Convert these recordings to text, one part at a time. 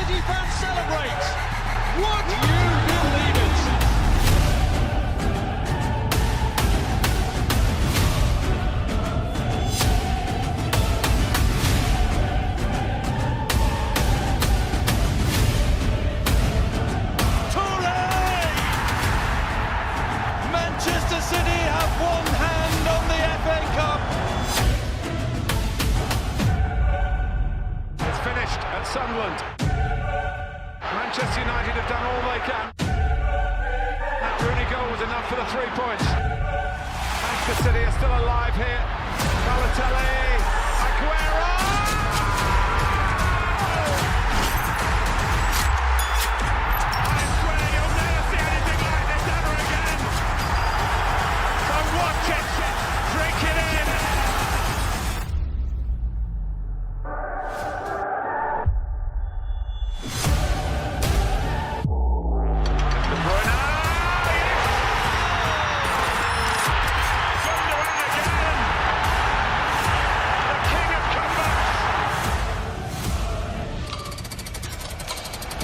City fans celebrate. Would you believe it? Manchester City have one hand on the FA Cup. It's finished at Sunderland. Manchester United have done all they can. That Rooney goal was enough for the 3 points. Manchester City are still alive here. Balotelli, Aguero! I swear you'll never see anything like this ever again. So watch it, drink it in.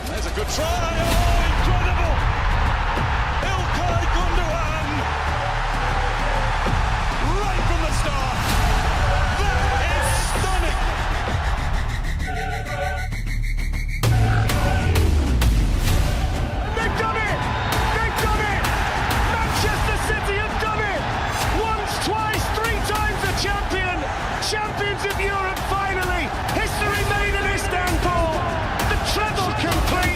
There's a good try. Oh, incredible! Ilkay Gundogan, right from the start. That is stunning. They've done it! They've done it! Manchester City have done it! Once, twice, 3 times the champion! Champions of Europe finally! History made in Istanbul! The treble complete!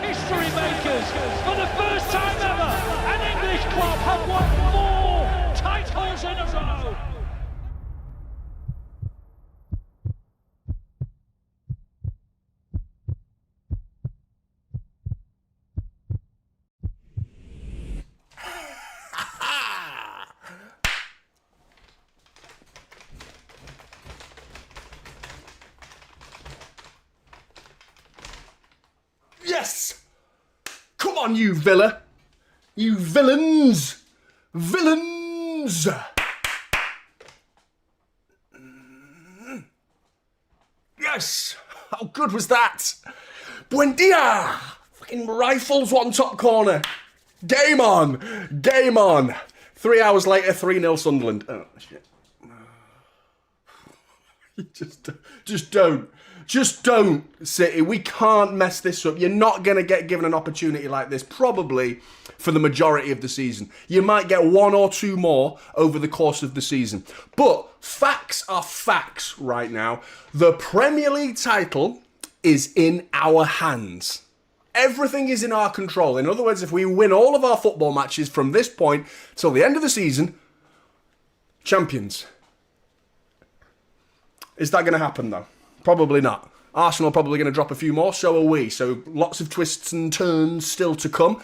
History makers, for the first time ever, an English club have won 4 titles in a row. Yes! Come on, you Villa! You villains! Villains! Yes! How good was that? Buen dia! Fucking rifles one top corner. Game on! Game on! 3 hours later, 3-0 Sunderland. Oh, shit. Just don't. Just don't, City. We can't mess this up. You're not going to get given an opportunity like this, probably for the majority of the season. You might get 1 or 2 more over the course of the season. But facts are facts right now. The Premier League title is in our hands. Everything is in our control. In other words, if we win all of our football matches from this point till the end of the season, champions. Is that going to happen, though? Probably not. Arsenal are probably going to drop a few more, so are we. So lots of twists and turns still to come.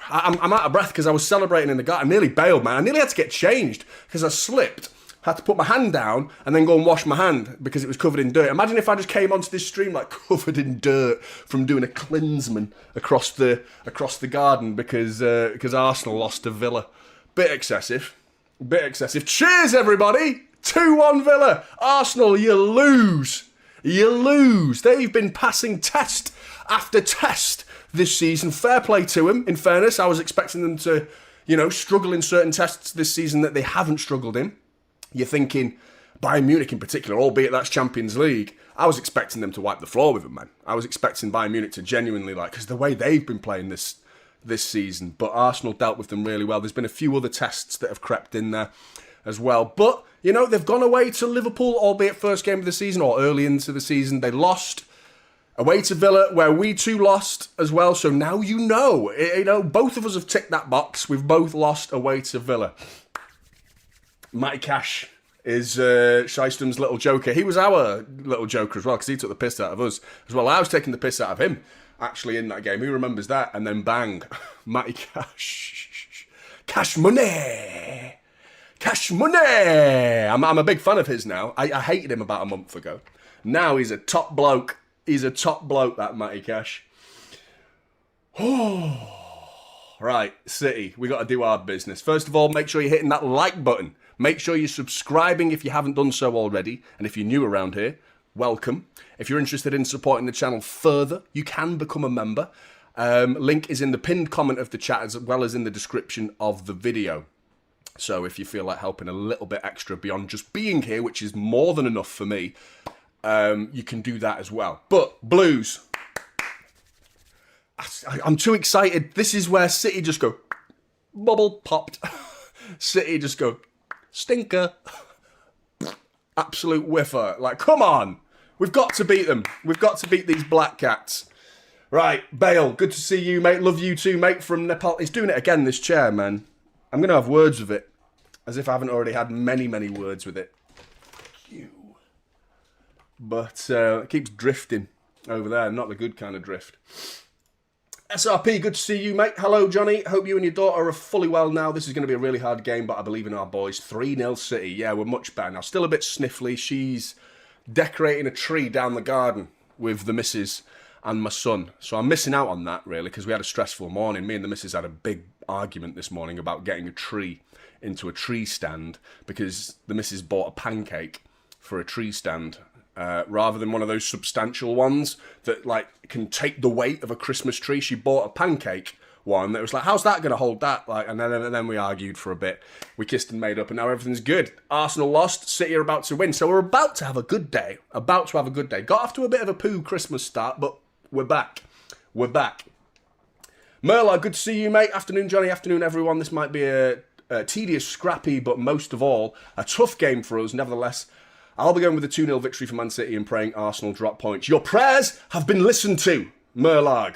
I'm out of breath because I was celebrating in the garden. I nearly bailed, man. I nearly had to get changed because I slipped. Had to put my hand down and then go and wash my hand because it was covered in dirt. Imagine if I just came onto this stream like covered in dirt from doing a Klinsmann across the garden because Arsenal lost to Villa. Bit excessive. Bit excessive. Cheers, everybody! 2-1 Villa. Arsenal, you lose. You lose. They've been passing test after test this season. Fair play to them, in fairness. I was expecting them to, struggle in certain tests this season that they haven't struggled in. You're thinking, Bayern Munich in particular, albeit that's Champions League, I was expecting them to wipe the floor with them, man. I was expecting Bayern Munich to genuinely, because the way they've been playing this season. But Arsenal dealt with them really well. There's been a few other tests that have crept in there as well. But, they've gone away to Liverpool, albeit first game of the season or early into the season. They lost away to Villa, where we too lost as well. So now both of us have ticked that box. We've both lost away to Villa. Matty Cash is Shystem's little joker. He was our little joker as well, because he took the piss out of us as well. I was taking the piss out of him, actually, in that game. Who remembers that? And then bang, Matty Cash. Cash money. Cash Money! I'm a big fan of his now. I hated him about a month ago. Now he's a top bloke. He's a top bloke, that Matty Cash. Right, City, we got to do our business. First of all, make sure you're hitting that like button. Make sure you're subscribing if you haven't done so already. And if you're new around here, welcome. If you're interested in supporting the channel further, you can become a member. Link is in the pinned comment of the chat as well as in the description of the video. So if you feel like helping a little bit extra beyond just being here, which is more than enough for me, you can do that as well. But Blues, I'm too excited. This is where City just go, bubble popped. City just go, stinker. Absolute whiffer. Like, come on. We've got to beat them. We've got to beat these Black Cats. Right, Bale, good to see you, mate. Love you too, mate, from Nepal. He's doing it again, this chair, man. I'm going to have words with it. As if I haven't already had many, many words with it. But it keeps drifting over there. Not the good kind of drift. SRP, good to see you, mate. Hello, Jonny. Hope you and your daughter are fully well now. This is going to be a really hard game, but I believe in our boys. 3-0 City. Yeah, we're much better now. Still a bit sniffly. She's decorating a tree down the garden with the missus and my son. So I'm missing out on that, really, because we had a stressful morning. Me and the missus had a big argument this morning about getting a tree into a tree stand because the missus bought a pancake for a tree stand rather than one of those substantial ones that like can take the weight of a Christmas tree. She bought a pancake one that was like, how's that going to hold that? Like, and then we argued for a bit. We kissed and made up, and now everything's good. Arsenal lost. City are about to win, so we're about to have a good day. About to have a good day. Got off to a bit of a poo Christmas start, but we're back. We're back. Merla, good to see you, mate. Afternoon, Jonny. Afternoon, everyone. This might be a tedious, scrappy, but most of all, a tough game for us. Nevertheless, I'll be going with a 2-0 victory for Man City and praying Arsenal drop points. Your prayers have been listened to, Merlag.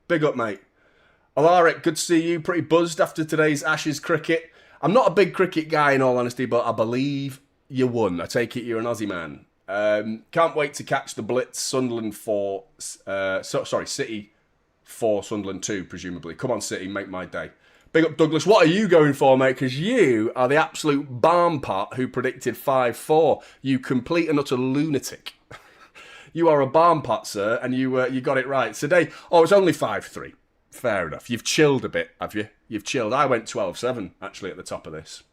Big up, mate. Alaric, good to see you. Pretty buzzed after today's Ashes cricket. I'm not a big cricket guy, in all honesty, but I believe you won. I take it you're an Aussie man. Can't wait to catch the Blitz. Sunderland for... City for Sunderland 2, presumably. Come on, City, make my day. Big up, Douglas. What are you going for, mate? Because you are the absolute barn pot who predicted 5-4. You complete and utter lunatic. You are a barn pot, sir, and you got it right. Today, it's only 5-3. Fair enough. You've chilled a bit, have you? You've chilled. I went 12-7, actually, at the top of this.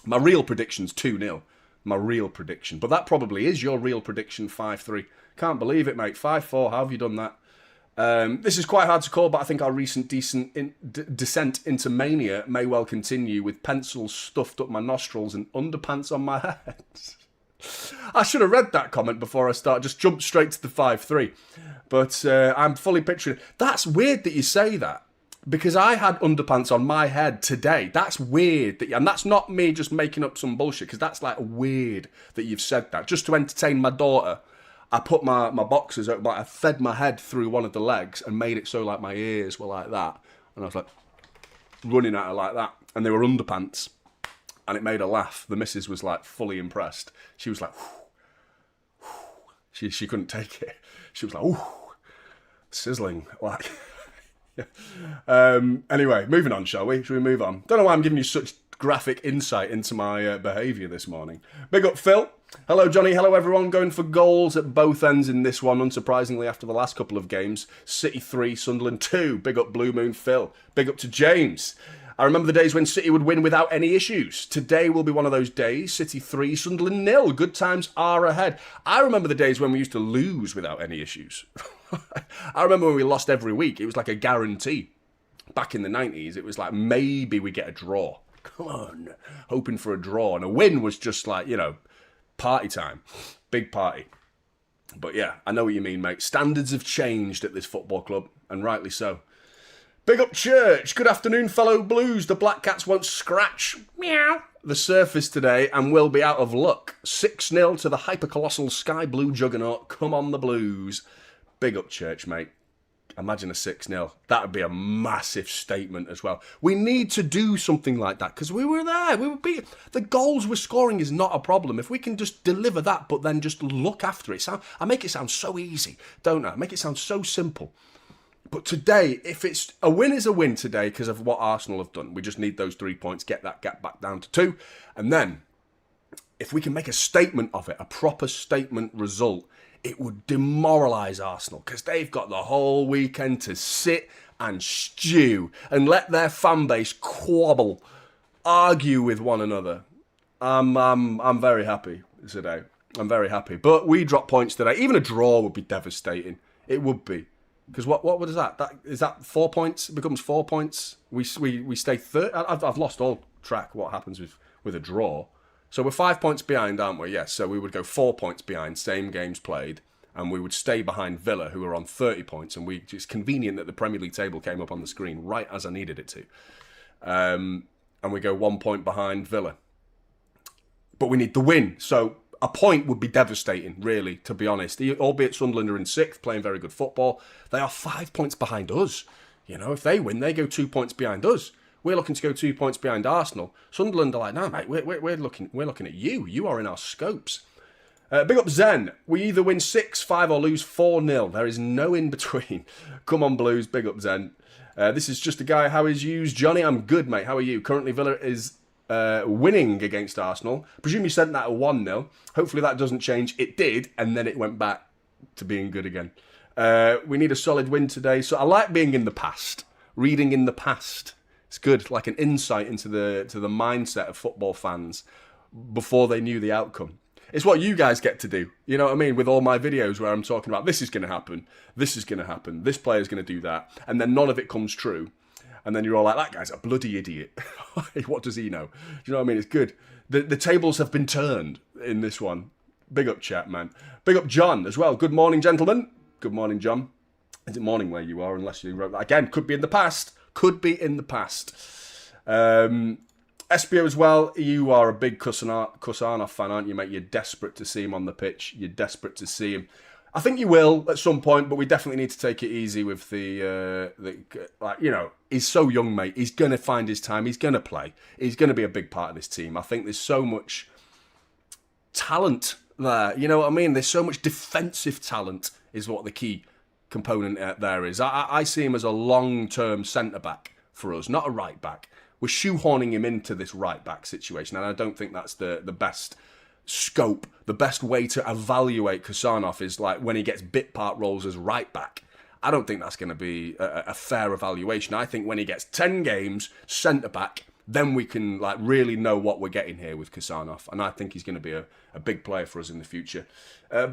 My real prediction's 2-0. My real prediction. But that probably is your real prediction, 5-3. Can't believe it, mate. 5-4. How have you done that? This is quite hard to call, but I think our recent descent into mania may well continue with pencils stuffed up my nostrils and underpants on my head. I should have read that comment before I start. Just jumped straight to the 5-3. But I'm fully picturing it. That's weird that you say that, because I had underpants on my head today. That's weird. And that's not me just making up some bullshit, because that's like weird that you've said that. Just to entertain my daughter, I put my boxers out, I fed my head through one of the legs and made it so like my ears were like that. And I was like running at her like that. And they were underpants. And it made her laugh. The missus was like fully impressed. She was like, whoo, whoo. She couldn't take it. She was like, ooh, sizzling. Like, anyway, moving on, shall we? Shall we move on? Don't know why I'm giving you such graphic insight into my behaviour this morning. Big up, Phil. Hello, Jonny. Hello, everyone. Going for goals at both ends in this one, unsurprisingly, after the last couple of games. City 3, Sunderland 2. Big up, Blue Moon Phil. Big up to James. I remember the days when City would win without any issues. Today will be one of those days. City 3, Sunderland 0. Good times are ahead. I remember the days when we used to lose without any issues. I remember when we lost every week. It was like a guarantee. Back in the 90s, it was like maybe we get a draw. Come on. Hoping for a draw. And a win was just like, party time. Big party. But yeah, I know what you mean, mate. Standards have changed at this football club, and rightly so. Big up, Church. Good afternoon, fellow Blues. The Black Cats won't scratch the surface today and will be out of luck. 6-0 to the hyper-colossal sky blue juggernaut. Come on, the Blues. Big up, Church, mate. Imagine a 6-0. That would be a massive statement as well. We need to do something like that because we were there. We were beat. The goals we're scoring is not a problem. If we can just deliver that, but then just look after it. I make it sound so easy, don't I? I make it sound so simple. But today, if it's a win is a win today because of what Arsenal have done. We just need those 3 points, get that gap back down to 2. And then, if we can make a statement of it, a proper statement result, it would demoralise Arsenal because they've got the whole weekend to sit and stew and let their fan base quabble, argue with one another. I'm very happy today. I'm very happy. But we drop points today. Even a draw would be devastating. It would be. Because what is that? Is that 4 points? It becomes 4 points. We stay third. I've lost all track what happens with a draw. So we're 5 points behind, aren't we? Yes. So we would go 4 points behind, same games played, and we would stay behind Villa, who are on 30 points. And it's convenient that the Premier League table came up on the screen right as I needed it to. And we go 1 point behind Villa. But we need the win. So a point would be devastating, really, to be honest. Albeit Sunderland are in 6th, playing very good football. They are 5 points behind us. You know, if they win, they go 2 points behind us. We're looking to go 2 points behind Arsenal. Sunderland are like, no, mate, we're looking at you. You are in our scopes. Big up Zen. We either win 6-5 or lose 4-0. There is no in between. Come on, Blues. Big up Zen. This is just a guy. How is you, Jonny? I'm good, mate. How are you? Currently, Villa is winning against Arsenal. Presume you sent that at 1-0. Hopefully that doesn't change. It did, and then it went back to being good again. We need a solid win today. So I like being in the past, reading in the past. It's good, like an insight into the mindset of football fans before they knew the outcome. It's what you guys get to do. You know what I mean? With all my videos where I'm talking about this is going to happen, this is going to happen, this player's going to do that, and then none of it comes true. And then you're all like, that guy's a bloody idiot. What does he know? Do you know what I mean? It's good. The tables have been turned in this one. Big up, chat, man. Big up, John, as well. Good morning, gentlemen. Good morning, John. Is it morning where you are? Unless you wrote that. Again, could be in the past. Could be in the past. Espio as well. You are a big Kusanov fan, aren't you, mate? You're desperate to see him on the pitch. You're desperate to see him. I think you will at some point, but we definitely need to take it easy with he's so young, mate. He's going to find his time. He's going to play. He's going to be a big part of this team. I think there's so much talent there. You know what I mean? There's so much defensive talent is what the key component there is. I see him as a long-term centre-back for us, not a right-back. We're shoehorning him into this right-back situation, and I don't think that's the best scope. The best way to evaluate Kusanov is like when he gets bit part roles as right-back. I don't think that's going to be a fair evaluation. I think when he gets 10 games centre-back, then we can like really know what we're getting here with Kusanov, and I think he's going to be a big player for us in the future.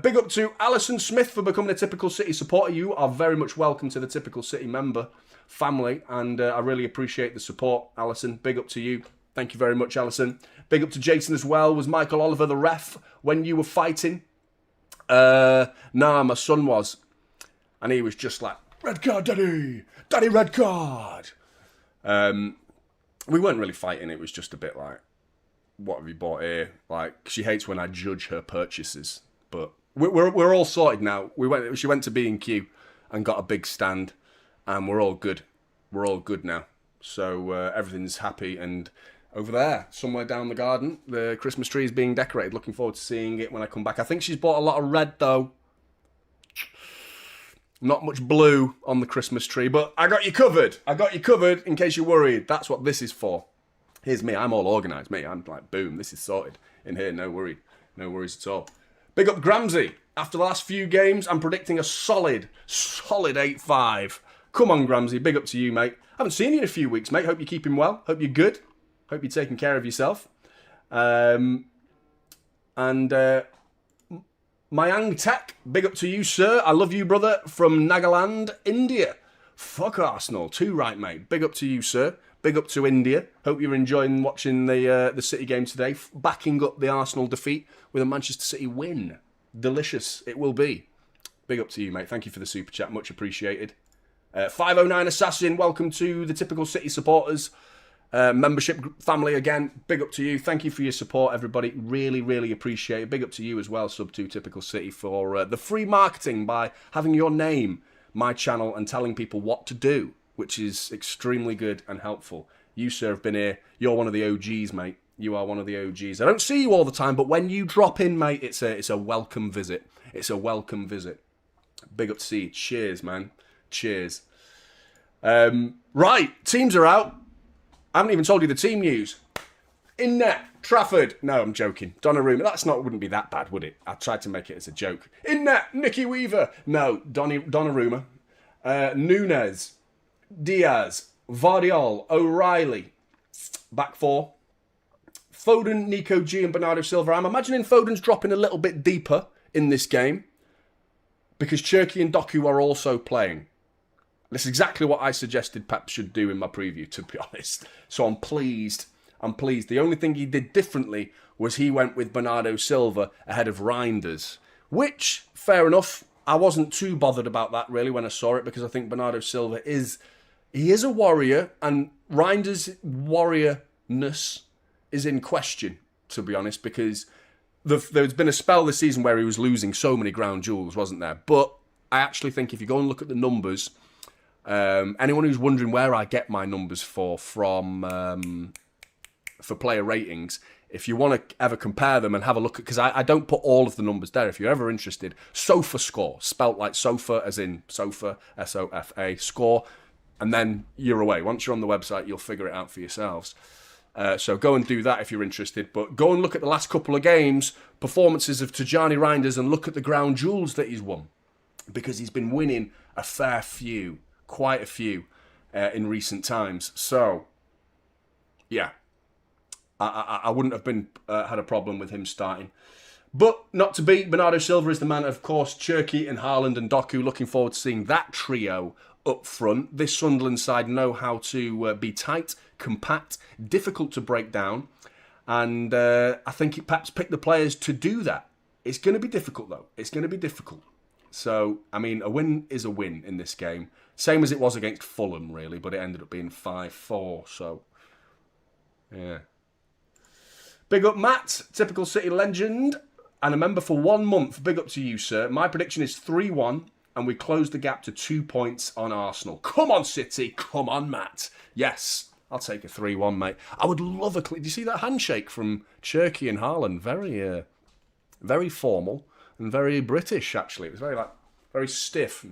Big up to Alison Smith for becoming a Typical City supporter. You are very much welcome to the Typical City member family, and I really appreciate the support, Alison. Big up to you. Thank you very much, Alison. Big up to Jason as well. Was Michael Oliver the ref when you were fighting? Nah, my son was. And he was just like, red card, daddy! Daddy, red card! We weren't really fighting. It was just a bit like, what have you bought here? Like, she hates when I judge her purchases. But we're all sorted now. She went to B&Q and got a big stand. And we're all good. We're all good now. So everything's happy. And over there, somewhere down the garden, the Christmas tree is being decorated. Looking forward to seeing it when I come back. I think she's bought a lot of red, though. Not much blue on the Christmas tree, but I got you covered. I got you covered in case you're worried. That's what this is for. Here's me. I'm all organised, mate. I'm like, boom, this is sorted in here. No worry. No worries at all. Big up Gramsy. After the last few games, I'm predicting a solid 8-5. Come on, Gramsy. Big up to you, mate. Haven't seen you in a few weeks, mate. Hope you're keeping well. Hope you're good. Hope you're taking care of yourself. Mayang Tech, big up to you, sir. I love you, brother, from Nagaland, India. Fuck Arsenal. Too right, mate. Big up to you, sir. Big up to India. Hope you're enjoying watching the City game today. Backing up the Arsenal defeat with a Manchester City win. Delicious it will be. Big up to you, mate. Thank you for the super chat. Much appreciated. 509 Assassin, welcome to the Typical City supporters. Membership family again, big up to you. Thank you for your support, everybody. Really, really appreciate it. Big up to you as well, Sub 2 Typical City, for the free marketing by having your name, my channel, and telling people what to do, which is extremely good and helpful. You, sir, have been here. You're one of the OGs, mate. You are one of the OGs. I don't see you all the time, but when you drop in, mate, it's a welcome visit. It's a welcome visit. Big up to you. Cheers, man. Cheers. Right, teams are out. I haven't even told you the team news. In net, Trafford. No, I'm joking. Donnarumma. Wouldn't be that bad, would it? I tried to make it as a joke. In net, Nicky Weaver. No, Donnarumma. Nunes, Diaz, Vardiol, O'Reilly. Back four. Foden, Nico G and Bernardo Silva. I'm imagining Foden's dropping a little bit deeper in this game because Cherki and Doku are also playing. That's exactly what I suggested Pep should do in my preview, to be honest. So I'm pleased. The only thing he did differently was he went with Bernardo Silva ahead of Reinders, which, fair enough, I wasn't too bothered about that really when I saw it, because I think Bernardo Silva is a warrior, and Reinders' warriorness is in question, to be honest, because there's been a spell this season where he was losing so many ground jewels, wasn't there? But I actually think if you go and look at the numbers, anyone who's wondering where I get my numbers for player ratings, if you want to ever compare them and have a look at, because I don't put all of the numbers there. If you're ever interested, Sofa Score, spelt like sofa as in sofa, S-O-F-A, score, and then you're away. Once you're on the website, you'll figure it out for yourselves. So go and do that if you're interested. But go and look at the last couple of games, performances of Tijani Reinders, and look at the ground jewels that he's won, because he's been winning a fair few, quite a few, in recent times. So, yeah. I wouldn't have been had a problem with him starting. But not to be. Bernardo Silva is the man, of course. Cherki and Haaland and Doku. Looking forward to seeing that trio up front. This Sunderland side know how to be tight, compact, difficult to break down. And I think Pep's picked the players to do that. It's going to be difficult, though. It's going to be difficult. So, I mean, a win is a win in this game. Same as it was against Fulham, really. But it ended up being 5-4. So, yeah. Big up Matt, typical City legend, and a member for 1 month. Big up to you, sir. My prediction is 3-1, and we close the gap to 2 points on Arsenal. Come on, City. Come on, Matt. Yes, I'll take a 3-1, mate. I would love a... Do you see that handshake from Cherki and Haaland? Very, very formal and very British, actually. It was very stiff.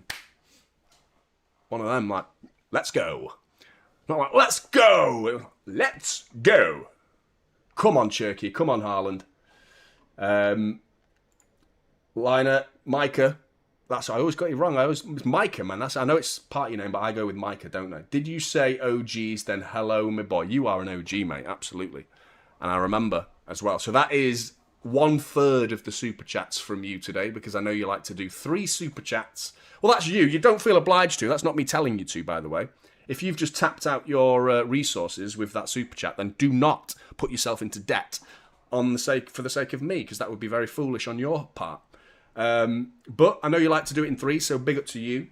One of them, let's go. Not like, let's go. Let's go. Come on, Cherki. Come on, Haaland. Liner, Micah. I always got you wrong. It's Micah, man. I know it's part of your name, but I go with Micah, don't I? Did you say OGs, then hello, my boy? You are an OG, mate. Absolutely. And I remember as well. So that is 1/3 of the Super Chats from you today, because I know you like to do 3 Super Chats. Well, that's you. You don't feel obliged to. That's not me telling you to, by the way. If you've just tapped out your resources with that Super Chat, then do not put yourself into debt for the sake of me, because that would be very foolish on your part. But I know you like to do it in 3, so big up to you.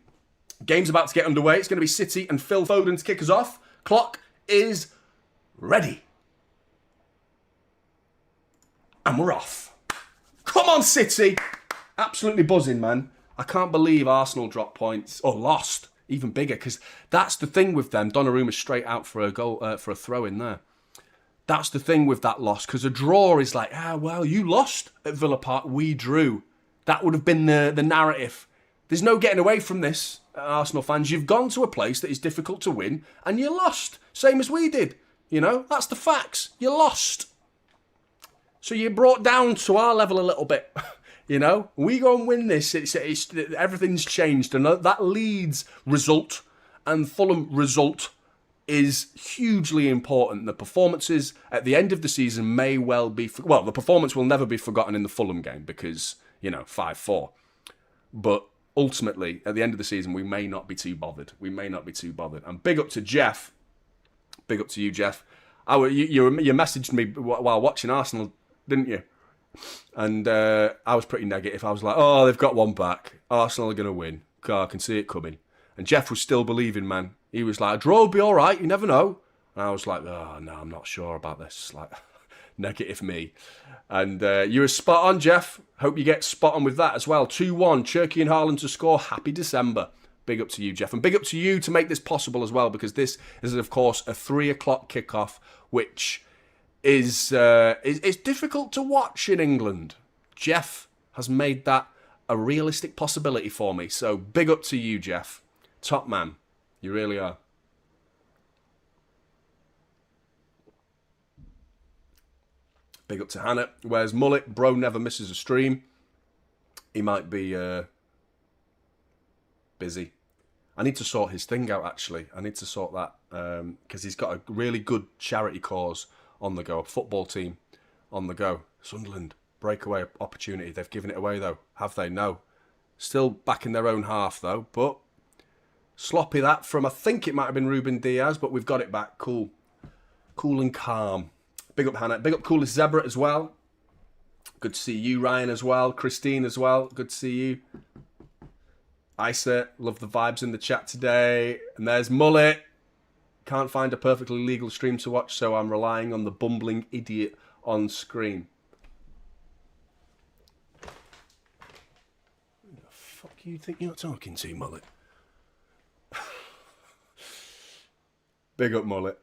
Game's about to get underway. It's going to be City and Phil Foden to kick us off. Clock is ready. And we're off. Come on, City. Absolutely buzzing, man. I can't believe Arsenal dropped points, or lost. Even bigger, because that's the thing with them. Donnarumma's straight out for a goal, for a throw in there. That's the thing with that loss, because a draw is like, well, you lost at Villa Park, we drew. That would have been the narrative. There's no getting away from this, Arsenal fans. You've gone to a place that is difficult to win, and you lost. Same as we did. You know, that's the facts. You lost. So you're brought down to our level a little bit. You know, we go and win this. Everything's changed. And that Leeds result and Fulham result is hugely important. The performances at the end of the season may well be... the performance will never be forgotten in the Fulham game because, 5-4. But ultimately, at the end of the season, we may not be too bothered. And big up to Jeff. Big up to you, Jeff. You messaged me while watching Arsenal, didn't you? And I was pretty negative. I was like, they've got one back. Arsenal are going to win. I can see it coming. And Jeff was still believing, man. He was like, a draw will be all right. You never know. And I was like, no, I'm not sure about this. Like, negative me. And you were spot on, Jeff. Hope you get spot on with that as well. 2-1. Cherki and Haaland to score. Happy December. Big up to you, Jeff. And big up to you to make this possible as well, because this is, of course, a 3 o'clock kickoff, which... It's difficult to watch in England. Jeff has made that a realistic possibility for me. So big up to you, Jeff. Top man. You really are. Big up to Hannah. Where's Mullet? Bro never misses a stream. He might be busy. I need to sort his thing out, actually. I need to sort that because he's got a really good charity cause on the go. A football team on the go. Sunderland, breakaway opportunity. They've given it away, though. Have they? No. Still back in their own half, though. But sloppy that from, I think it might have been Ruben Dias, but we've got it back. Cool. Cool and calm. Big up Hannah. Big up Coolest Zebra as well. Good to see you, Ryan, as well. Christine as well. Good to see you. Isa, love the vibes in the chat today. And there's Mullet. Can't find a perfectly legal stream to watch, so I'm relying on the bumbling idiot on screen. Who the fuck you think you're talking to, Mullet? Big up, Mullet.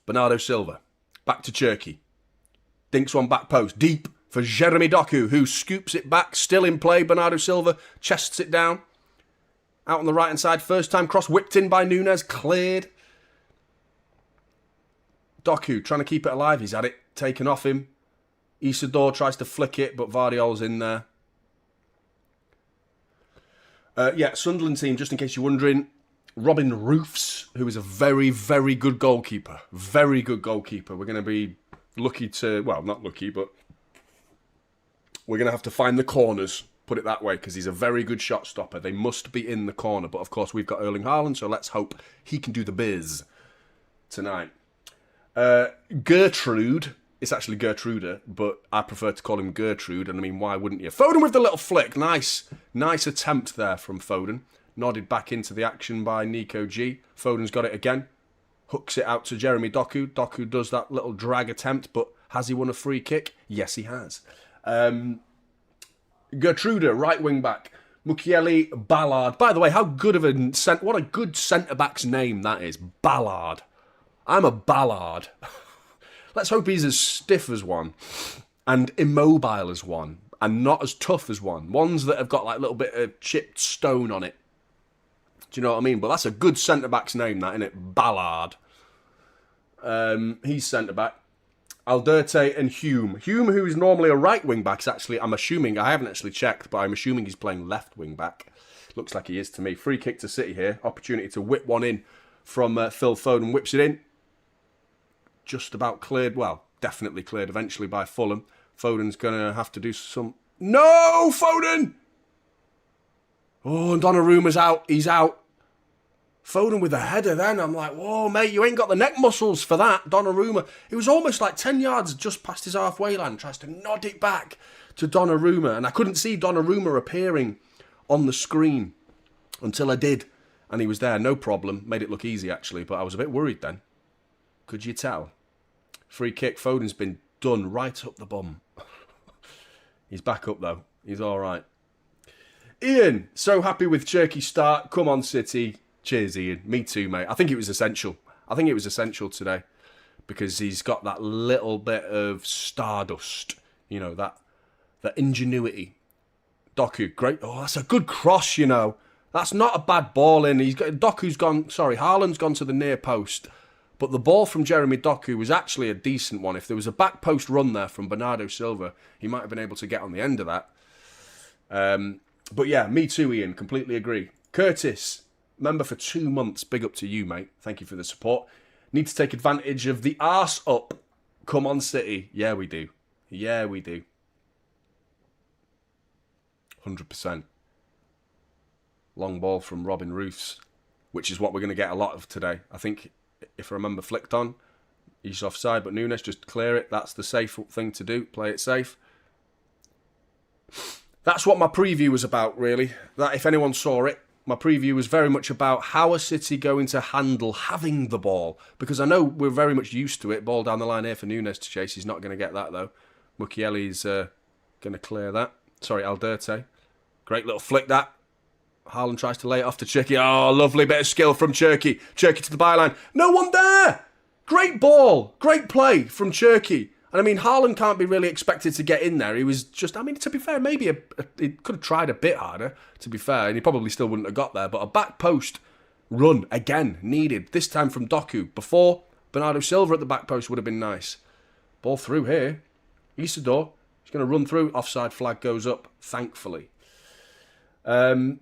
Bernardo Silva. Back to Cherky. Dinks one back post. Deep for Jeremy Doku, who scoops it back. Still in play. Bernardo Silva chests it down. Out on the right-hand side. First time cross. Whipped in by Nunes. Cleared. Doku trying to keep it alive. He's had it taken off him. Isidore tries to flick it, but Vardiol's in there. Sunderland team, just in case you're wondering. Robin Roofs, who is a very, very good goalkeeper. Very good goalkeeper. We're going to be lucky to... Well, not lucky, but... We're going to have to find the corners, put it that way, because he's a very good shot stopper. They must be in the corner. But, of course, we've got Erling Haaland, so let's hope he can do the biz tonight. Gertrude... It's actually Gertrude, but I prefer to call him Gertrude, and I mean, why wouldn't you? Foden with the little flick. Nice attempt there from Foden. Nodded back into the action by Nico G. Foden's got it again. Hooks it out to Jeremy Doku. Doku does that little drag attempt, but has he won a free kick? Yes, he has. Gertrude, right wing back. Mukiele Ballard. By the way, how good of what a good centre-back's name that is. Ballard. I'm a Ballard. Let's hope he's as stiff as one and immobile as one and not as tough as one. Ones that have got like a little bit of chipped stone on it. Do you know what I mean? But that's a good centre-back's name, that, isn't it? Ballard. He's centre-back. Alderte and Hume. Hume, who is normally a right wing-back, is actually, I'm assuming, I haven't actually checked, but I'm assuming he's playing left wing-back. Looks like he is to me. Free kick to City here. Opportunity to whip one in from Phil Foden. Whips it in. Just about cleared. Well, definitely cleared eventually by Fulham. Foden's going to have to do some... No, Foden! Oh, and Donnarumma's out. He's out. Foden with a header then. I'm like, whoa, mate, you ain't got the neck muscles for that. Donnarumma. It was almost like 10 yards just past his halfway line. Tries to nod it back to Donnarumma. And I couldn't see Donnarumma appearing on the screen until I did. And he was there, no problem. Made it look easy, actually. But I was a bit worried then. Could you tell? Free kick. Foden's been done right up the bum. He's back up, though. He's all right. Ian, so happy with Cherky's start. Come on, City. Cheers, Ian. Me too, mate. I think it was essential. I think it was essential today because he's got that little bit of stardust. You know, that ingenuity. Doku, great. Oh, that's a good cross, you know. That's not a bad ball in. Haaland's gone to the near post. But the ball from Jeremy Doku was actually a decent one. If there was a back post run there from Bernardo Silva, he might have been able to get on the end of that. But yeah, me too, Ian. Completely agree. Curtis, member for 2 months. Big up to you, mate. Thank you for the support. Need to take advantage of the arse up. Come on, City. Yeah, we do. Yeah, we do. 100%. Long ball from Robin Roofs, which is what we're going to get a lot of today. I think... If I remember, flicked on. He's offside, but Nunes, just clear it. That's the safe thing to do. Play it safe. That's what my preview was about, really. That, if anyone saw it, my preview was very much about how are City going to handle having the ball. Because I know we're very much used to it. Ball down the line here for Nunes to chase. He's not going to get that, though. Mukiele's going to clear that. Sorry, Alderte. Great little flick, that. Haaland tries to lay it off to Cherky. Oh, lovely bit of skill from Cherky. Cherky to the byline. No one there! Great ball. Great play from Cherky. And I mean, Haaland can't be really expected to get in there. He was just, I mean, to be fair, maybe he could have tried a bit harder, to be fair, and he probably still wouldn't have got there. But a back post Run, again, needed. This time from Doku. Before, Bernardo Silva at the back post would have been nice. Ball through here. Isidore. He's going to run through. Offside flag goes up, thankfully. Yeah,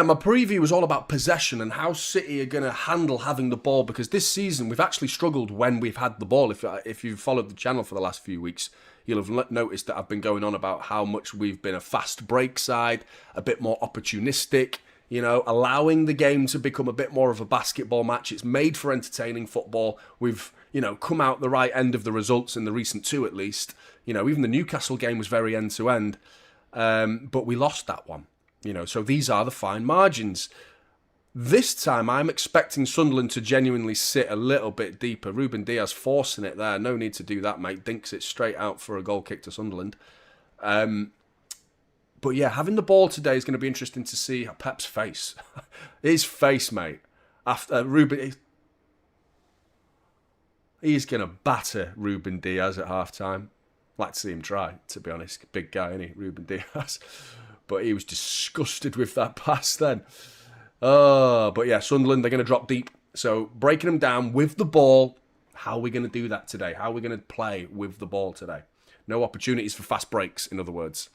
my preview was all about possession and how City are going to handle having the ball, because this season we've actually struggled when we've had the ball. If you've followed the channel for the last few weeks, you'll have noticed that I've been going on about how much we've been a fast break side, a bit more opportunistic, you know, allowing the game to become a bit more of a basketball match. It's made for entertaining football. We've, you know, come out the right end of the results in the recent two at least. You know, even the Newcastle game was very end-to-end, but we lost that one. You know, so these are the fine margins. This time, I'm expecting Sunderland to genuinely sit a little bit deeper. Ruben Dias forcing it there. No need to do that, mate. Dinks it straight out for a goal kick to Sunderland. But yeah, having the ball today is going to be interesting to see Pep's face. His face, mate. After Ruben... He's going to batter Ruben Dias at half-time. Like to see him try, to be honest. Big guy, isn't he? Ruben Dias. But he was disgusted with that pass then. But yeah, Sunderland, they're going to drop deep. So breaking them down with the ball. How are we going to do that today? How are we going to play with the ball today? No opportunities for fast breaks, in other words.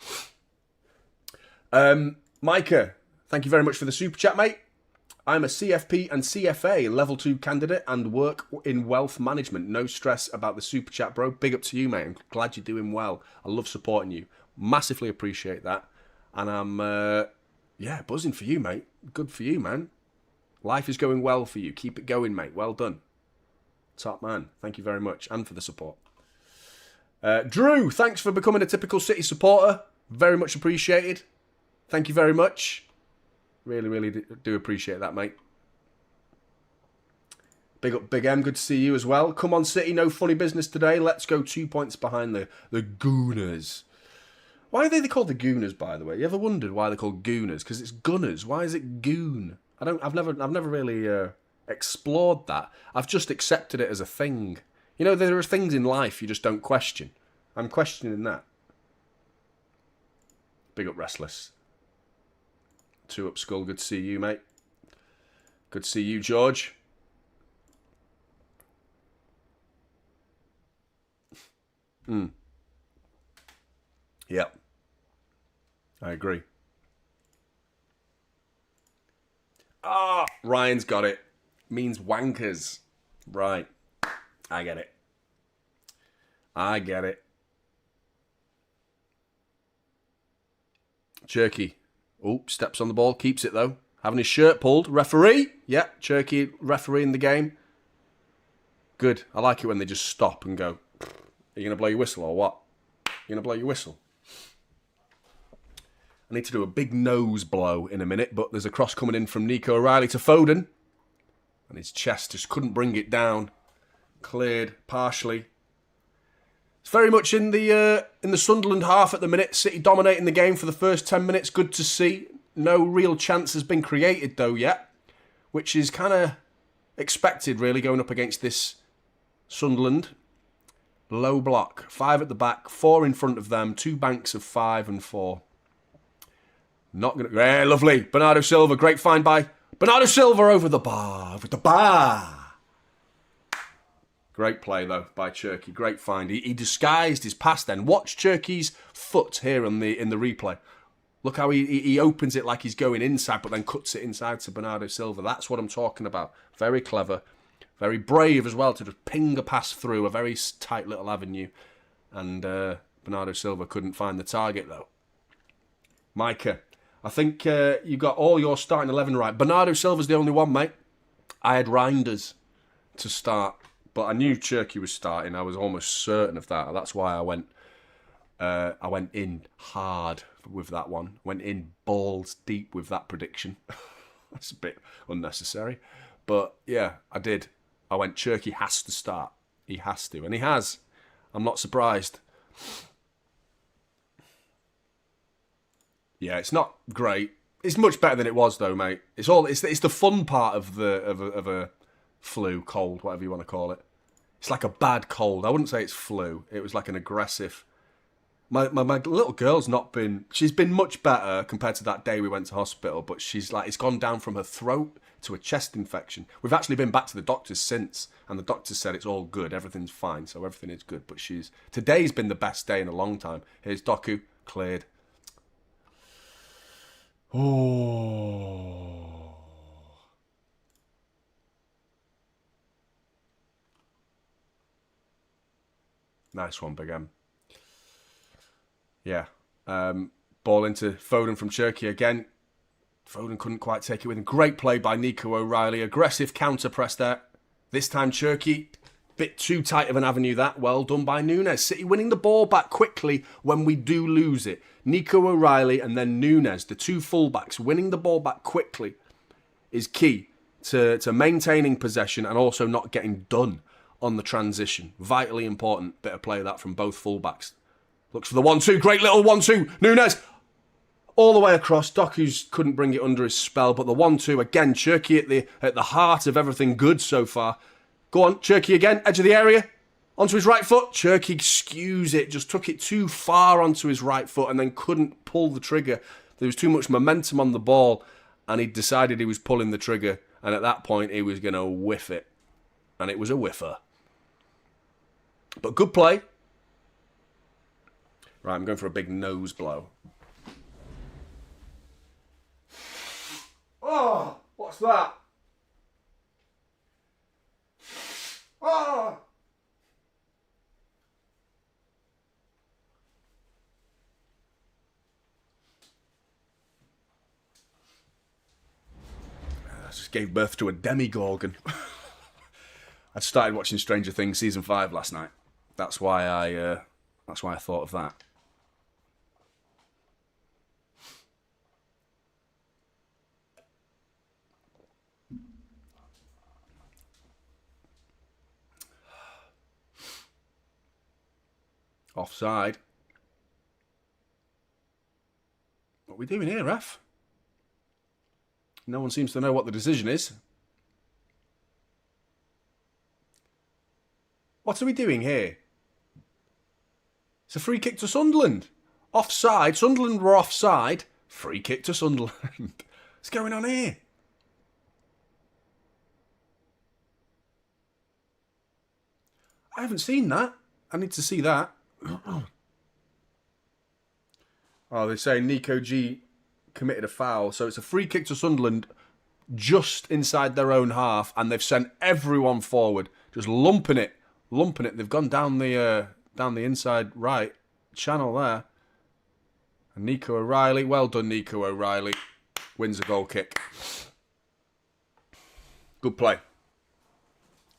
Micah, thank you very much for the super chat, mate. I'm a CFP and CFA level 2 candidate and work in wealth management. No stress about the super chat, bro. Big up to you, mate. I'm glad you're doing well. I love supporting you. Massively appreciate that. And I'm, yeah, buzzing for you, mate. Good for you, man. Life is going well for you. Keep it going, mate. Well done. Top man. Thank you very much. And for the support. Drew, thanks for becoming a typical City supporter. Very much appreciated. Thank you very much. Really, really do appreciate that, mate. Big up, Big M. Good to see you as well. Come on, City. No funny business today. Let's go 2 points behind the Gooners. Why are they called the Gooners, by the way? You ever wondered why they're called Gooners? Because it's Gunners. Why is it Goon? I've never really explored that. I've just accepted it as a thing. You know, there are things in life you just don't question. I'm questioning that. Big up, Restless. 2 up, Skull. Good to see you, mate. Good to see you, George. Yep. I agree. Ryan's got it. Means wankers. Right. I get it. I get it. Cherky. Oh, steps on the ball. Keeps it, though. Having his shirt pulled. Referee. Yeah, Cherky refereeing the game. Good. I like it when they just stop and go, are you going to blow your whistle or what? You're going to blow your whistle? I need to do a big nose blow in a minute, but there's a cross coming in from Nico O'Reilly to Foden. And his chest just couldn't bring it down. Cleared partially. It's very much in the Sunderland half at the minute. City dominating the game for the first 10 minutes. Good to see. No real chance has been created, though, yet. Which is kind of expected, really, going up against this Sunderland. Low block. 5 at the back, 4 in front of them. 2 banks of 5 and 4. Not going to... Yeah, lovely. Bernardo Silva, great find by Bernardo Silva over the bar. Over the bar. Great play, though, by Cherky. Great find. He disguised his pass then. Watch Cherky's foot here in the replay. Look how he opens it like he's going inside, but then cuts it inside to Bernardo Silva. That's what I'm talking about. Very clever. Very brave as well to just ping a pass through a very tight little avenue. And Bernardo Silva couldn't find the target, though. Micah, I think you got all your starting 11 right. Bernardo Silva's the only one, mate. I had Reinders to start, but I knew Cherky was starting. I was almost certain of that. That's why I went in hard with that one. Went in balls deep with that prediction. That's a bit unnecessary. But yeah, I did. I went, Cherky has to start. He has to. And he has. I'm not surprised. Yeah, it's not great. It's much better than it was, though, mate. It's the fun part of a flu, cold, whatever you want to call it. It's like a bad cold. I wouldn't say it's flu. It was like an aggressive, My little girl's not been... She's been much better compared to that day we went to hospital, but she's like... It's gone down from her throat to a chest infection. We've actually been back to the doctors since, and the doctors said it's all good, everything's fine, so everything is good. But she's... Today's been the best day in a long time. Here's Doku, cleared. Oh... Nice one, Big M. Yeah. Ball into Foden from Cherki again. Foden couldn't quite take it with him. Great play by Nico O'Reilly. Aggressive counter press there. This time Cherki. Bit too tight of an avenue that. Well done by Nunes. City winning the ball back quickly when we do lose it. Nico O'Reilly and then Nunes, the two fullbacks, winning the ball back quickly is key to maintaining possession and also not getting done on the transition. Vitally important bit of play that from both fullbacks. Looks for the 1-2. Great little 1-2. Nunes all the way across. Doku's couldn't bring it under his spell, but the 1-2 again. Cherki at the heart of everything good so far. Go on, Cherki again. Edge of the area. Onto his right foot. Cherki skews it. Just took it too far onto his right foot and then couldn't pull the trigger. There was too much momentum on the ball and he decided he was pulling the trigger. And at that point, he was going to whiff it. And it was a whiffer. But good play. Right, I'm going for a big nose blow. Oh, what's that? Oh! I just gave birth to a demigorgon. I started watching Stranger Things season 5 last night. That's why I thought of that. Offside. What are we doing here, ref? No one seems to know what the decision is. What are we doing here? It's a free kick to Sunderland. Offside. Sunderland were offside. Free kick to Sunderland. What's going on here? I haven't seen that. I need to see that. Oh, they say Nico G committed a foul. So it's a free kick to Sunderland just inside their own half. And they've sent everyone forward. Just lumping it. They've gone down the inside right channel there. And Nico O'Reilly. Well done, Nico O'Reilly. Wins a goal kick. Good play.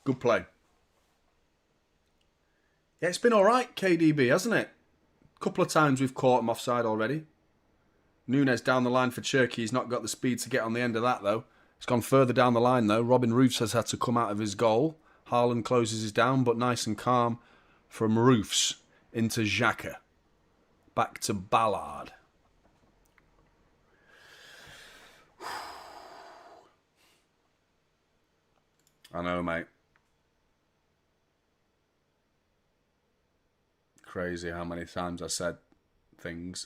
Good play. Yeah, it's been all right, KDB, hasn't it? A couple of times we've caught him offside already. Nunes down the line for Cherki. He's not got the speed to get on the end of that, though. He's gone further down the line, though. Robin Roofs has had to come out of his goal. Haaland closes his down, but nice and calm from Roofs into Xhaka. Back to Ballard. I know, mate. Crazy how many times I said things.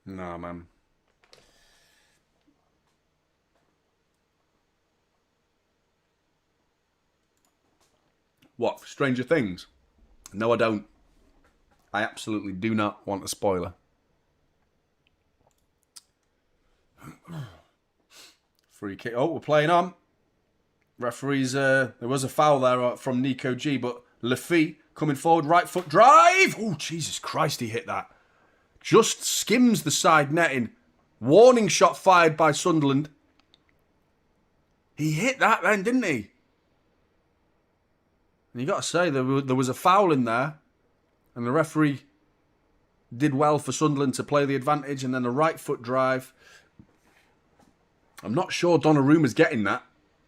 Nah, man. What, for Stranger Things? No, I don't. I absolutely do not want a spoiler. Free kick. Oh, we're playing on. Referees, there was a foul there from Nico G, but Lafitte coming forward, right foot drive. Oh, Jesus Christ, he hit that. Just skims the side netting. Warning shot fired by Sunderland. He hit that then, didn't he? And you got to say, there was a foul in there. And the referee did well for Sunderland to play the advantage. And then a right foot drive. I'm not sure Donnarumma's getting that.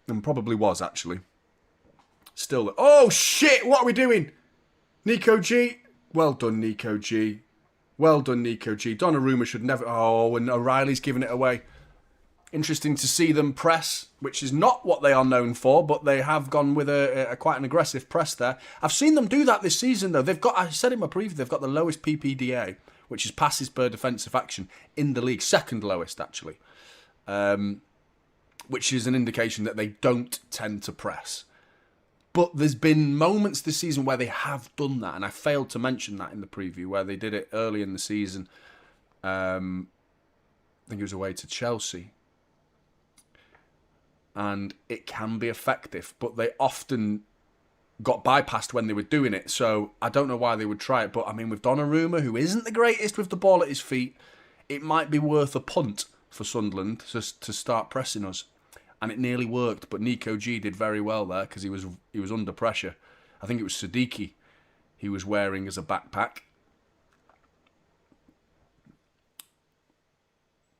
And probably was, actually. Still. Oh, shit! What are we doing? Nico G. Well done, Nico G. Well done, Nico G. Donnarumma should never... Oh, and O'Reilly's giving it away. Interesting to see them press, which is not what they are known for, but they have gone with a quite an aggressive press there. I've seen them do that this season, though. I said in my preview, they've got the lowest PPDA, which is passes per defensive action, in the league. Second lowest, actually. Which is an indication that they don't tend to press. But there's been moments this season where they have done that, and I failed to mention that in the preview, where they did it early in the season. I think it was away to Chelsea. And it can be effective, but they often got bypassed when they were doing it. So I don't know why they would try it. But I mean, with Donnarumma, who isn't the greatest with the ball at his feet, it might be worth a punt for Sunderland just to start pressing us. And it nearly worked, but Nico G did very well there because he was under pressure. I think it was Siddiqui he was wearing as a backpack.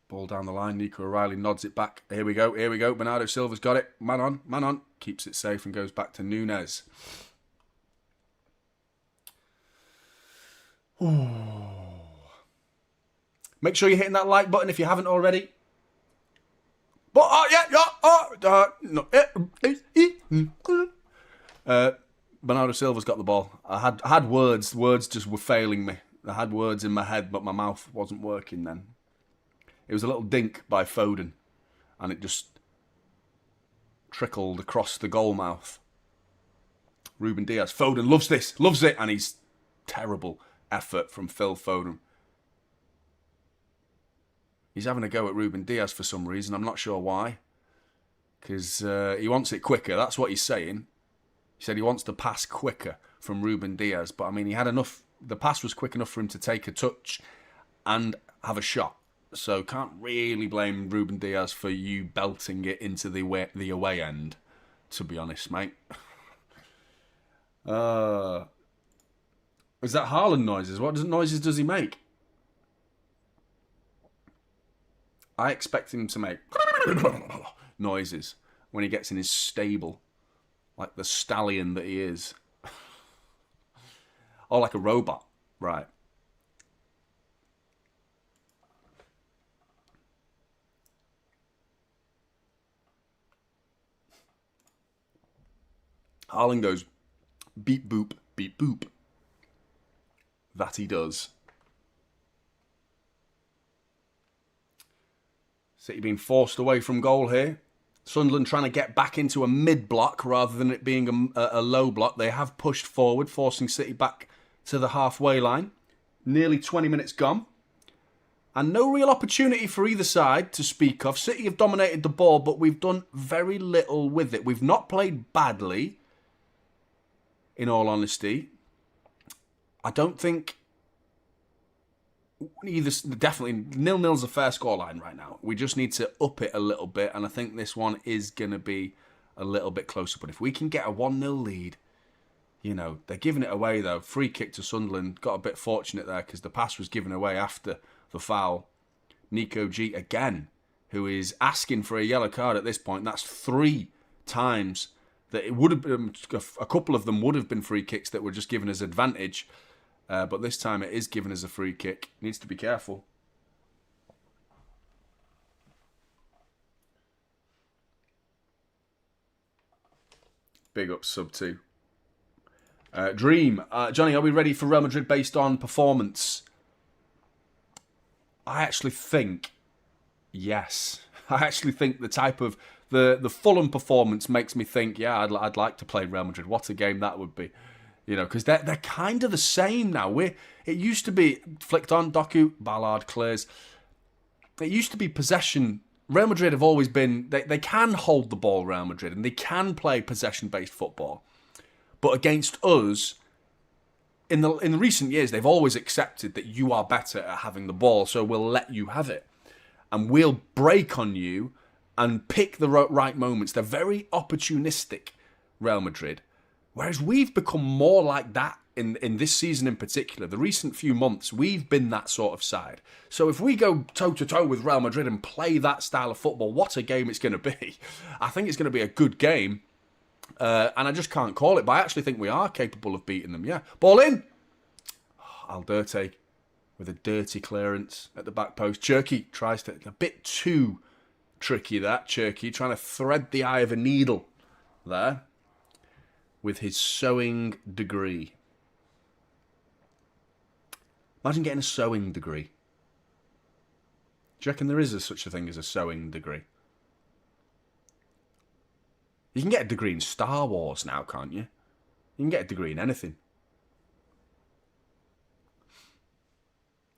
Ball down the line, Nico O'Reilly nods it back. Here we go. Bernardo Silva's got it. Man on. Keeps it safe and goes back to Nunes. Ooh. Make sure you're hitting that like button if you haven't already. Bernardo Silva's got the ball. I had words. Words just were failing me. I had words in my head, but my mouth wasn't working then. It was a little dink by Foden, and it just trickled across the goal mouth. Ruben Dias. Foden loves it, and he's terrible effort from Phil Foden. He's having a go at Ruben Dias for some reason. I'm not sure why. Because he wants it quicker. That's what he's saying. He said he wants the pass quicker from Ruben Dias. But, I mean, he had enough. The pass was quick enough for him to take a touch and have a shot. So, can't really blame Ruben Dias for you belting it into the away end, to be honest, mate. Is that Haaland noises? What noises does he make? I expect him to make noises when he gets in his stable, like the stallion that he is. Or like a robot, right. Haaland goes beep boop, beep boop. That he does. City being forced away from goal here. Sunderland trying to get back into a mid-block rather than it being a low block. They have pushed forward, forcing City back to the halfway line. Nearly 20 minutes gone. And no real opportunity for either side to speak of. City have dominated the ball, but we've done very little with it. We've not played badly, in all honesty. I don't think definitely 0-0's a fair scoreline right now. We just need to up it a little bit, and I think this one is going to be a little bit closer. But if we can get a 1-0 lead, you know, they're giving it away though. Free kick to Sunderland. Got a bit fortunate there because the pass was given away after the foul. Nico G again, who is asking for a yellow card at this point. That's 3 times that it would have been, a couple of them would have been free kicks that were just given as advantage. But this time it is given as a free kick. Needs to be careful. Big up sub 2. Dream. Jonny, are we ready for Real Madrid based on performance? I actually think yes. I actually think the type of the Fulham performance makes me think, yeah, I'd like to play Real Madrid. What a game that would be. You know, because they're kind of the same now. It used to be flicked on, Doku, Ballard, clears. It used to be possession. Real Madrid have always been, they can hold the ball, Real Madrid, and they can play possession-based football. But against us, in the recent years, they've always accepted that you are better at having the ball, so we'll let you have it. And we'll break on you and pick the right moments. They're very opportunistic, Real Madrid. Whereas we've become more like that in this season in particular. The recent few months, we've been that sort of side. So if we go toe-to-toe with Real Madrid and play that style of football, what a game it's going to be. I think it's going to be a good game. And I just can't call it, but I actually think we are capable of beating them, yeah. Ball in! Alderte with a dirty clearance at the back post. Cherky tries to, a bit too tricky, that. Cherky trying to thread the eye of a needle there with his sewing degree. Imagine getting a sewing degree. Do you reckon there is such a thing as a sewing degree? You can get a degree in Star Wars now, can't you? You can get a degree in anything.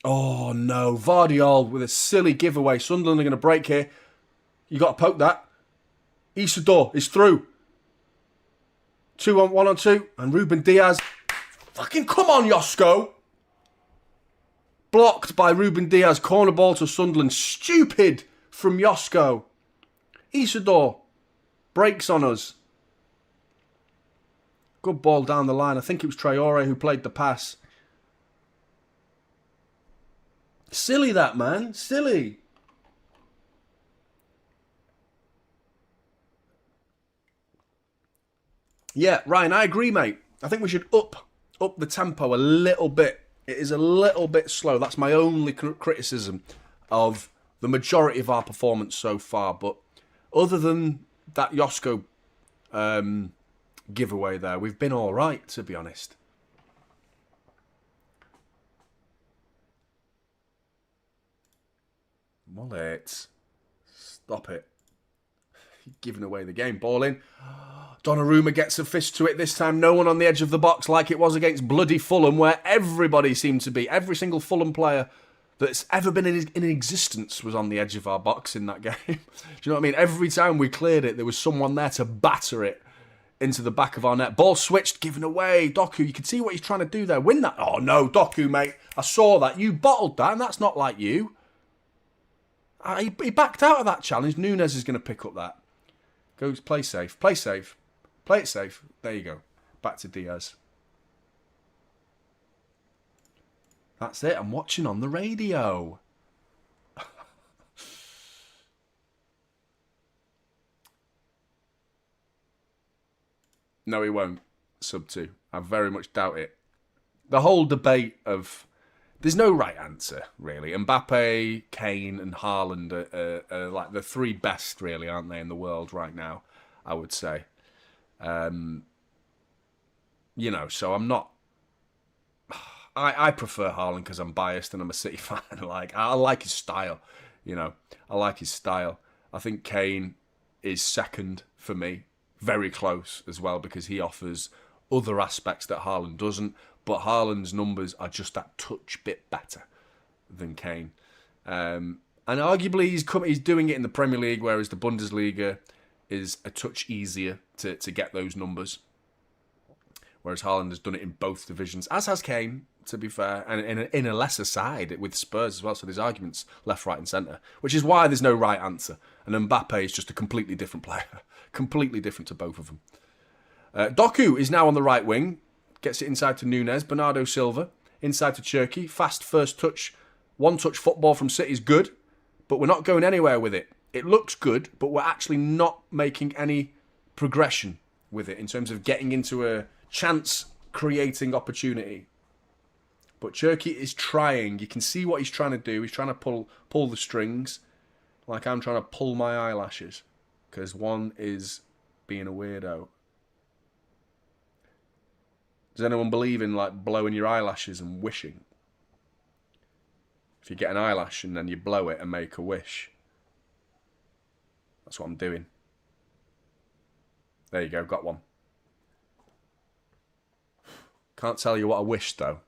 Oh no, Vardiol with a silly giveaway. Sunderland are going to break here. You got to poke that. Isidore is through. 1-on-2. And Ruben Dias. Fucking come on, Josko. Blocked by Ruben Dias. Corner ball to Sunderland. Stupid from Josko. Isidore breaks on us. Good ball down the line. I think it was Traore who played the pass. Silly that, man. Silly. Yeah, Ryan, I agree, mate. I think we should up the tempo a little bit. It is a little bit slow. That's my only criticism of the majority of our performance so far. But other than that Josko giveaway there, we've been all right, to be honest. Mullet. Stop it. You're giving away the game. Ball in. Donnarumma gets a fist to it. This time no one on the edge of the box like it was against bloody Fulham, where everybody seemed to be. Every single Fulham player that's ever been in existence was on the edge of our box in that game. Do you know what I mean? Every time we cleared it, there was someone there to batter it into the back of our net. Ball switched, given away. Doku, you can see what he's trying to do there. Win that. Oh no, Doku, mate. I saw that. You bottled that, and that's not like you. He backed out of that challenge. Nunes is going to pick up that. Goes, play safe. Play safe. Play it safe. There you go. Back to Diaz. That's it. I'm watching on the radio. No, he won't. Sub 2. I very much doubt it. The whole debate of... There's no right answer, really. Mbappe, Kane and Haaland are like the three best, really, aren't they, in the world right now, I would say. You know, so I'm not... I prefer Haaland because I'm biased and I'm a City fan. Like, I like his style, you know. I like his style. I think Kane is second for me. Very close as well because he offers other aspects that Haaland doesn't. But Haaland's numbers are just that touch bit better than Kane. And arguably he's doing it in the Premier League, whereas the Bundesliga is a touch easier to get those numbers. Whereas Haaland has done it in both divisions, as has Kane, to be fair, and in a lesser side with Spurs as well. So there's arguments left, right and centre, which is why there's no right answer. And Mbappe is just a completely different player. Completely different to both of them. Doku is now on the right wing. Gets it inside to Nunes. Bernardo Silva. Inside to Cherky. Fast first touch. One touch football from City is good. But we're not going anywhere with it. It looks good, but we're actually not making any progression with it in terms of getting into a chance-creating opportunity. But Cherky is trying. You can see what he's trying to do. He's trying to pull the strings. Like I'm trying to pull my eyelashes. Because one is being a weirdo. Does anyone believe in like blowing your eyelashes and wishing? If you get an eyelash and then you blow it and make a wish. That's what I'm doing. There you go, got one. Can't tell you what I wished though.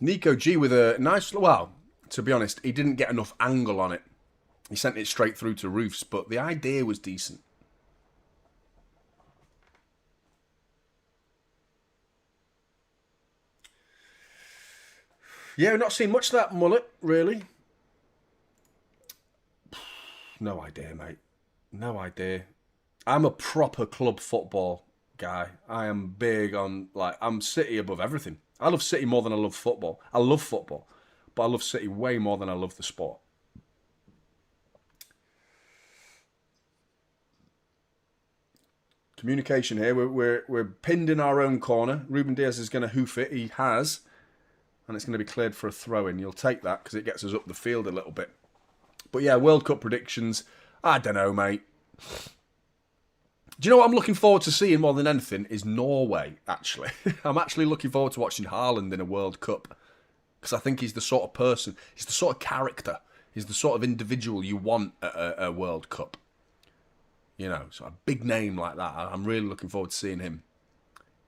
Nico G with a nice... Well, to be honest, he didn't get enough angle on it. He sent it straight through to Roofs, but the idea was decent. Yeah, we've not seen much of that mullet, really. No idea, mate. No idea. I'm a proper club football guy. I am big on, like, I'm City above everything. I love City more than I love football. I love football, but I love City way more than I love the sport. Communication here. We're pinned in our own corner. Ruben Dias is going to hoof it. He has. and it's going to be cleared for a throw-in. You'll take that because it gets us up the field a little bit. But yeah, World Cup predictions. I don't know, mate. Do you know what I'm looking forward to seeing more than anything is Norway, actually. I'm actually looking forward to watching Haaland in a World Cup. Because I think he's the sort of person, he's the sort of character, he's the sort of individual you want at a World Cup. You know, so a big name like that. I'm really looking forward to seeing him.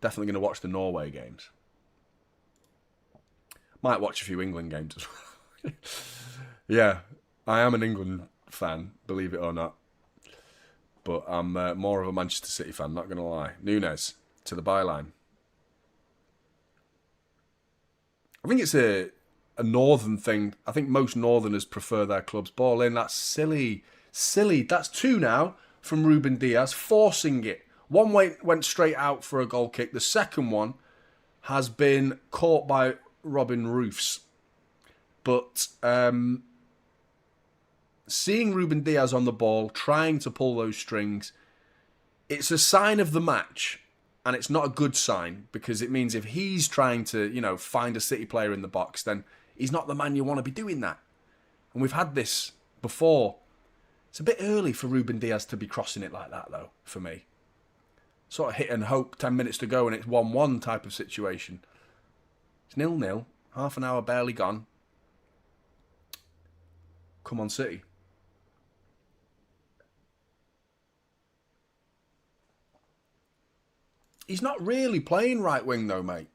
Definitely going to watch the Norway games. Might watch a few England games as well. Yeah, I am an England fan, believe it or not. But I'm more of a Manchester City fan, not going to lie. Nunes to the byline. I think it's a northern thing. I think most northerners prefer their clubs. Ball in, that's silly. Silly. That's 2 now from Ruben Dias, forcing it. One went straight out for a goal kick. The second one has been caught by Robin Roofs. But seeing Ruben Dias on the ball, trying to pull those strings, it's a sign of the match. And it's not a good sign, because it means if he's trying to, you know, find a City player in the box, then he's not the man you want to be doing that. And we've had this before. It's a bit early for Ruben Dias to be crossing it like that, though, for me. Sort of hit and hope, 10 minutes to go, and it's 1-1 type of situation. It's 0-0, half an hour barely gone. Come on, City. He's not really playing right wing though, mate.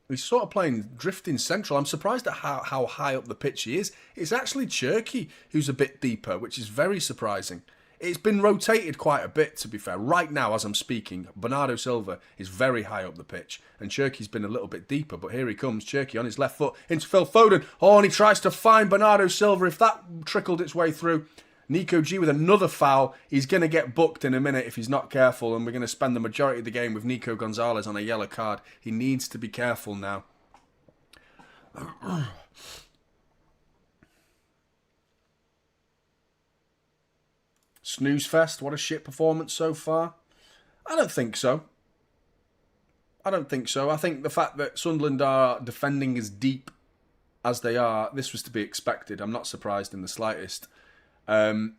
He's sort of playing drifting central. I'm surprised at how high up the pitch he is. It's actually Cherky who's a bit deeper, which is very surprising. It's been rotated quite a bit, to be fair. Right now, as I'm speaking, Bernardo Silva is very high up the pitch, and Cherky's been a little bit deeper. But here he comes, Cherky on his left foot into Phil Foden. Oh, and he tries to find Bernardo Silva. If that trickled its way through, Nico G with another foul. He's going to get booked in a minute if he's not careful, and we're going to spend the majority of the game with Nico Gonzalez on a yellow card. He needs to be careful now. Snooze fest. What a shit performance so far. I don't think so. I don't think so. I think the fact that Sunderland are defending as deep as they are, this was to be expected. I'm not surprised in the slightest. The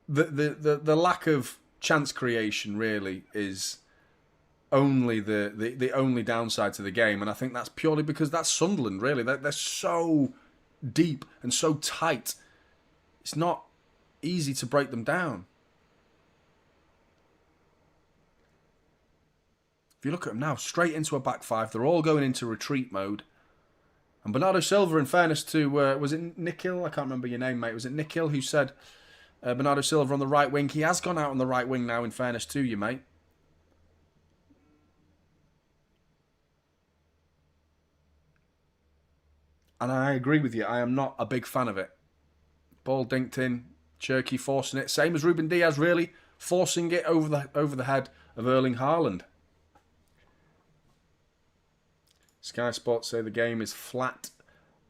lack of chance creation really is only the only downside to the game, and I think that's purely because that's Sunderland. Really, they're so deep and so tight. It's not easy to break them down. If you look at them now, straight into a back five, they're all going into retreat mode. And Bernardo Silva, in fairness to, was it Nikhil? I can't remember your name, mate. Was it Nikhil who said Bernardo Silva on the right wing? He has gone out on the right wing now, in fairness to you, mate. And I agree with you. I am not a big fan of it. Ball dinked in. Cherky forcing it. Same as Ruben Dias, really. Forcing it over the head of Erling Haaland. Sky Sports say the game is flat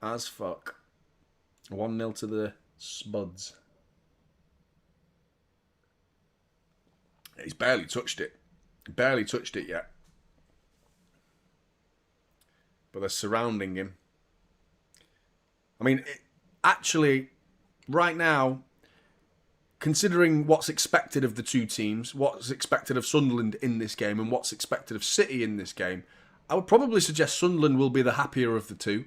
as fuck. 1-0 to the Spuds. He's barely touched it. Barely touched it yet. But they're surrounding him. I mean, actually, right now, considering what's expected of the two teams, what's expected of Sunderland in this game, and what's expected of City in this game, I would probably suggest Sunderland will be the happier of the two,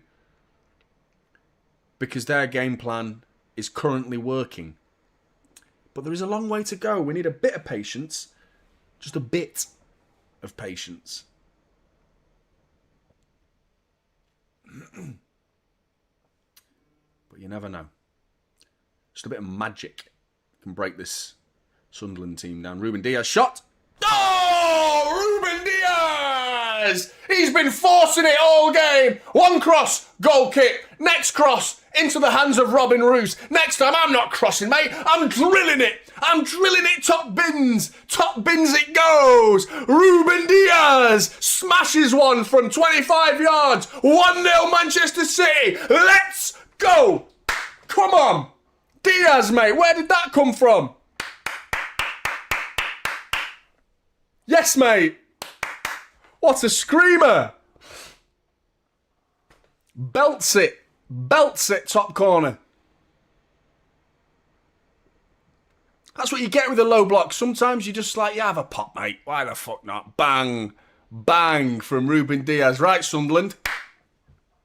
because their game plan is currently working. But there is a long way to go. We need a bit of patience. Just a bit of patience. But you never know. Just a bit of magic can break this Sunderland team down. Ruben Dias shot. Oh! Ruben Dias! He's been forcing it all game. One cross, goal kick. Next cross, into the hands of Robin Roos. Next time, I'm not crossing, mate. I'm drilling it. I'm drilling it top bins. Top bins it goes. Ruben Dias smashes one from 25 yards. 1-0 Manchester City. Let's go. Come on. Dias, mate. Where did that come from? Yes, mate. What a screamer. Belts it. Belts it, top corner. That's what you get with a low block. Sometimes you just like, yeah, have a pop, mate. Why the fuck not? Bang. Bang from Ruben Dias. Right, Sunderland.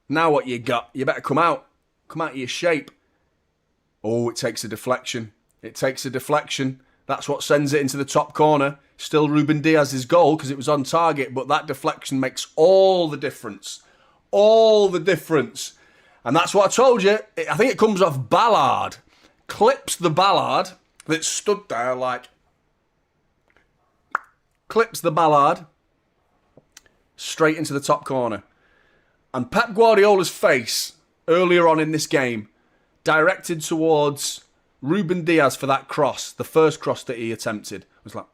Now what you got? You better come out. Come out of your shape. Oh, it takes a deflection. It takes a deflection. That's what sends it into the top corner. Still Ruben Dias' goal because it was on target, but that deflection makes all the difference. All the difference. And that's what I told you. I think it comes off Ballard. Clips the Ballard that stood there like... Clips the Ballard straight into the top corner. And Pep Guardiola's face earlier on in this game directed towards Ruben Dias for that cross, the first cross that he attempted, was like...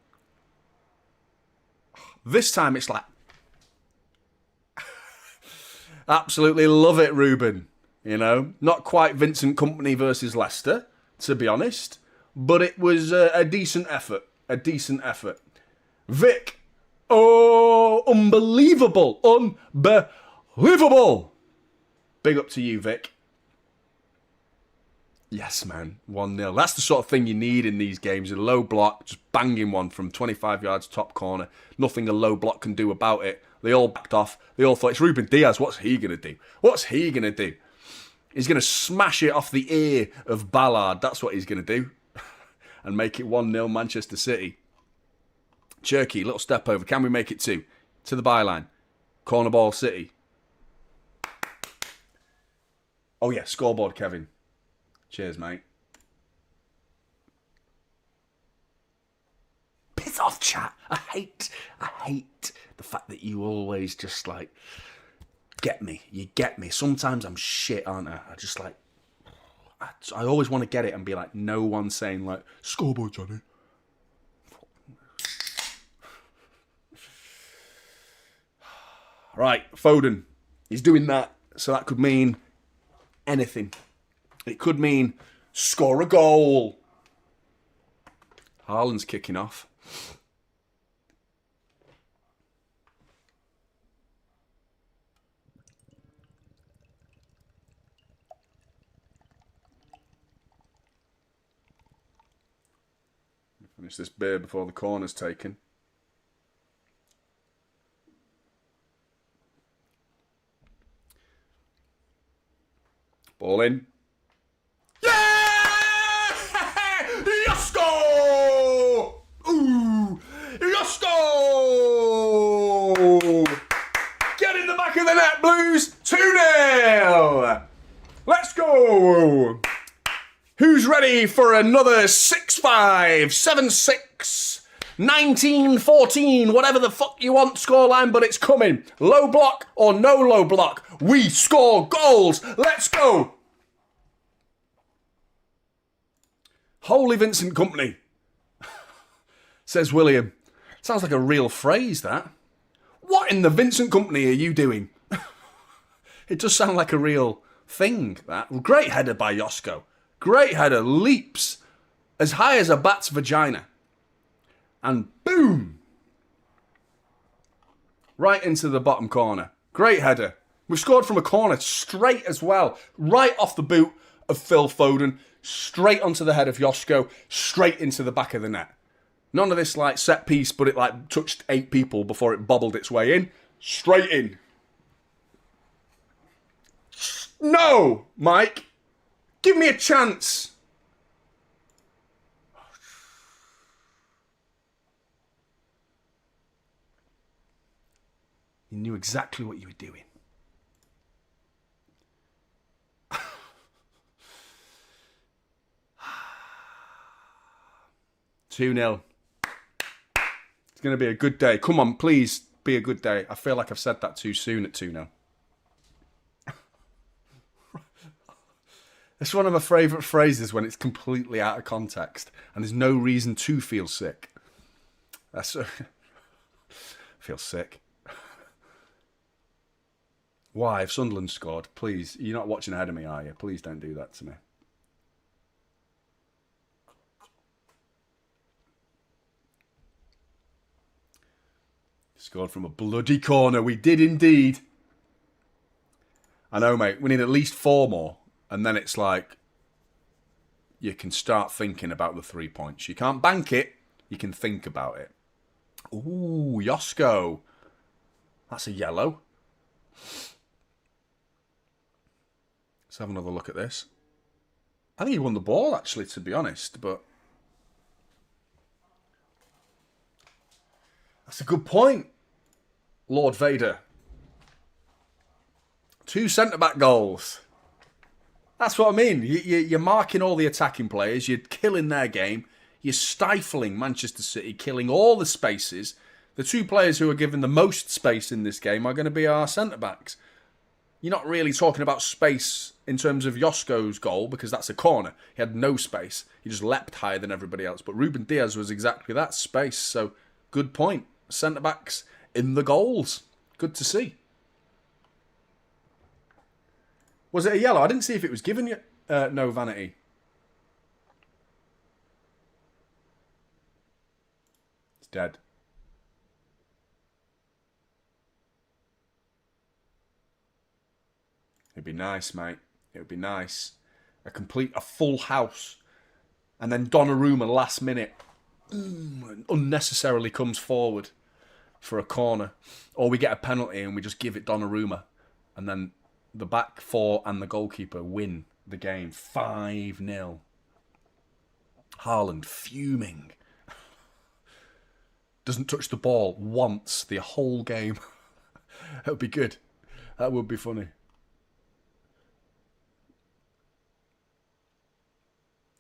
This time it's like... Absolutely love it, Ruben. You know, not quite Vincent Kompany versus Leicester, to be honest. But it was a decent effort. A decent effort. Vic. Oh, unbelievable. Unbelievable. Big up to you, Vic. Yes, man. 1-0. That's the sort of thing you need in these games. A low block, just banging one from 25 yards top corner. Nothing a low block can do about it. They all backed off. They all thought, it's Ruben Dias. What's he going to do? What's he going to do? He's going to smash it off the ear of Ballard. That's what he's going to do. And make it 1-0 Manchester City. Cherky, little step over. Can we make it 2? To the byline. Corner ball City. Oh yeah, scoreboard, Kevin. Cheers, mate. Piss off, chat. I hate the fact that you always just like get me. You get me. Sometimes I'm shit, aren't I? I just like I always want to get it and be like, no one's saying like scoreboard, Johnny. Right, Foden. He's doing that, so that could mean anything. It could mean score a goal. Haaland's kicking off. Finish this beer before the corner's taken. Ball in. Yeah! Yosko! Ooh! Yosko! Get in the back of the net, Blues. 2-0. Let's go. Who's ready for another 6-5, 7-6, 19-14, whatever the fuck you want scoreline, but it's coming. Low block or no low block, we score goals. Let's go. Holy Vincent Kompany, says William. Sounds like a real phrase, that. What in the Vincent Kompany are you doing? It does sound like a real thing, that. Great header by Josko. Great header, leaps as high as a bat's vagina. And boom! Right into the bottom corner. Great header. We've scored from a corner straight as well. Right off the boot of Phil Foden. Straight onto the head of Josko. Straight into the back of the net. None of this like set piece, but it like touched 8 people before it bobbled its way in. Straight in. No, Mike. Give me a chance. You knew exactly what you were doing. 2-0. It's going to be a good day. Come on, please be a good day. I feel like I've said that too soon at 2-0. It's one of my favourite phrases when it's completely out of context and there's no reason to feel sick. That's feel sick. Why? If Sunderland scored, please. You're not watching ahead of me, are you? Please don't do that to me. Scored from a bloody corner. We did indeed. I know, mate. We need at least 4 more. And then it's like, you can start thinking about the 3 points. You can't bank it. You can think about it. Ooh, Josko. That's a yellow. Let's have another look at this. I think he won the ball, actually, to be honest. But that's a good point, Lord Vader. 2 centre-back goals. That's what I mean. You're marking all the attacking players. You're killing their game. You're stifling Manchester City, killing all the spaces. The 2 players who are given the most space in this game are going to be our centre-backs. You're not really talking about space in terms of Josko's goal because that's a corner. He had no space. He just leapt higher than everybody else. But Ruben Dias was exactly that, space. So, good point. Centre-backs in the goals. Good to see. Was it a yellow? I didn't see if it was given yet. No, Vanity. It's dead. It'd be nice, mate. It would be nice. A full house. And then Donnarumma last minute unnecessarily comes forward for a corner. Or we get a penalty and we just give it Donnarumma. And then the back 4 and the goalkeeper win the game 5-0. Haaland fuming. Doesn't touch the ball once the whole game. That would be good. That would be funny.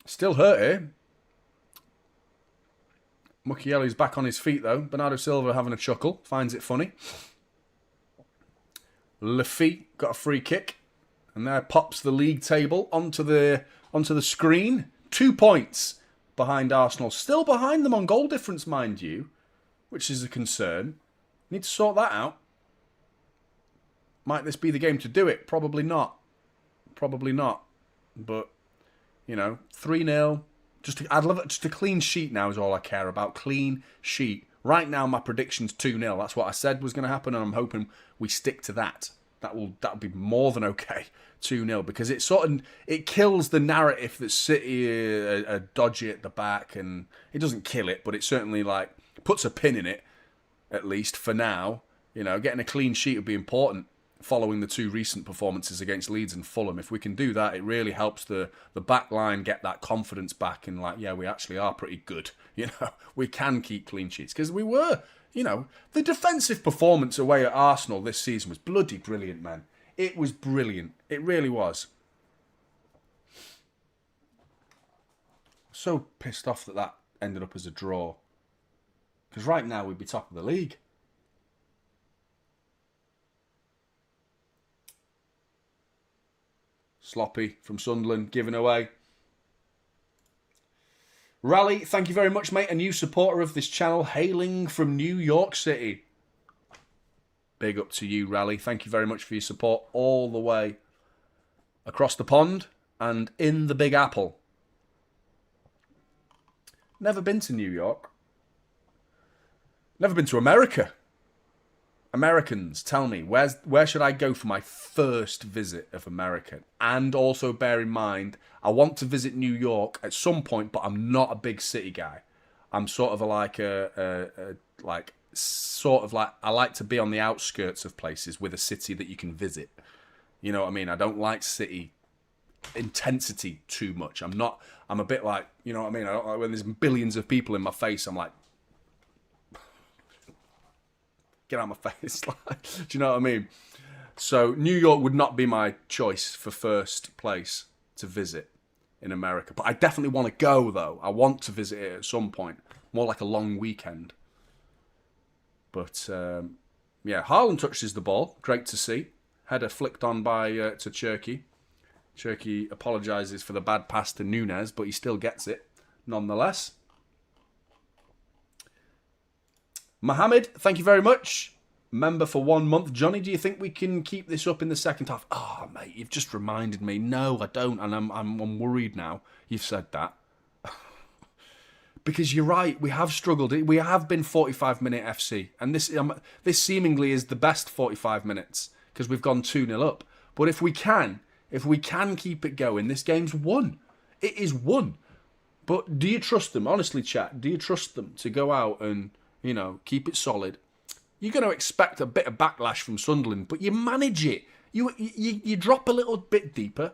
Still hurt here. Mukiele's back on his feet though. Bernardo Silva having a chuckle. Finds it funny. Lafitte got a free kick. And there pops the league table onto the screen. 2 points behind Arsenal. Still behind them on goal difference, mind you. Which is a concern. Need to sort that out. Might this be the game to do it? Probably not. Probably not. But, you know, 3-0. I'd love it. Just a clean sheet now is all I care about. Clean sheet. Right now, my prediction's 2-0. That's what I said was going to happen, and I'm hoping we stick to that. That'll be more than okay. 2-0, because it kills the narrative that City are dodgy at the back, and it doesn't kill it, but it certainly like puts a pin in it, at least for now. You know, getting a clean sheet would be important following the 2 recent performances against Leeds and Fulham. If we can do that, it really helps the back line get that confidence back and like, yeah, we actually are pretty good. You know, we can keep clean sheets because we were, you know, the defensive performance away at Arsenal this season was bloody brilliant, man. It was brilliant. It really was. So pissed off that ended up as a draw. Because right now we'd be top of the league. Sloppy from Sunderland, giving away. Rally, thank you very much, mate. A new supporter of this channel, hailing from New York City. Big up to you, Rally. Thank you very much for your support all the way across the pond and in the Big Apple. Never been to New York. Never been to America. Americans, tell me, where should I go for my first visit of America? And also bear in mind, I want to visit New York at some point, but I'm not a big city guy. I'm sort of I like to be on the outskirts of places with a city that you can visit. You know what I mean? I don't like city intensity too much. I'm a bit like, you know what I mean? I don't like when there's billions of people in my face, I'm like, get out of my face. Do you know what I mean? So New York would not be my choice for first place to visit in America. But I definitely want to go, though. I want to visit it at some point. More like a long weekend. But, yeah, Haaland touches the ball. Great to see. Header flicked on by to Cherky. Cherky apologises for the bad pass to Nunez, but he still gets it nonetheless. Mohammed, thank you very much. Member for 1 month. Jonny, do you think we can keep this up in the second half? Oh, mate, you've just reminded me. No, I don't, and I'm worried now. You've said that. Because you're right, we have struggled. We have been 45-minute FC, and this seemingly is the best 45 minutes because we've gone 2-0 up. But if we can keep it going, this game's won. It is won. But do you trust them? Honestly, chat, do you trust them to go out and, keep it solid? You're going to expect a bit of backlash from Sunderland, but you manage it. You drop a little bit deeper.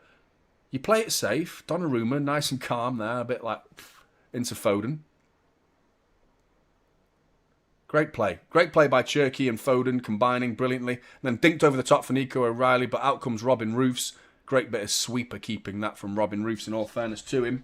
You play it safe. Donnarumma, nice and calm there, a bit like into Foden. Great play. Great play by Cherky and Foden, combining brilliantly. And then dinked over the top for Nico O'Reilly, but out comes Robin Roofs. Great bit of sweeper keeping that from Robin Roofs, in all fairness to him.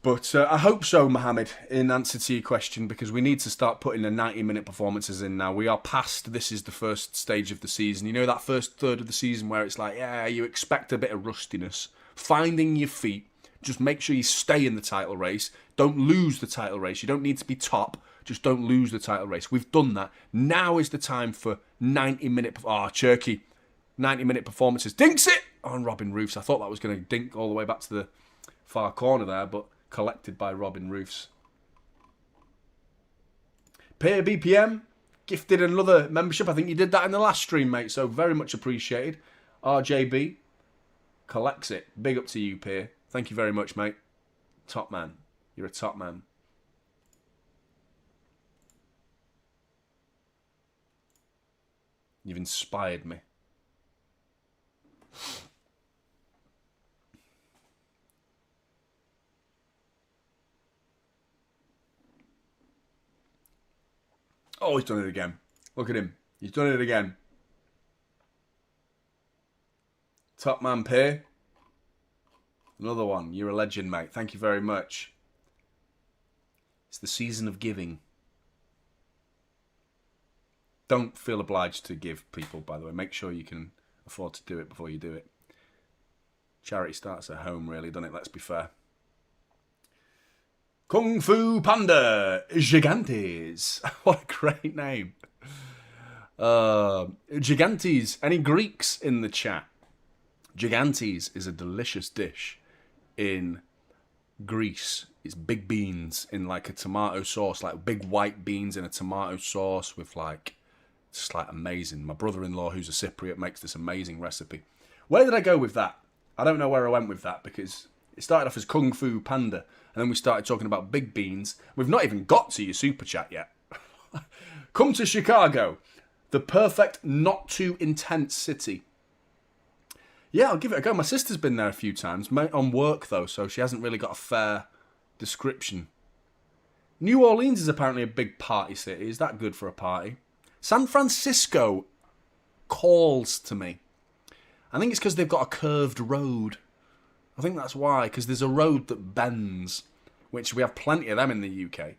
But I hope so, Mohammed, in answer to your question, because we need to start putting the 90-minute performances in now. We are past, this is the first stage of the season. You know that first third of the season where it's like, yeah, you expect a bit of rustiness. Finding your feet. Just make sure you stay in the title race. Don't lose the title race. You don't need to be top. Just don't lose the title race. We've done that. Now is the time for 90-minute... Cherky. 90-minute performances. Dinks it on Robin Roofs. I thought that was going to dink all the way back to the far corner there, but collected by Robin Roofs. Peer BPM gifted another membership. I think you did that in the last stream, mate, so very much appreciated. RJB collects it. Big up to you, Peer. Thank you very much, mate. Top man. You're a top man. You've inspired me. Oh, he's done it again. Look at him. He's done it again. Top man Peer. Another one. You're a legend, mate. Thank you very much. It's the season of giving. Don't feel obliged to give, people, by the way. Make sure you can afford to do it before you do it. Charity starts at home, really, doesn't it? Let's be fair. Kung Fu Panda Gigantes. What a great name. Gigantes. Any Greeks in the chat? Gigantes is a delicious dish in Greece. It's big beans in like a tomato sauce, like big white beans in a tomato sauce with like, just like amazing. My brother-in-law, who's a Cypriot, makes this amazing recipe. Where did I go with that? I don't know where I went with that, because it started off as Kung Fu Panda, and then we started talking about big beans. We've not even got to your super chat yet. Come to Chicago, the perfect, not too intense city. Yeah, I'll give it a go. My sister's been there a few times, on work though, so she hasn't really got a fair description. New Orleans is apparently a big party city. Is that good for a party? San Francisco calls to me. I think it's because they've got a curved road. I think that's why, because there's a road that bends, which we have plenty of them in the UK.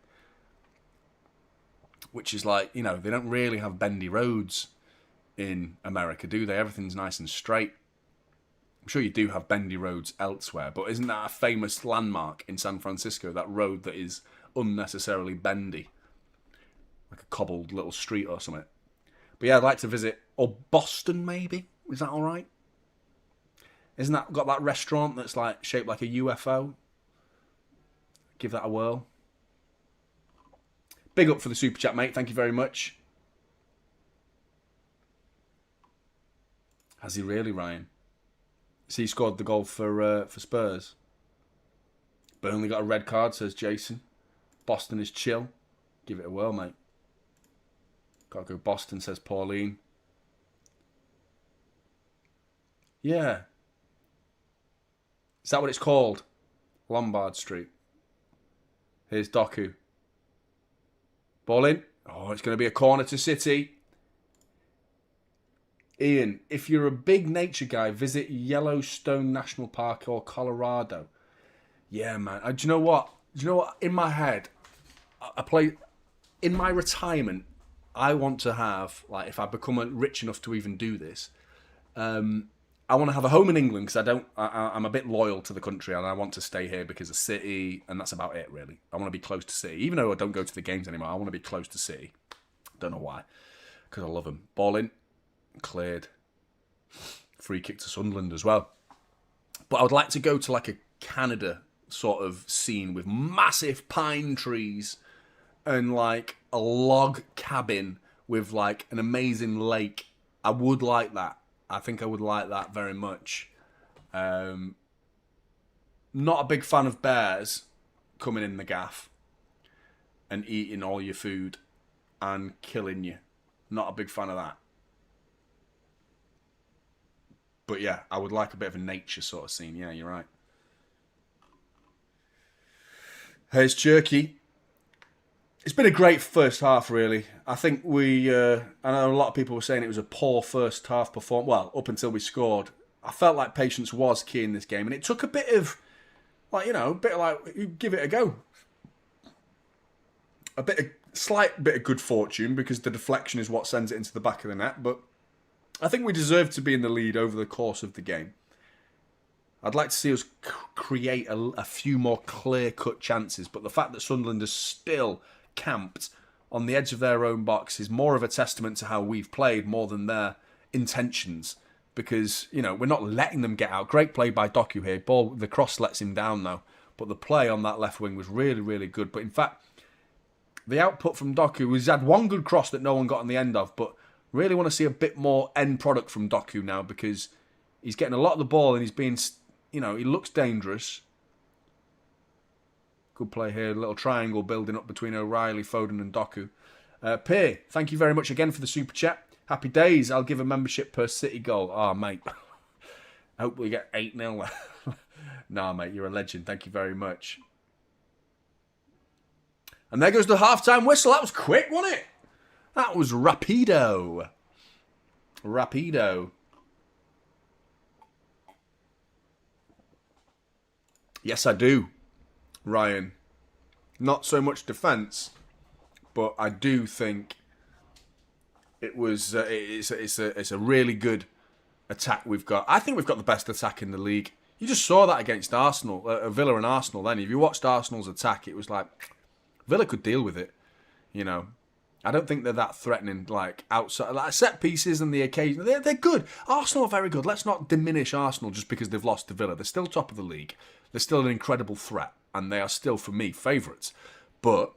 Which is like, they don't really have bendy roads in America, do they? Everything's nice and straight. I'm sure you do have bendy roads elsewhere, but isn't that a famous landmark in San Francisco, that road that is unnecessarily bendy? Like a cobbled little street or something. But yeah, I'd like to visit, or Boston maybe? Is that alright? Isn't that got that restaurant that's like shaped like a UFO? Give that a whirl. Big up for the super chat, mate. Thank you very much. Has he really, Ryan? Has he scored the goal for Spurs? Burnley got a red card, says Jason. Boston is chill. Give it a whirl, mate. Gotta go Boston, says Pauline. Yeah. Is that what it's called? Lombard Street. Here's Doku. Ball in. Oh, it's going to be a corner to City. Ian, if you're a big nature guy, visit Yellowstone National Park or Colorado. Yeah, man. Do you know what? In my head, I play... In my retirement, I want to have, like, if I become rich enough to even do this, I want to have a home in England because I'm a bit loyal to the country and I want to stay here because of City, and that's about it, really. I want to be close to City. Even though I don't go to the games anymore, I want to be close to City. Don't know why. Because I love them. Ball in. Cleared. Free kick to Sunderland as well. But I would like to go to like a Canada sort of scene with massive pine trees and like a log cabin with like an amazing lake. I would like that. I think I would like that very much. Not a big fan of bears coming in the gaff and eating all your food and killing you. Not a big fan of that. But yeah, I would like a bit of a nature sort of scene. Yeah, you're right. Here's Cherky. It's been a great first half, really. I think I know a lot of people were saying it was a poor first half performance. Well, up until we scored. I felt like patience was key in this game. And it took a bit of, give it a go. Slight bit of good fortune, because the deflection is what sends it into the back of the net. But I think we deserved to be in the lead over the course of the game. I'd like to see us create a few more clear-cut chances, but the fact that Sunderland is still camped on the edge of their own box is more of a testament to how we've played more than their intentions. Because, we're not letting them get out. Great play by Doku here. The cross lets him down, though. But the play on that left wing was really, really good. But in fact, the output from Doku, he's had one good cross that no one got on the end of, but really want to see a bit more end product from Doku now, because he's getting a lot of the ball and he's being... he looks dangerous. Good play here. A little triangle building up between O'Reilly, Foden and Doku. Peer, thank you very much again for the super chat. Happy days. I'll give a membership per City goal. Oh, mate. I hope we get 8-0. Nah, mate, you're a legend. Thank you very much. And there goes the half-time whistle. That was quick, wasn't it? That was rapido. Rapido. Yes, I do, Ryan. Not so much defence, but I do think it was. It's a really good attack we've got. I think we've got the best attack in the league. You just saw that against Arsenal, Villa and Arsenal. Then, if you watched Arsenal's attack, it was like Villa could deal with it. I don't think they're that threatening. Like outside, like set pieces and the occasion, they're good. Arsenal are very good. Let's not diminish Arsenal just because they've lost to Villa. They're still top of the league. They're still an incredible threat, and they are still, for me, favourites. But,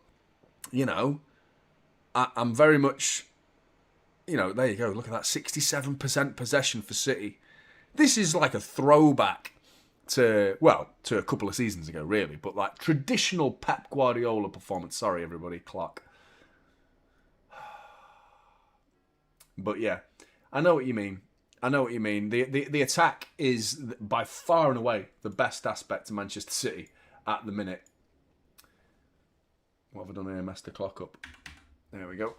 I'm very much, there you go. Look at that, 67% possession for City. This is like a throwback to a couple of seasons ago, really. But like traditional Pep Guardiola performance. Sorry, everybody, clock. But yeah, I know what you mean. The attack is by far and away the best aspect to Manchester City at the minute. What have I done here? Messed the clock up. There we go.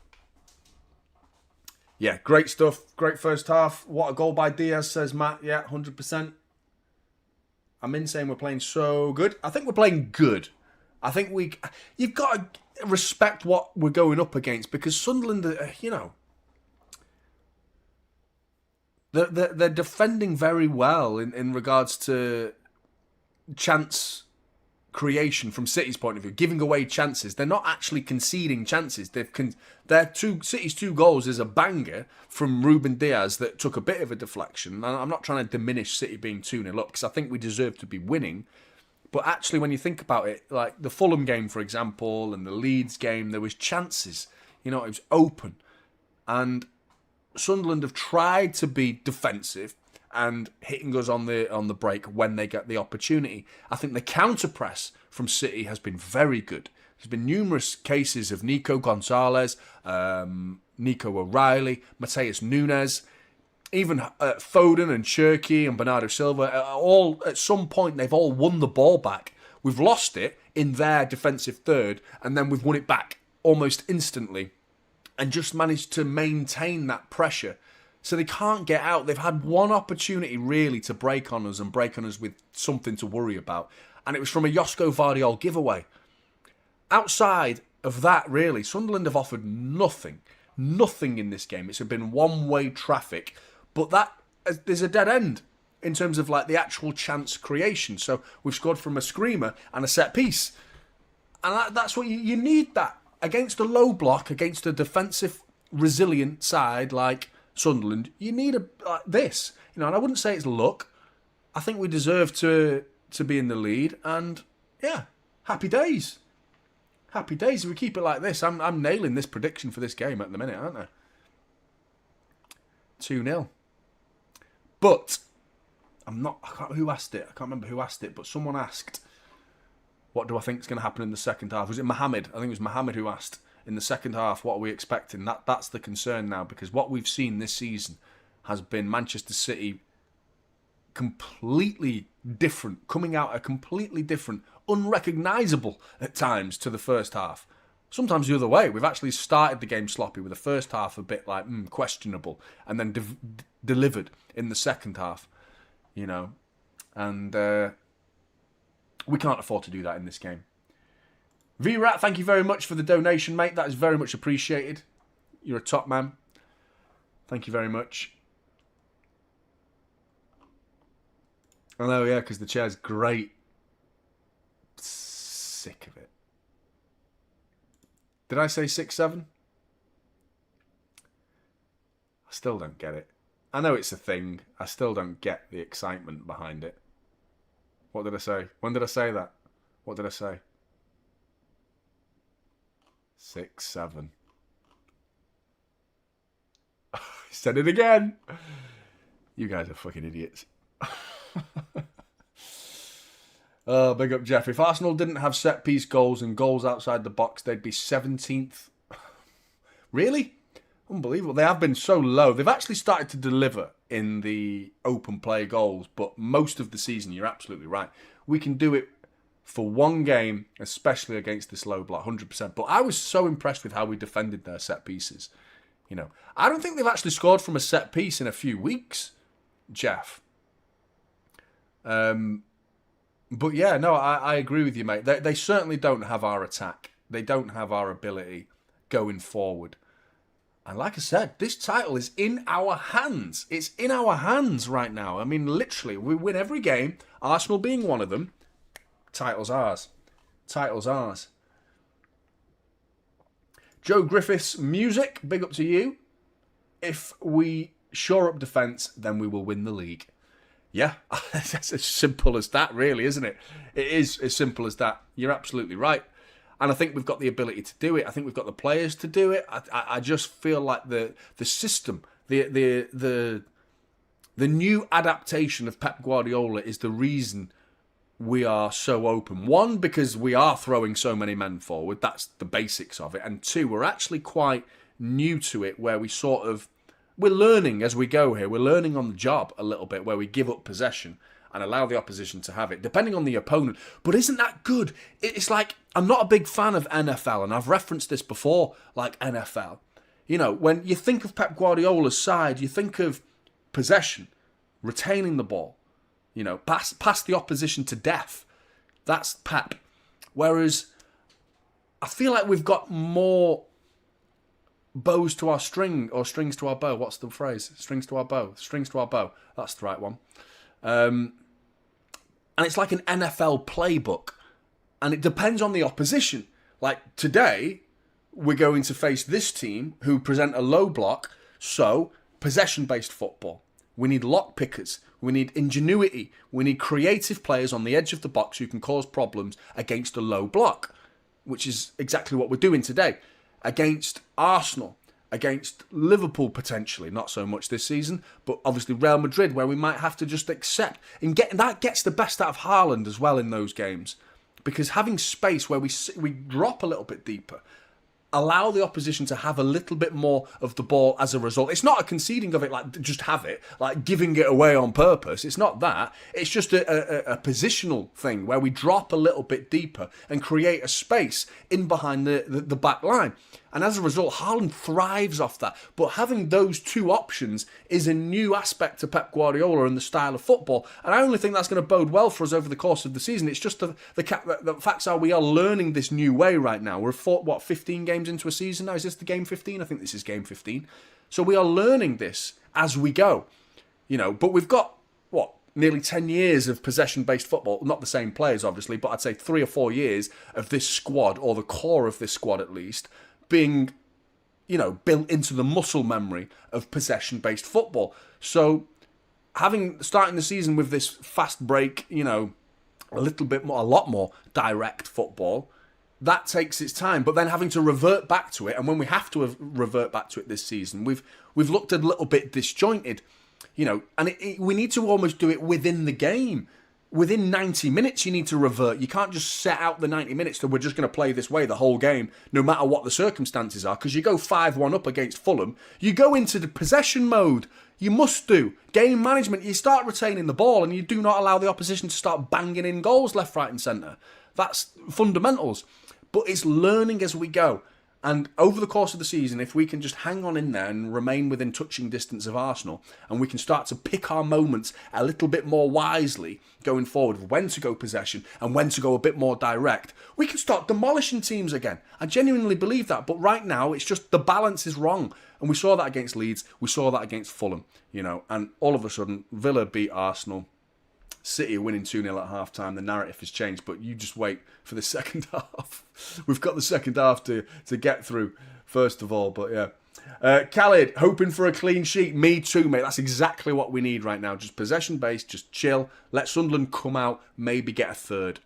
Yeah, great stuff. Great first half. What a goal by Diaz, says Matt. Yeah, 100%. I'm in saying we're playing so good. I think we're playing good. I think you've got to respect what we're going up against, because Sunderland, They're defending very well in regards to chance creation from City's point of view, giving away chances. They're not actually conceding chances. City's 2 goals is a banger from Ruben Dias that took a bit of a deflection. I'm not trying to diminish City being 2-0 up, because I think we deserve to be winning. But actually, when you think about it, like the Fulham game, for example, and the Leeds game, there was chances. It was open. And Sunderland have tried to be defensive and hitting us on the break when they get the opportunity. I think the counter press from City has been very good. There's been numerous cases of Nico Gonzalez, Nico O'Reilly, Mateus Nunes, even Foden and Cherky and Bernardo Silva. All at some point they've all won the ball back. We've lost it in their defensive third, and then we've won it back almost instantly, and just managed to maintain that pressure. So they can't get out. They've had one opportunity, really, to break on us with something to worry about. And it was from a Josko Vardiol giveaway. Outside of that, really, Sunderland have offered nothing. Nothing in this game. It's been one-way traffic. But there's a dead end in terms of like the actual chance creation. So we've scored from a screamer and a set piece. And that's what you need that. Against a low block, against a defensive, resilient side like Sunderland, you need this. And I wouldn't say it's luck. I think we deserve to be in the lead. And, yeah, happy days. Happy days. If we keep it like this, I'm nailing this prediction for this game at the minute, aren't I? 2-0. But I can't, who asked it? I can't remember who asked it, but someone asked, what do I think is going to happen in the second half? Was it Mohammed? I think it was Mohammed who asked, in the second half, what are we expecting? That's the concern now, because what we've seen this season has been Manchester City completely different, coming out a completely different, unrecognisable at times to the first half. Sometimes the other way. We've actually started the game sloppy with the first half a bit like questionable, and then delivered in the second half, you know. And we can't afford to do that in this game. V-Rat, thank you very much for the donation, mate. That is very much appreciated. You're a top man. Thank you very much. I know, yeah, because the chair's great. Sick of it. Did I say 6-7? I still don't get it. I know it's a thing. I still don't get the excitement behind it. What did I say? When did I say that? What did I say? 6-7. I said it again. You guys are fucking idiots. Oh, big up Jeff. If Arsenal didn't have set-piece goals and goals outside the box, they'd be 17th. Really? Unbelievable. They have been so low. They've actually started to deliver in the open play goals, but most of the season, you're absolutely right. We can do it for one game, especially against this low block, 100%. But I was so impressed with how we defended their set-pieces. You know, I don't think they've actually scored from a set-piece in a few weeks, Jeff. But yeah, no, I agree with you, mate. They certainly don't have our attack. They don't have our ability going forward. And like I said, this title is in our hands. It's in our hands right now. I mean, literally, we win every game, Arsenal being one of them. Title's ours. Title's ours. Joe Griffiths music, big up to you. If we shore up defence, then we will win the league. Yeah, that's as simple as that, really, isn't it? It is as simple as that. You're absolutely right. And I think we've got the ability to do it. I think we've got the players to do it. I just feel like the system, the new adaptation of Pep Guardiola is the reason we are so open. One, because we are throwing so many men forward. That's the basics of it. And two, we're actually quite new to it, where we're learning as we go here. We're learning on the job a little bit, where we give up possession and allow the opposition to have it, depending on the opponent. But isn't that good? It's like, I'm not a big fan of NFL, and I've referenced this before, like NFL. You know, when you think of Pep Guardiola's side, you think of possession, retaining the ball, you know, pass the opposition to death. That's Pep. Whereas I feel like we've got more bows to our string, or strings to our bow. What's the phrase? Strings to our bow. Strings to our bow. That's the right one. And it's like an NFL playbook. And it depends on the opposition. Like today, we're going to face this team who present a low block. So, possession-based football. We need lock pickers. We need ingenuity. We need creative players on the edge of the box who can cause problems against a low block, which is exactly what we're doing today. Against Arsenal, against Liverpool potentially, not so much this season, but obviously Real Madrid, where we might have to just accept. And that gets the best out of Haaland as well in those games. Because having space where we drop a little bit deeper, allow the opposition to have a little bit more of the ball as a result. It's not a conceding of it, like just have it, like giving it away on purpose. It's not that. It's just a positional thing where we drop a little bit deeper and create a space in behind the back line. And as a result, Haaland thrives off that. But having those two options is a new aspect to Pep Guardiola and the style of football. And I only think that's going to bode well for us over the course of the season. It's just the facts are we are learning this new way right now. We're 15 games into a season now. Is this the game 15? I think this is game 15. So we are learning this as we go. You know, but we've got, nearly 10 years of possession-based football. Not the same players, obviously, but I'd say 3 or 4 years of this squad, or the core of this squad at least, being, you know, built into the muscle memory of possession-based football. So, starting the season with this fast break, you know, a lot more direct football, that takes its time. But then having to revert back to it, and when we have to revert back to it this season, we've looked a little bit disjointed. You know, and we need to almost do it within the game. Within 90 minutes, you need to revert. You can't just set out the 90 minutes that we're just going to play this way the whole game, no matter what the circumstances are. Because you go 5-1 up against Fulham, you go into the possession mode. You must do. Game management, you start retaining the ball and you do not allow the opposition to start banging in goals left, right and centre. That's fundamentals. But it's learning as we go. And over the course of the season, if we can just hang on in there and remain within touching distance of Arsenal, and we can start to pick our moments a little bit more wisely going forward, when to go possession and when to go a bit more direct, we can start demolishing teams again. I genuinely believe that. But right now, it's just the balance is wrong. And we saw that against Leeds. We saw that against Fulham, you know. And all of a sudden, Villa beat Arsenal. City are winning 2-0 at half-time. The narrative has changed, but you just wait for the second half. We've got the second half to get through, first of all, but yeah. Khalid, hoping for a clean sheet. Me too, mate. That's exactly what we need right now. Just possession-based, just chill. Let Sunderland come out, maybe get a third.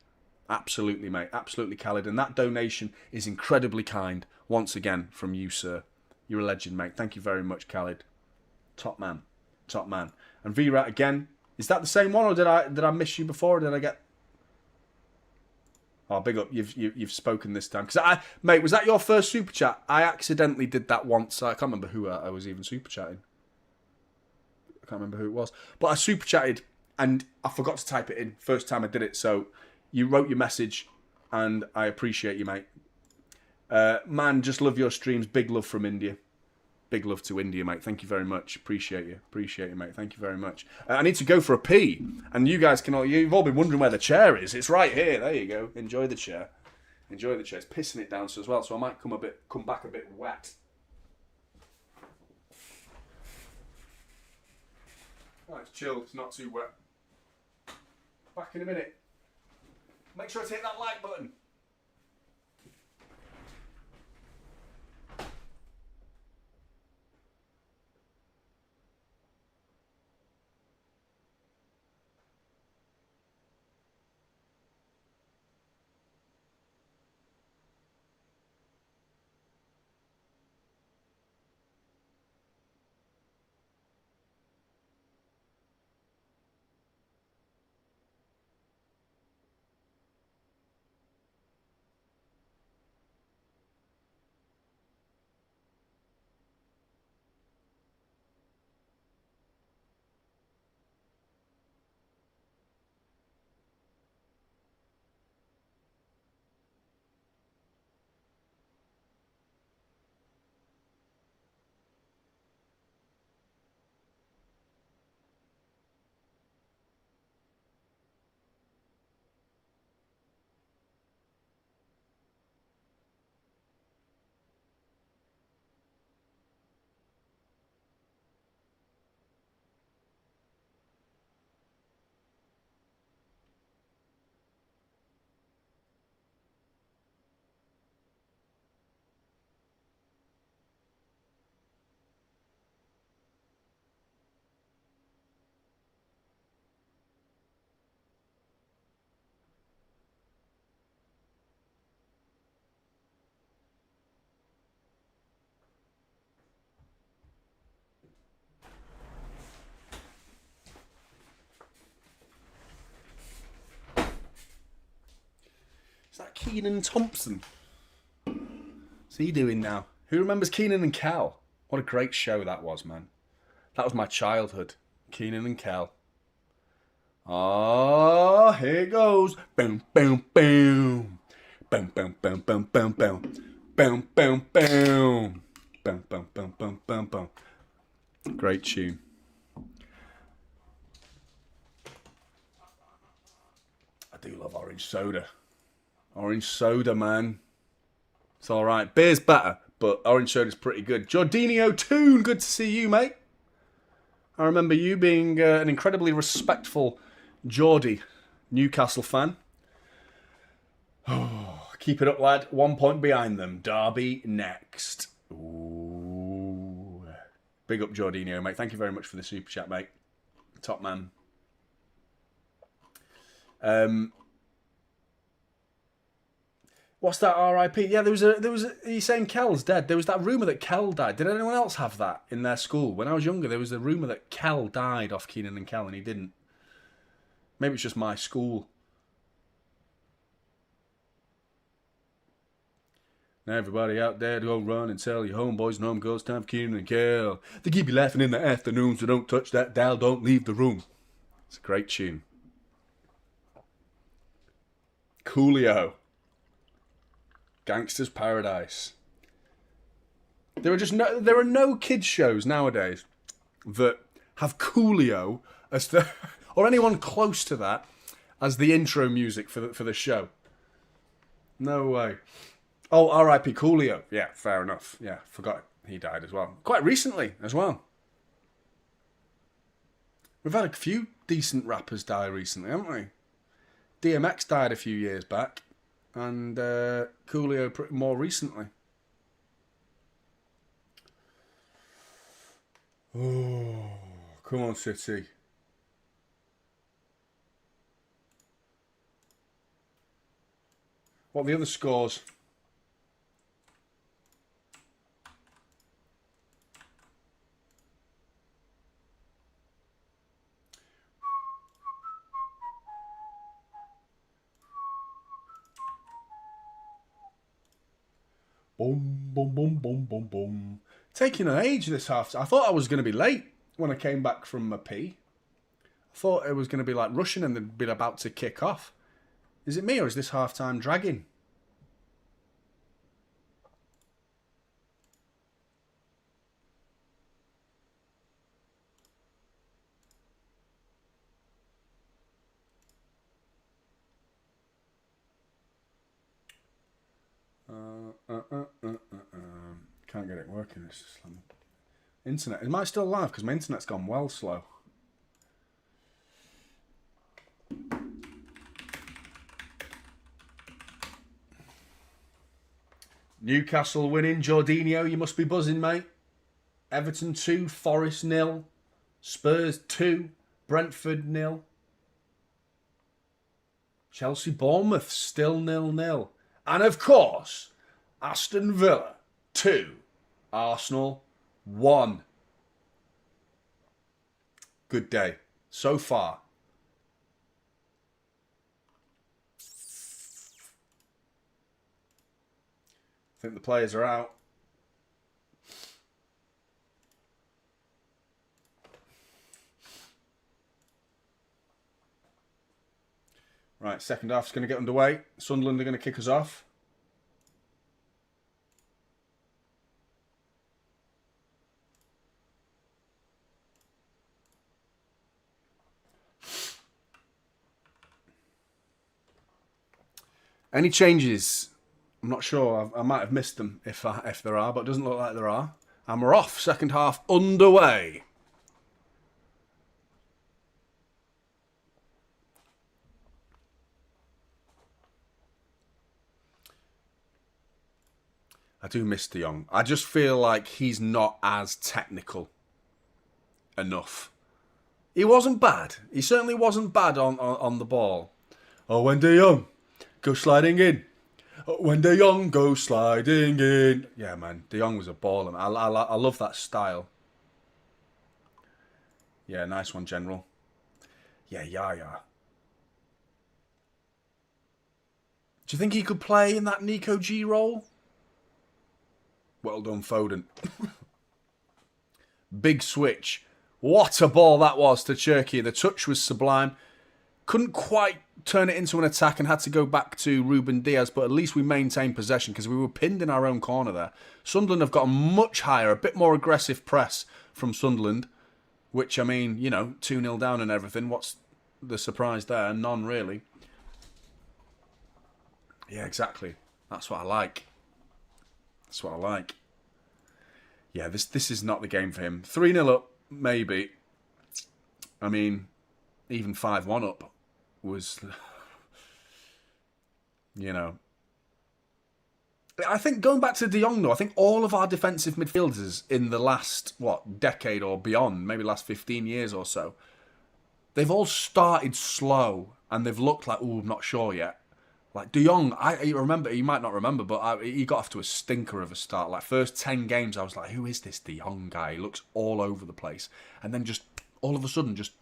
Absolutely, mate. Absolutely, Khalid. And that donation is incredibly kind, once again, from you, sir. You're a legend, mate. Thank you very much, Khalid. Top man. Top man. And Virat, again, is that the same one, or did I miss you before, or did I get... Oh, big up. You've spoken this time. Because mate, was that your first super chat? I accidentally did that once. I can't remember who I was even super chatting. I can't remember who it was. But I super chatted, and I forgot to type it in first time I did it. So you wrote your message, and I appreciate you, mate. Man, just love your streams. Big love from India. Big love to India, mate. Thank you very much. Appreciate you. Appreciate you, mate. Thank you very much. I need to go for a pee. And you guys can all... You've all been wondering where the chair is. It's right here. There you go. Enjoy the chair. Enjoy the chair. It's pissing it down as well, so I might come back a bit wet. Oh, it's chill. It's not too wet. Back in a minute. Make sure to hit that like button. Is that Keenan Thompson? What's he doing now? Who remembers Keenan and Kel? What a great show that was, man. That was my childhood. Keenan and Kel. Ah, here it goes. Boom, boom, boom. Boom, boom, boom, boom, boom, boom. Boom, boom, boom. Boom, boom, boom, boom, boom, boom. Great tune. I do love orange soda. Orange soda, man. It's all right. Beer's better, but orange soda's pretty good. Jordinio Toon, good to see you, mate. I remember you being an incredibly respectful Geordie Newcastle fan. Oh, keep it up, lad. 1 point behind them. Derby next. Ooh. Big up, Jordinio, mate. Thank you very much for the super chat, mate. Top man. What's that? R.I.P. Yeah, there was a. Are you saying Kel's dead? There was that rumor that Kel died. Did anyone else have that in their school when I was younger? There was a rumor that Kel died off Keenan and Kel, and he didn't. Maybe it's just my school. Now everybody out there, go run and tell your homeboys and homegirls time for Keenan and Kel. They keep you laughing in the afternoon, so don't touch that dial, don't leave the room. It's a great tune. Coolio. Gangster's Paradise. There are no kids shows nowadays that have Coolio as the or anyone close to that as the intro music for the show. No way. Oh, R.I.P. Coolio. Yeah, fair enough. Yeah, forgot he died as well. Quite recently as well. We've had a few decent rappers die recently, haven't we? DMX died a few years back, and Coolio more recently. Oh, come on, City. What are the other scores? Boom, boom, boom, boom, boom, boom. Taking an age this half. I thought I was going to be late when I came back from my pee. I thought it was going to be like rushing and they'd be about to kick off. Is it me or is this half time dragging? Can't get it working. It's just internet. Am I still live? Because my internet's gone well slow. Newcastle winning. Jorginho, you must be buzzing, mate. Everton 2, Forest 0. Spurs 2, Brentford 0. Chelsea Bournemouth still 0-0. And of course, Aston Villa 2, Arsenal 1. Good day so far. I think the players are out. Right, second half's going to get underway. Sunderland are going to kick us off. Any changes? I'm not sure. I might have missed them if there are, but it doesn't look like there are. And we're off. Second half underway. I do miss De Jong. I just feel like he's not as technical enough. He wasn't bad. He certainly wasn't bad on the ball. Oh, when De Jong goes sliding in. Oh, when De Jong goes sliding in. Yeah, man. De Jong was a baller. I love that style. Yeah, nice one, General. Yeah. Do you think he could play in that Nico G role? Well done, Foden. Big switch. What a ball that was to Cherki. The touch was sublime. Couldn't quite turn it into an attack and had to go back to Ruben Dias, but at least we maintained possession because we were pinned in our own corner there. Sunderland have got a much higher, a bit more aggressive press from Sunderland, which, I mean, 2-0 down and everything. What's the surprise there? None, really. Yeah, exactly. That's what I like. That's what I like. Yeah, this is not the game for him. 3-0 up, maybe. I mean, even 5-1 up was, I think going back to De Jong, though, I think all of our defensive midfielders in the last, decade or beyond, maybe last 15 years or so, they've all started slow and they've looked like, I'm not sure yet. Like De Jong, I remember, you might not remember, but he got off to a stinker of a start. Like first 10 games, I was like, who is this De Jong guy? He looks all over the place. And then just all of a sudden just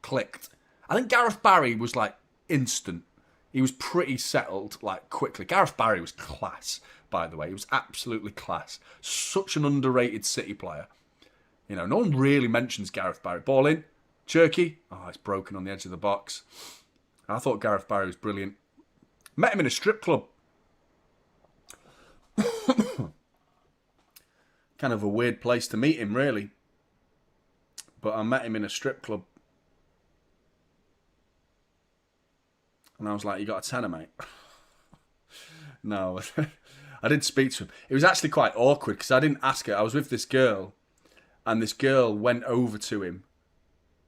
clicked. I think Gareth Barry was like instant. He was pretty settled like quickly. Gareth Barry was class, by the way. He was absolutely class. Such an underrated City player. You know, no one really mentions Gareth Barry. Ball in, Cherky. Oh, it's broken on the edge of the box. I thought Gareth Barry was brilliant. Met him in a strip club. Kind of a weird place to meet him, really. But I met him in a strip club. And I was like, you got a tenner, mate? No. I did speak to him. It was actually quite awkward because I didn't ask her. I was with this girl. And this girl went over to him.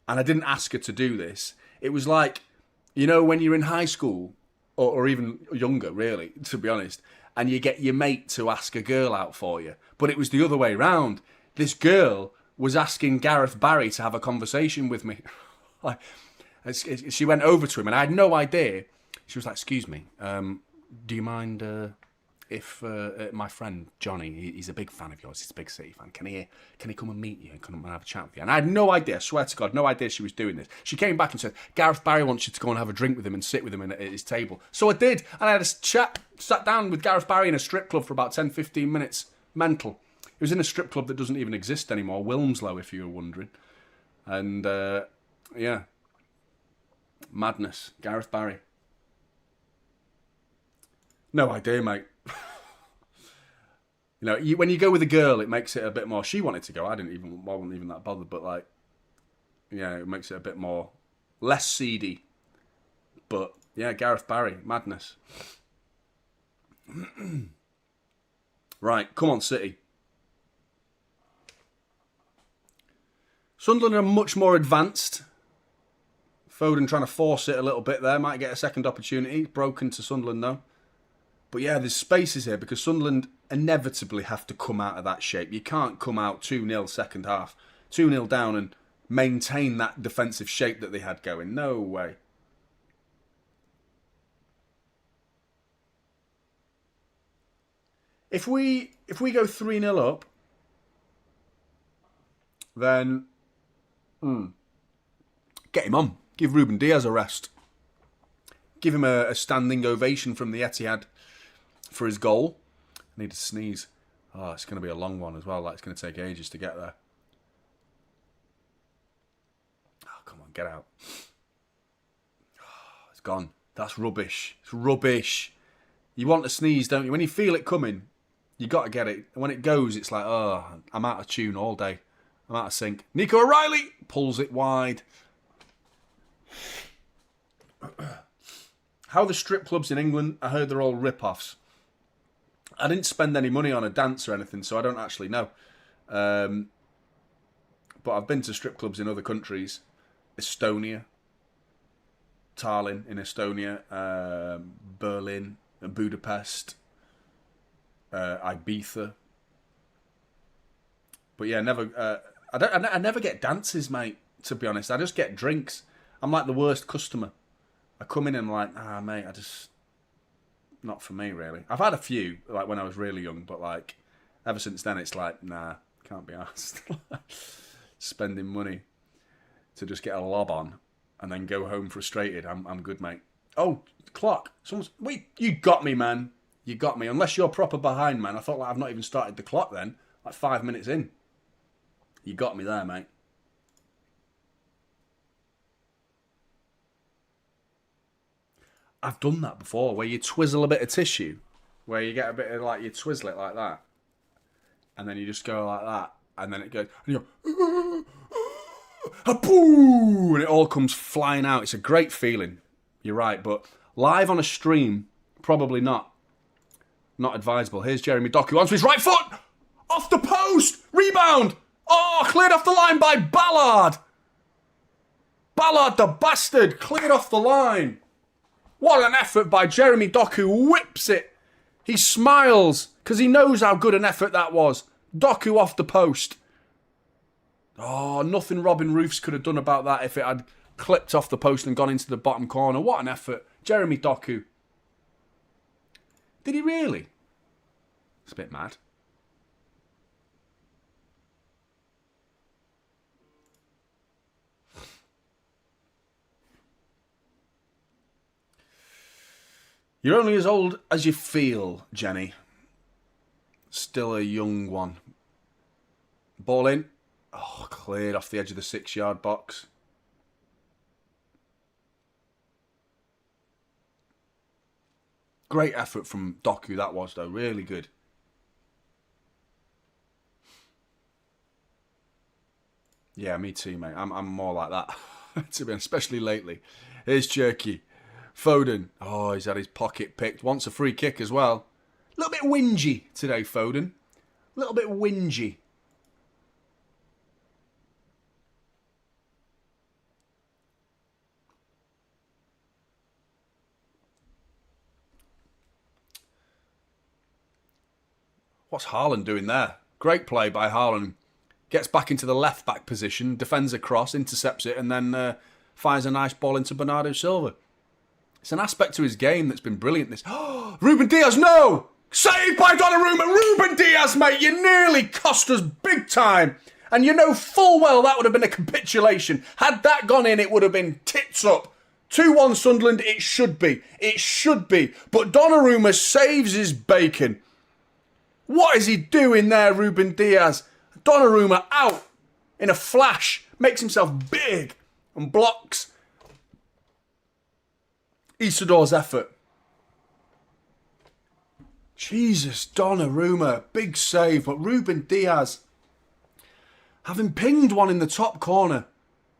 And I didn't ask her to do this. It was like, you know, when you're in high school, or even younger, really, to be honest, and you get your mate to ask a girl out for you. But it was the other way round. This girl was asking Gareth Barry to have a conversation with me. Like, she went over to him, and I had no idea. She was like, excuse me, do you mind if my friend Jonny, he's a big fan of yours, he's a big City fan, can he come and meet you and come and have a chat with you? And I had no idea, I swear to God, no idea she was doing this. She came back and said, Gareth Barry wants you to go and have a drink with him and sit with him at his table. So I did, and I had a chat, sat down with Gareth Barry in a strip club for about 10-15 minutes. Mental. It was in a strip club that doesn't even exist anymore, Wilmslow, if you were wondering. And, yeah. Madness. Gareth Barry. No idea, mate. You know, when you go with a girl, it makes it a bit more. She wanted to go. I wasn't even that bothered. But like, yeah, it makes it a bit more less seedy. But yeah, Gareth Barry, madness. Right, come on, City. Sunderland are much more advanced. Foden trying to force it a little bit there. Might get a second opportunity. Broken to Sunderland though. But yeah, there's spaces here because Sunderland inevitably have to come out of that shape. You can't come out 2-0 second half, 2-0 down and maintain that defensive shape that they had going. No way. If we go 3-0 up, then get him on. Give Ruben Dias a rest. Give him a standing ovation from the Etihad for his goal. I need to sneeze. Oh, it's going to be a long one as well. Like, it's going to take ages to get there. Oh, come on, get out. Oh, it's gone. That's rubbish. It's rubbish. You want to sneeze, don't you? When you feel it coming, you got to get it. And when it goes, it's like, oh, I'm out of tune all day. I'm out of sync. Nico O'Reilly pulls it wide. How are the strip clubs in England? I heard they're all rip-offs. I didn't spend any money on a dance or anything, so I don't actually know. But I've been to strip clubs in other countries. Estonia. Tallinn in Estonia. Berlin. Budapest. Ibiza. But yeah, never. I never get dances, mate, to be honest. I just get drinks. I'm like the worst customer. I come in and I'm like, mate, not for me, really. I've had a few, like when I was really young, but like, ever since then, it's like, nah, can't be asked. Spending money to just get a lob on and then go home frustrated. I'm good, mate. Oh, clock. Wait, you got me, man. You got me. Unless you're proper behind, man. I thought like I've not even started the clock then. Like 5 minutes in. You got me there, mate. I've done that before, where you twizzle a bit of tissue, where you get a bit of like, you twizzle it like that, and then you just go like that, and then it goes, and you go, and it all comes flying out. It's a great feeling. You're right, but live on a stream, probably not advisable. Here's Jeremy Doku onto his right foot, off the post, rebound. Oh, cleared off the line by Ballard. Ballard, the bastard, cleared off the line. What an effort by Jeremy Doku. Whips it. He smiles because he knows how good an effort that was. Doku off the post. Oh, nothing Robin Roofs could have done about that if it had clipped off the post and gone into the bottom corner. What an effort. Jeremy Doku. Did he really? It's a bit mad. You're only as old as you feel, Jenny. Still a young one. Ball in. Oh, cleared off the edge of the 6-yard box. Great effort from Doku, that was, though. Really good. Yeah, me too, mate. I'm more like that, to be honest, especially lately. Here's Jerky. Foden. Oh, he's had his pocket picked. Wants a free kick as well. A little bit whingy today, Foden. A little bit whingy. What's Haaland doing there? Great play by Haaland. Gets back into the left-back position, defends a cross, intercepts it, and then fires a nice ball into Bernardo Silva. It's an aspect to his game that's been brilliant. This Ruben Dias, no! Saved by Donnarumma. Ruben Dias, mate, you nearly cost us big time. And you know full well that would have been a capitulation. Had that gone in, it would have been tits up. 2-1 Sunderland, it should be. It should be. But Donnarumma saves his bacon. What is he doing there, Ruben Dias? Donnarumma out in a flash. Makes himself big and blocks Isidor's effort. Jesus, Donnarumma, big save. But Ruben Dias, having pinged one in the top corner,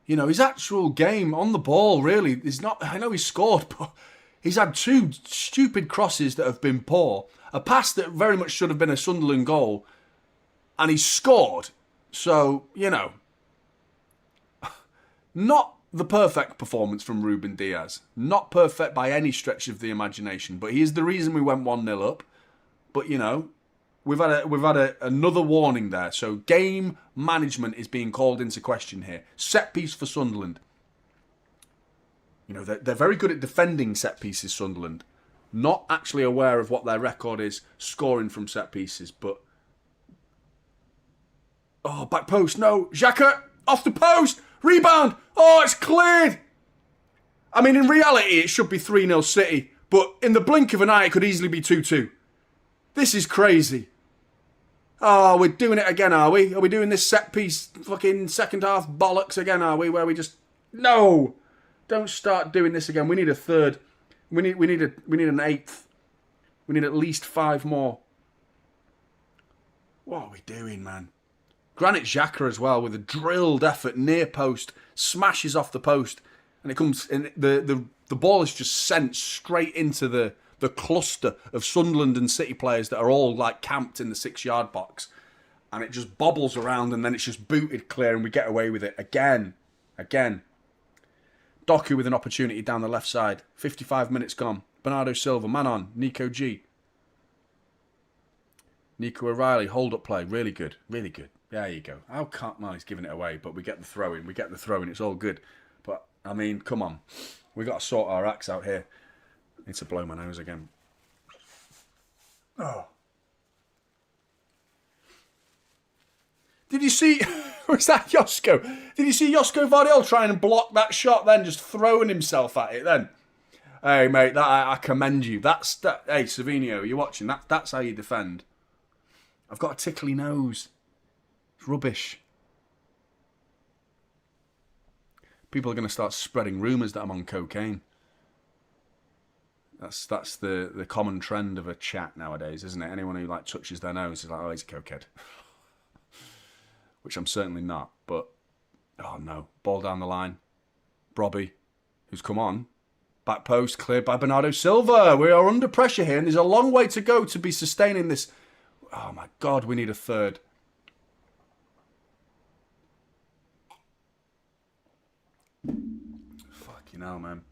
you know, his actual game on the ball really is not... I know he scored, but he's had 2 stupid crosses that have been poor. A pass that very much should have been a Sunderland goal. And he scored. So, you know, not the perfect performance from Ruben Dias. Not perfect by any stretch of the imagination. But he is the reason we went 1-0 up. But, you know, we've had another warning there. So game management is being called into question here. Set piece for Sunderland. You know, they're very good at defending set pieces, Sunderland. Not actually aware of what their record is scoring from set pieces. But, oh, back post. No, Xhaka off the post. Rebound. Oh, it's cleared. I mean, in reality, it should be 3-0 City. But in the blink of an eye, it could easily be 2-2. This is crazy. Oh, we're doing it again, are we? Are we doing this set piece fucking second half bollocks again, are we? Where we just... No! Don't start doing this again. We need a third. We need an eighth. We need at least 5 more. What are we doing, man? Granit Xhaka as well with a drilled effort near post, smashes off the post, and it comes. And the ball is just sent straight into the cluster of Sunderland and City players that are all like camped in the 6-yard box, and it just bobbles around, and then it's just booted clear, and we get away with it again. Doku with an opportunity down the left side. 55 minutes gone. Bernardo Silva, man on. Nico G. Nico O'Reilly, hold-up play. Really good. Really good. There you go. How can't... Well, he's giving it away, but we get the throw-in. It's all good. But, I mean, come on. We've got to sort our acts out here. Need to blow my nose again. Oh. Did you see... Was that Josko? Did you see Josko Vardiol trying to block that shot then? Just throwing himself at it then? Hey, mate, I commend you. Hey, Savinho, you're watching. That's how you defend. I've got a tickly nose. It's rubbish. People are going to start spreading rumours that I'm on cocaine. That's the common trend of a chat nowadays, isn't it? Anyone who like touches their nose is like, oh, he's a cokehead. Which I'm certainly not, but oh no. Ball down the line. Brobby, who's come on. Back post cleared by Bernardo Silva. We are under pressure here, and there's a long way to go to be sustaining this. Oh my God, we need a third. Fucking hell, man.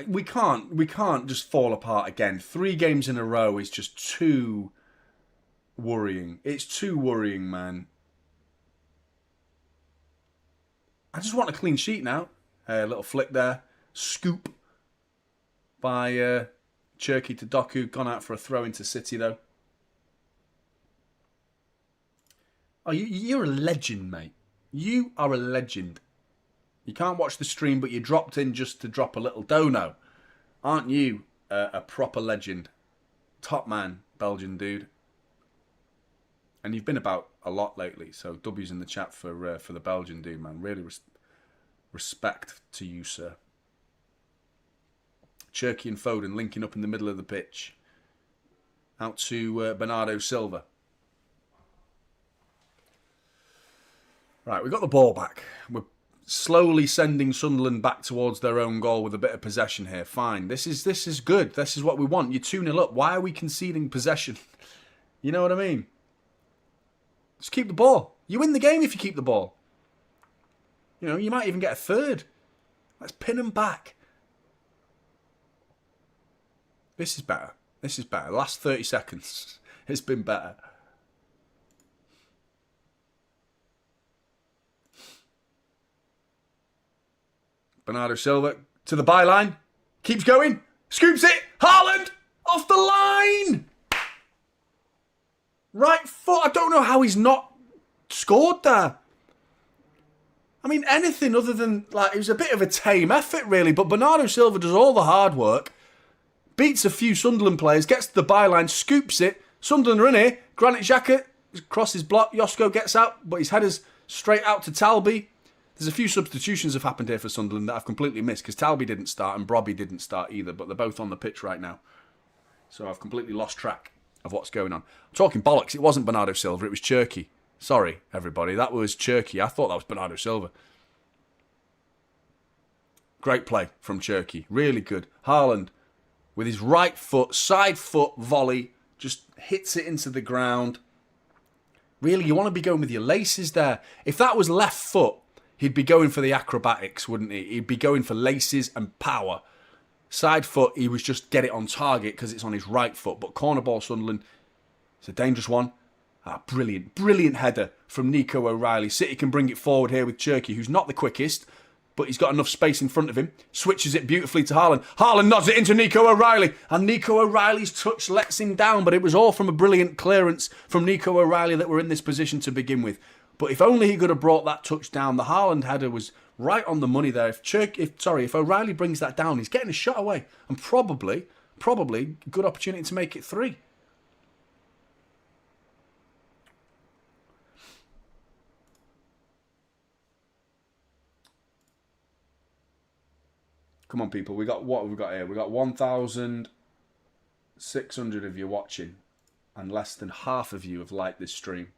We can't just fall apart again. 3 games in a row is just too worrying. It's too worrying, man. I just want a clean sheet now. A little flick there. Scoop by Cherky to Doku. Gone out for a throw into City, though. Oh, you're a legend, mate. You are a legend. You can't watch the stream, but you dropped in just to drop a little dono. Aren't you a proper legend? Top man, Belgian dude. And you've been about a lot lately, so W's in the chat for the Belgian dude, man. Really respect to you, sir. Cherky and Foden linking up in the middle of the pitch. Out to Bernardo Silva. Right, we've got the ball back. We're slowly sending Sunderland back towards their own goal with a bit of possession here. Fine. This is good. This is what we want. You're 2-0 up. Why are we conceding possession? You know what I mean? Just keep the ball. You win the game if you keep the ball. You know, you might even get a third. Let's pin them back. This is better. This is better. The last 30 seconds, it's been better. Bernardo Silva to the byline. Keeps going. Scoops it. Haaland off the line. Right foot. I don't know how he's not scored there. I mean, anything other than, like, it was a bit of a tame effort, really. But Bernardo Silva does all the hard work. Beats a few Sunderland players. Gets to the byline. Scoops it. Sunderland are in here. Granit Xhaka crosses block. Josko gets out. But his header's straight out to Talby. There's a few substitutions have happened here for Sunderland that I've completely missed because Talby didn't start and Brobby didn't start either, but they're both on the pitch right now. So I've completely lost track of what's going on. I'm talking bollocks. It wasn't Bernardo Silva. It was Cherky. Sorry, everybody. That was Cherky. I thought that was Bernardo Silva. Great play from Cherky. Really good. Haaland with his right foot, side foot volley, just hits it into the ground. Really, you want to be going with your laces there. If that was left foot, he'd be going for the acrobatics, wouldn't he? He'd be going for laces and power. Side foot, he was just get it on target because it's on his right foot. But corner ball, Sunderland, it's a dangerous one. Brilliant, brilliant header from Nico O'Reilly. City can bring it forward here with Cherky, who's not the quickest, but he's got enough space in front of him. Switches it beautifully to Haaland. Haaland nods it into Nico O'Reilly. And Nico O'Reilly's touch lets him down, but it was all from a brilliant clearance from Nico O'Reilly that we're in this position to begin with. But if only he could have brought that touch down. The Haaland header was right on the money there. If O'Reilly brings that down, he's getting a shot away. And probably good opportunity to make it 3. Come on, people. What have we got here? We got 1,600 of you watching, and less than half of you have liked this stream.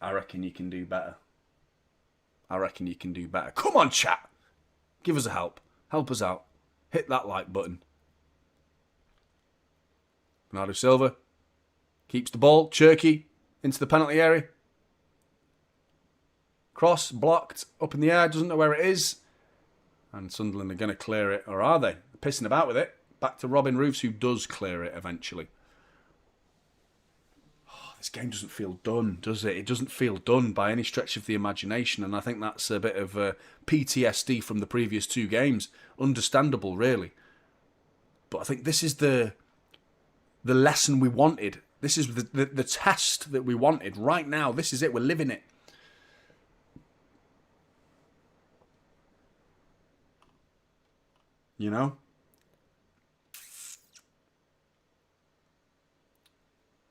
I reckon you can do better. I reckon you can do better. Come on, chat. Give us a help. Help us out. Hit that like button. Bernardo Silva keeps the ball. Cherky into the penalty area. Cross blocked up in the air. Doesn't know where it is. And Sunderland are going to clear it. Or are they? They're pissing about with it. Back to Robin Roofs, who does clear it eventually. This game doesn't feel done, does it? It doesn't feel done by any stretch of the imagination, and I think that's a bit of PTSD from the previous 2 games. Understandable, really. But I think this is the lesson we wanted. This is the test that we wanted. Right now, this is it. We're living it. You know?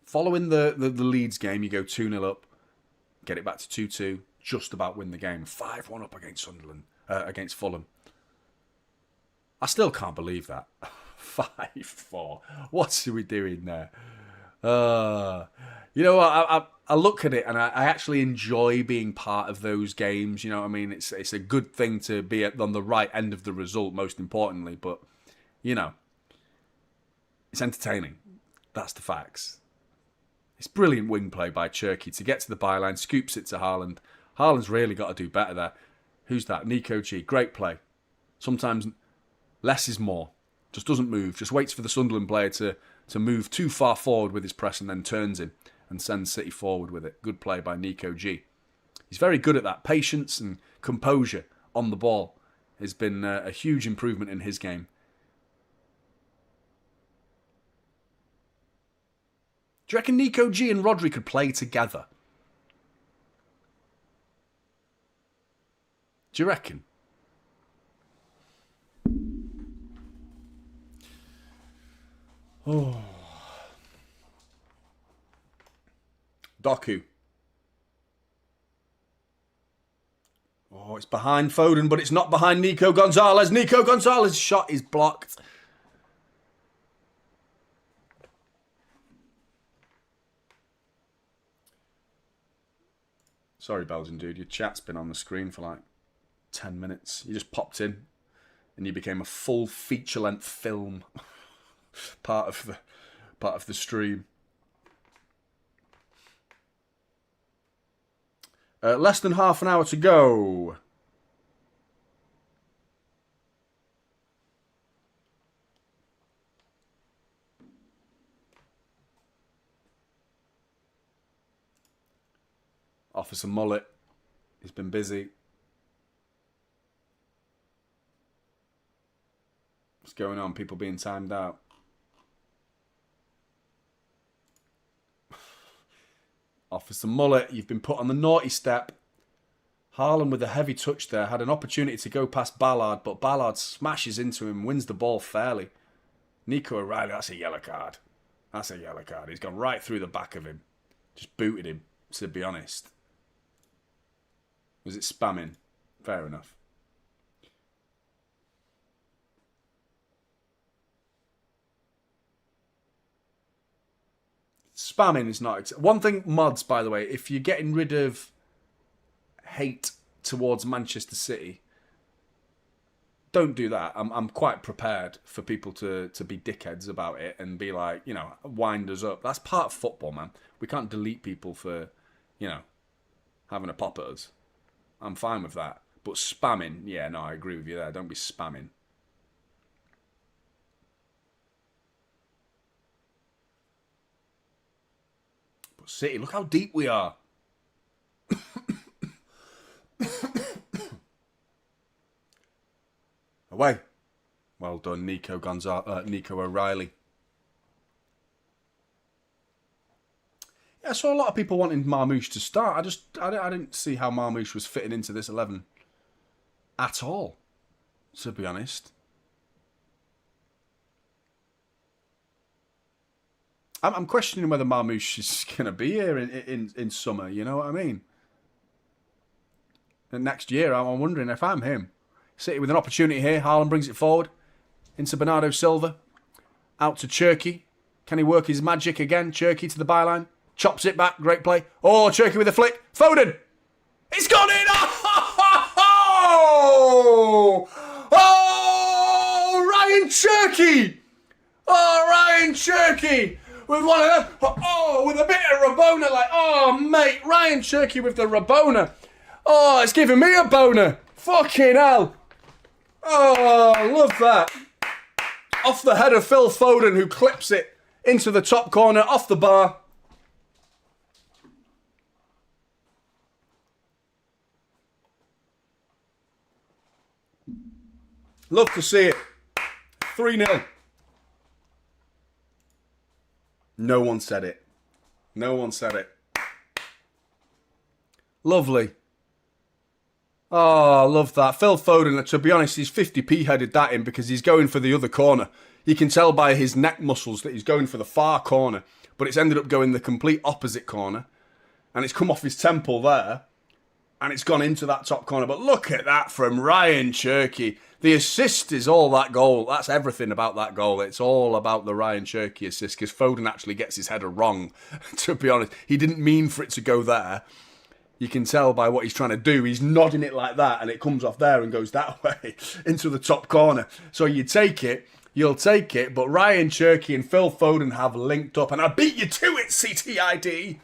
Following the Leeds game, you go 2-0 up, get it back to 2-2, just about win the game. 5-1 up against Sunderland, against Fulham. I still can't believe that. 5-4. What are we doing there? You know what? I look at it and I actually enjoy being part of those games. You know what I mean? It's a good thing to be on the right end of the result, most importantly. But, you know, it's entertaining. That's the facts. It's brilliant wing play by Cherky to get to the byline, scoops it to Haaland. Haaland's really got to do better there. Who's that? Nico G. Great play. Sometimes Less is more. Just doesn't move. Just waits for the Sunderland player to move too far forward with his press and then turns him and sends City forward with it. Good play by Nico G. He's very good at that. Patience and composure on the ball has been a huge improvement in his game. Do you reckon Nico G and Rodri could play together? Do you reckon? Oh. Doku. Oh, it's behind Foden, but it's not behind Nico Gonzalez. Nico Gonzalez's shot is blocked. Sorry, Belgian dude. Your chat's been on the screen for like 10 minutes. You just popped in and you became a full feature-length film. part of the stream. Less than half an hour to go. Officer Mullet. He's been busy. What's going on? People being timed out. Officer Mullet, you've been put on the naughty step. Haaland with a heavy touch there. Had an opportunity to go past Ballard, but Ballard smashes into him, wins the ball fairly. Nico O'Reilly, that's a yellow card. That's a yellow card. He's gone right through the back of him. Just booted him, to be honest. Was it spamming? Fair enough. Spamming is not... One thing, mods, by the way, if you're getting rid of hate towards Manchester City, don't do that. I'm quite prepared for people to be dickheads about it and be like, you know, wind us up. That's part of football, man. We can't delete people for, you know, having a pop at us. I'm fine with that. But spamming, yeah, no, I agree with you there. Don't be spamming. But City, look how deep we are. Away. Well done, Nico O'Reilly. Yeah, I saw a lot of people wanting Marmoush to start. I didn't see how Marmoush was fitting into this 11 at all, to be honest. I'm questioning whether Marmoush is going to be here in summer, you know what I mean? And next year, I'm wondering if I'm him. City with an opportunity here. Haaland brings it forward into Bernardo Silva. Out to Cherky. Can he work his magic again? Cherky to the byline. Chops it back. Great play. Oh, Cherky with a flick. Foden. It's gone in. Oh! Oh! Ryan Cherky. Oh, Ryan Cherky. With one of them. Oh, with a bit of Rabona. Like, oh, mate. Ryan Cherky with the Rabona. Oh, it's giving me a boner. Fucking hell. Oh, love that. Off the head of Phil Foden, who clips it into the top corner, off the bar. Love to see it. 3-0. No one said it. No one said it. Lovely. Oh, I love that. Phil Foden, to be honest, he's 50p headed that in because he's going for the other corner. You can tell by his neck muscles that he's going for the far corner, but it's ended up going the complete opposite corner. And it's come off his temple there, and it's gone into that top corner. But look at that from Ryan Cherky. The assist is all that goal. That's everything about that goal. It's all about the Ryan Cherky assist because Foden actually gets his header wrong, to be honest. He didn't mean for it to go there. You can tell by what he's trying to do. He's nodding it like that, and it comes off there and goes that way into the top corner. So you take it, you'll take it. But Ryan Cherky and Phil Foden have linked up, and I beat you to it, CTID.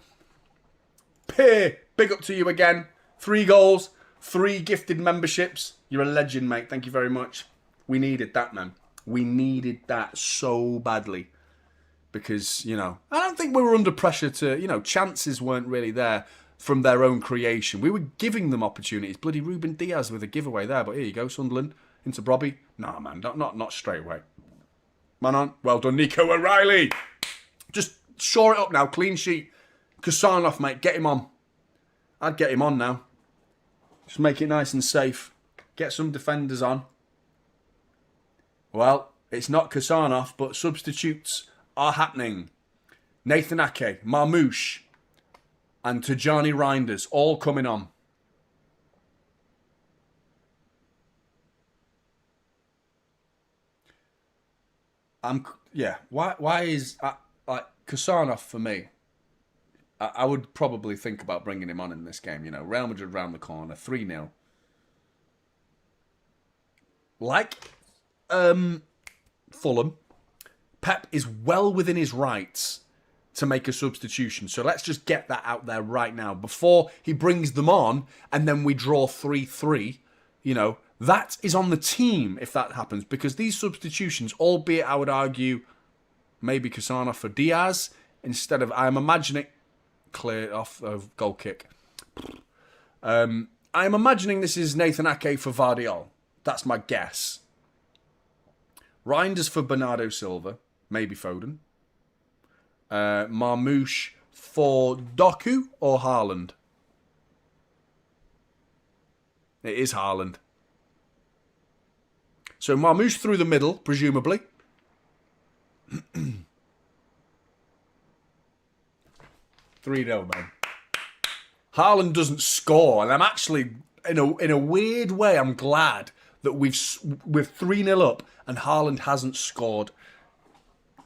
Peer, big up to you again. 3 goals, 3 gifted memberships. You're a legend, mate. Thank you very much. We needed that, man. We needed that so badly. Because, you know, I don't think we were under pressure to, you know, chances weren't really there from their own creation. We were giving them opportunities. Bloody Ruben Dias with a giveaway there. But here you go, Sunderland into Brobby. Nah, man, not straight away. Man on. Well done, Nico O'Reilly. Just shore it up now. Clean sheet. Kusanov, mate. Get him on. I'd get him on now. Just make it nice and safe. Get some defenders on. Well, it's not Kusanov, but substitutes are happening. Nathan Ake, Marmoush, and Tajani Reinders all coming on. Why is like Kusanov for me? I would probably think about bringing him on in this game. You know, Real Madrid round the corner, 3-0. Like Fulham, Pep is well within his rights to make a substitution. So let's just get that out there right now before he brings them on and then we draw 3-3. You know, that is on the team if that happens, because these substitutions, albeit I would argue maybe Kusanov for Diaz instead of, I'm imagining, clear off of goal kick. I'm imagining this is Nathan Ake for Vardiol. That's my guess. Reinders for Bernardo Silva. Maybe Foden. Marmoush for Doku or Haaland? It is Haaland. So Marmoush through the middle, presumably. 3-0, man. Haaland doesn't score, and I'm actually, in a weird way, I'm glad that we're 3-0 up and Haaland hasn't scored.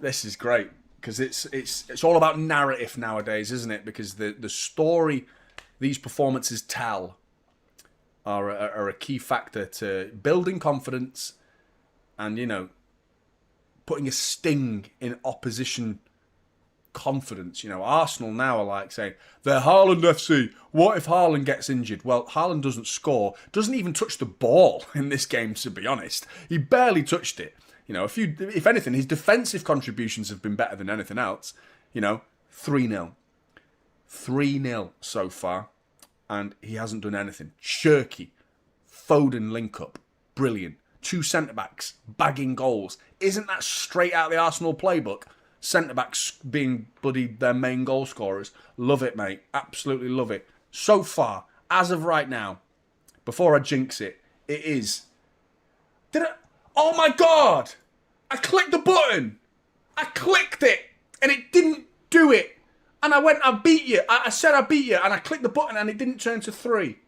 This is great because it's all about narrative nowadays, isn't it? Because the story these performances tell are a key factor to building confidence and, you know, putting a sting in opposition confidence. You know, Arsenal now are like saying, they're Haaland FC. What if Haaland gets injured? Well, Haaland doesn't score, doesn't even touch the ball in this game, to be honest. He barely touched it. You know, if anything, his defensive contributions have been better than anything else. You know, 3-0. 3-0 so far. And he hasn't done anything. Cherky, Foden link up. Brilliant. 2 centre-backs bagging goals. Isn't that straight out of the Arsenal playbook? Centre-backs being bloody their main goal scorers. Love it, mate. Absolutely love it. So far, as of right now, before I jinx it, it is... Oh my God! I clicked the button! I clicked it! And it didn't do it! And I went, I beat you. I said I beat you. And I clicked the button and it didn't turn to 3.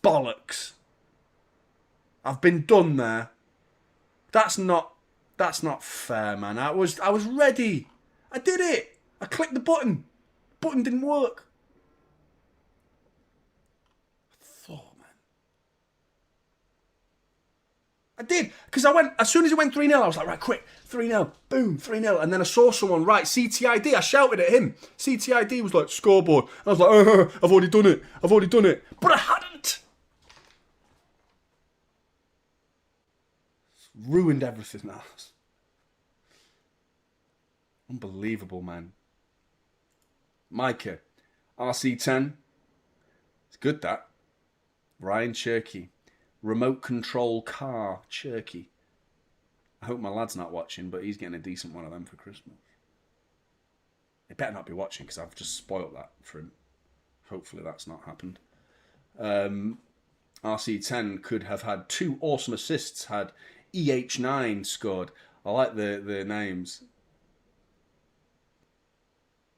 Bollocks. I've been done there. That's not fair, man. I was ready. I did it. I clicked the button. Button didn't work. I did, because as soon as it went 3-0, I was like, right, quick, 3-0, boom, 3-0. And then I saw someone write CTID. I shouted at him. CTID was like, scoreboard. And I was like, I've already done it. But I hadn't. It's ruined everything now. Unbelievable, man. Micah, RC10. It's good, that. Ryan Cherky. Remote control car, Cherky. I hope my lad's not watching, but he's getting a decent one of them for Christmas. He better not be watching because I've just spoiled that for him. Hopefully that's not happened. RC10 could have had 2 awesome assists had EH9 scored. I like the names.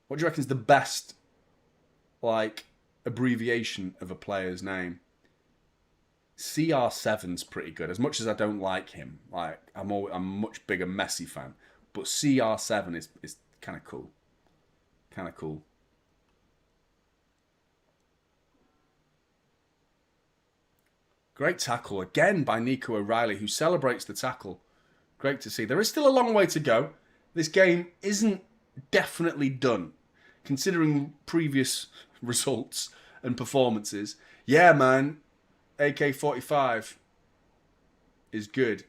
What do you reckon is the best, like, abbreviation of a player's name? CR7's pretty good. As much as I don't like him, like I'm a much bigger Messi fan, but CR7 is kind of cool. Kind of cool. Great tackle again by Nico O'Reilly, who celebrates the tackle. Great to see. There is still a long way to go. This game isn't definitely done, considering previous results and performances. Yeah, man. AK-45 is good.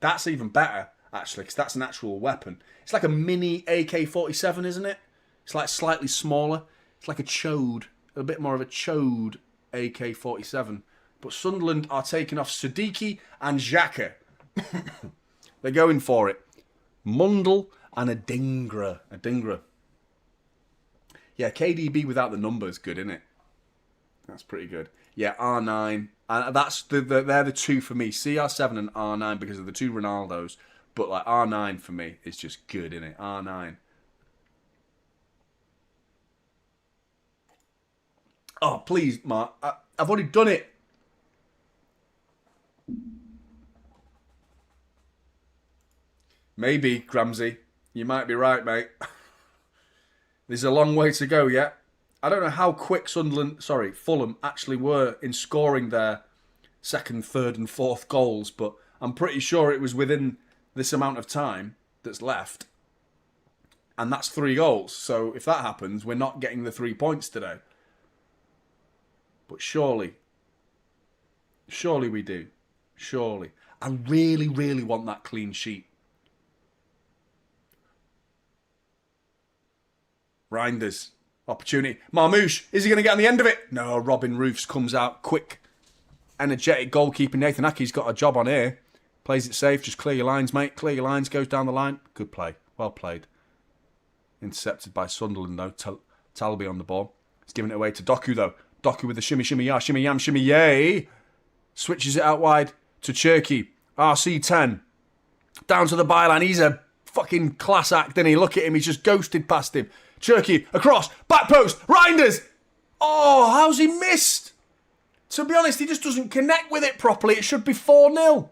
That's even better, actually, because that's an actual weapon. It's like a mini AK-47, isn't it? It's like slightly smaller. It's like a chode, a bit more of a chode AK-47. But Sunderland are taking off Siddiqui and Xhaka. They're going for it. Mundle and a Dingra. Yeah, KDB without the number is good, isn't it? That's pretty good. Yeah, R9. And they're the two for me. CR7 and R9 because of the two Ronaldos. But like R9 for me is just good, isn't it? R9. Oh, please, Mark. I've already done it. Maybe, Gramsy. You might be right, mate. There's a long way to go yet. I don't know how quick Fulham actually were in scoring their second, third and fourth goals, but I'm pretty sure it was within this amount of time that's left. And that's 3 goals. So if that happens, we're not getting the 3 points today. But surely we do. Surely. I really, really want that clean sheet. Reinders. Opportunity. Marmouche. Is he going to get on the end of it? No, Robin Roofs comes out quick. Energetic goalkeeper. Nathan Ake's got a job on here. Plays it safe. Just clear your lines, mate. Clear your lines. Goes down the line. Good play. Well played. Intercepted by Sunderland, though. Talby on the ball. He's giving it away to Doku, though. Doku with the shimmy, shimmy, yam, shimmy, yay. Switches it out wide to Cherky. RC10. Down to the byline. He's a fucking class act, isn't he? Look at him. He's just ghosted past him. Cherky, across, back post, Reinders. Oh, how's he missed? To be honest, he just doesn't connect with it properly. It should be 4-0.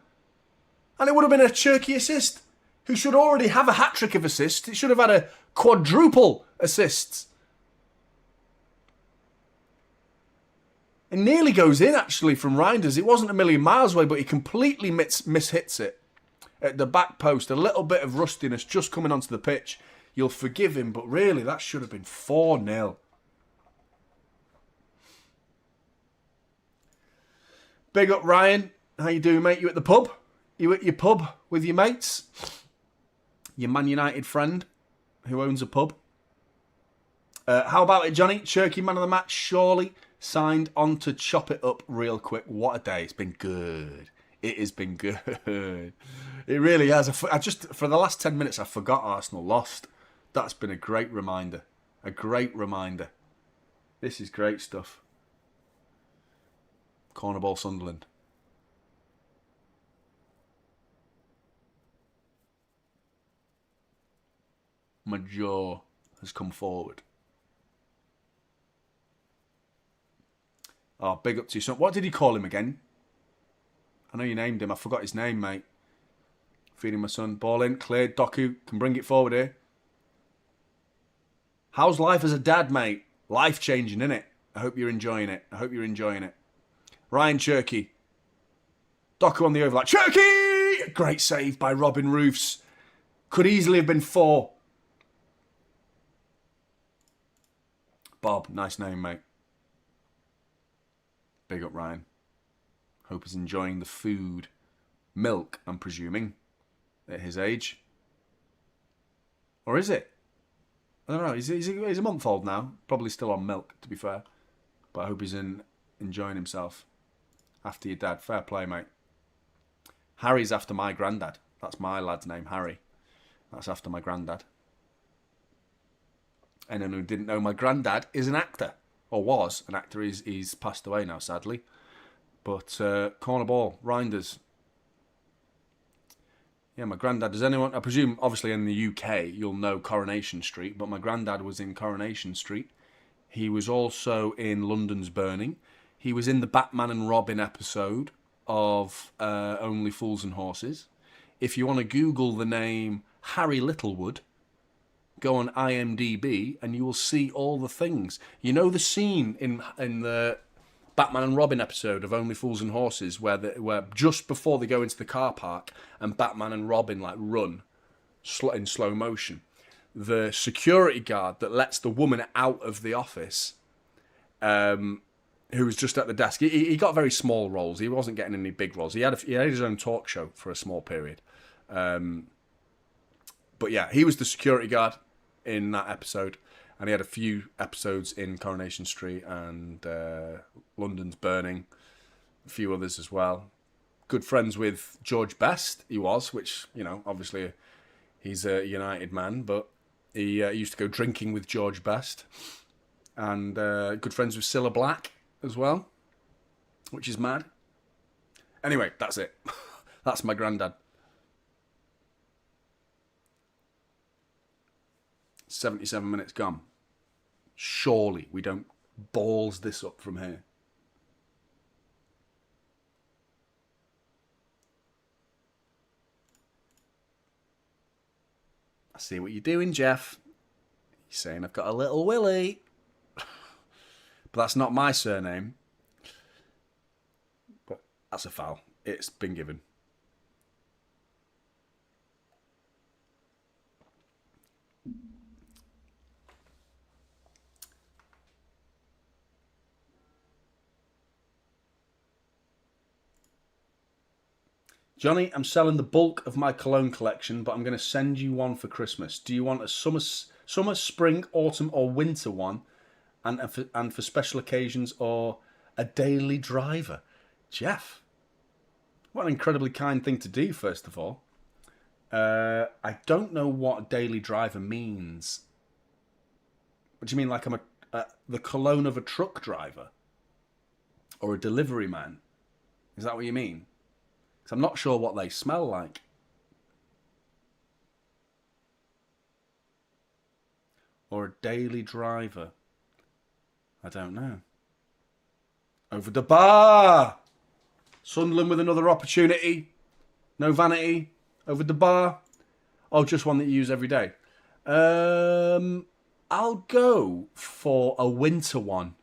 And it would have been a Cherky assist, who should already have a hat-trick of assists. It should have had a quadruple assists. It nearly goes in, actually, from Reinders. It wasn't a million miles away, but he completely mishits it. At the back post, a little bit of rustiness just coming onto the pitch. You'll forgive him, but really, that should have been 4-0. Big up, Ryan. How you doing, mate? You at the pub? You at your pub with your mates? Your Man United friend who owns a pub? How about it, Jonny? Cherky man of the match, surely. Signed on to chop it up real quick. What a day. It's been good. It has been good. It really has. For the last 10 minutes, I forgot Arsenal lost. That's been a great reminder. A great reminder. This is great stuff. Corner ball Sunderland. Major has come forward. Oh, big up to you, son. What did he call him again? I know you named him. I forgot his name, mate. Feeding my son. Ball in. Cleared. Doku can bring it forward here. How's life as a dad, mate? Life-changing, innit? I hope you're enjoying it. Ryan Cherky. Doku on the overlap. Cherky! Great save by Robin Roofs. Could easily have been 4. Bob, nice name, mate. Big up, Ryan. Hope he's enjoying the food. Milk, I'm presuming, at his age. Or is it? I don't know. He's a month old now. Probably still on milk, to be fair. But I hope he's enjoying himself. After your dad. Fair play, mate. Harry's after my granddad. That's my lad's name, Harry. That's after my granddad. Anyone who didn't know, my granddad is an actor. Or was an actor. He's passed away now, sadly. But corner ball, Reinders. Yeah, my granddad. Does anyone? I presume, obviously, in the UK, you'll know Coronation Street. But my granddad was in Coronation Street. He was also in London's Burning. He was in the Batman and Robin episode of Only Fools and Horses. If you want to Google the name Harry Littlewood, go on IMDb and you will see all the things. You know the scene in the Batman and Robin episode of Only Fools and Horses where just before they go into the car park and Batman and Robin run in slow motion, the security guard that lets the woman out of the office, who who was just at the desk. He got very small roles. He wasn't getting any big roles. He had his own talk show for a small period. But yeah, he was the security guard in that episode. And he had a few episodes in Coronation Street and London's Burning. A few others as well. Good friends with George Best, he was, which, you know, obviously he's a United man, but he used to go drinking with George Best. And good friends with Cilla Black as well, which is mad. Anyway, that's it. That's my granddad. 77 minutes gone. Surely we don't balls this up from here. I see what you're doing, Jeff. You're saying I've got a little willy. But that's not my surname. But that's a foul. It's been given. Johnny, I'm selling the bulk of my cologne collection, but I'm going to send you one for Christmas. Do you want a summer, spring, autumn, or winter one? And for special occasions, or a daily driver? Jeff, what an incredibly kind thing to do, first of all. I don't know what daily driver means. What do you mean, like I'm the cologne of a truck driver? Or a delivery man? Is that what you mean? Because I'm not sure what they smell like. Or a daily driver? I don't know. Over the bar! Sunderland with another opportunity. No vanity. Over the bar. Oh, just one that you use every day. I'll go for a winter one,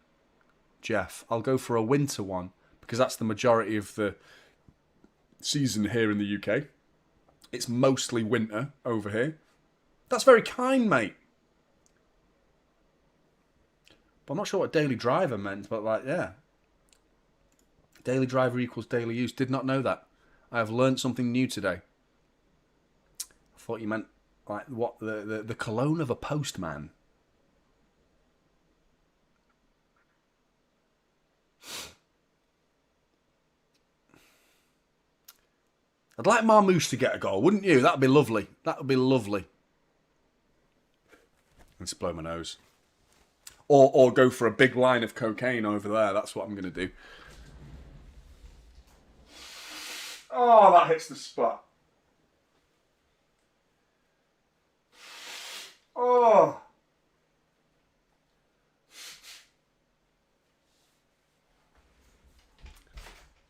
Jeff. I'll go for a winter one. Because that's the majority of the season here in the UK. It's mostly winter over here. That's very kind, mate. But I'm not sure what daily driver meant, but like, yeah. Daily driver equals daily use. Did not know that. I have learned something new today. I thought you meant like what the cologne of a postman. I'd like Marmouche to get a goal, wouldn't you? That'd be lovely. That would be lovely. Let's blow my nose. Or go for a big line of cocaine over there. That's what I'm going to do. Oh, that hits the spot. Oh.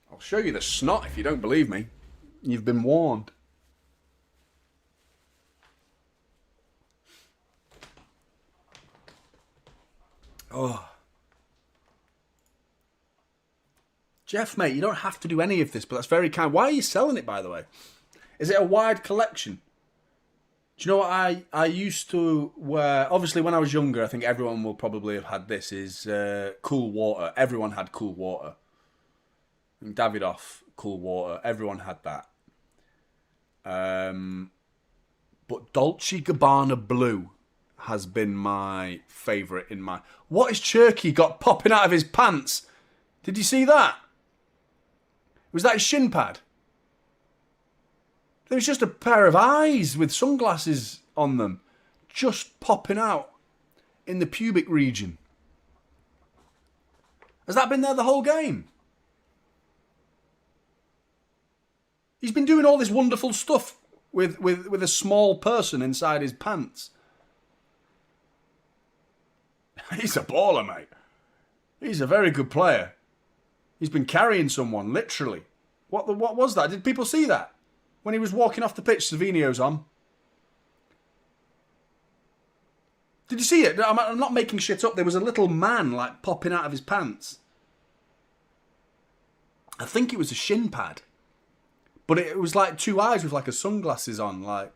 I'll show you the snot if you don't believe me. You've been warned. Oh. Jeff, mate, you don't have to do any of this, but that's very kind. Why are you selling it, by the way? Is it a wide collection? Do you know what I used to wear? Obviously, when I was younger, I think everyone will probably have had this, is cool water. Everyone had cool water. And Davidoff, cool water. Everyone had that. But Dolce & Gabbana Blue has been my favourite in my... What has Cherky got popping out of his pants? Did you see that? Was that his shin pad? There was just a pair of eyes with sunglasses on them. Just popping out in the pubic region. Has that been there the whole game? He's been doing all this wonderful stuff with a small person inside his pants. He's a baller, mate. He's a very good player. He's been carrying someone, literally. What was that? Did people see that? When he was walking off the pitch, Savinio's on. Did you see it? I'm not making shit up. There was a little man, like, popping out of his pants. I think it was a shin pad. But it was like two eyes with like a sunglasses on, like.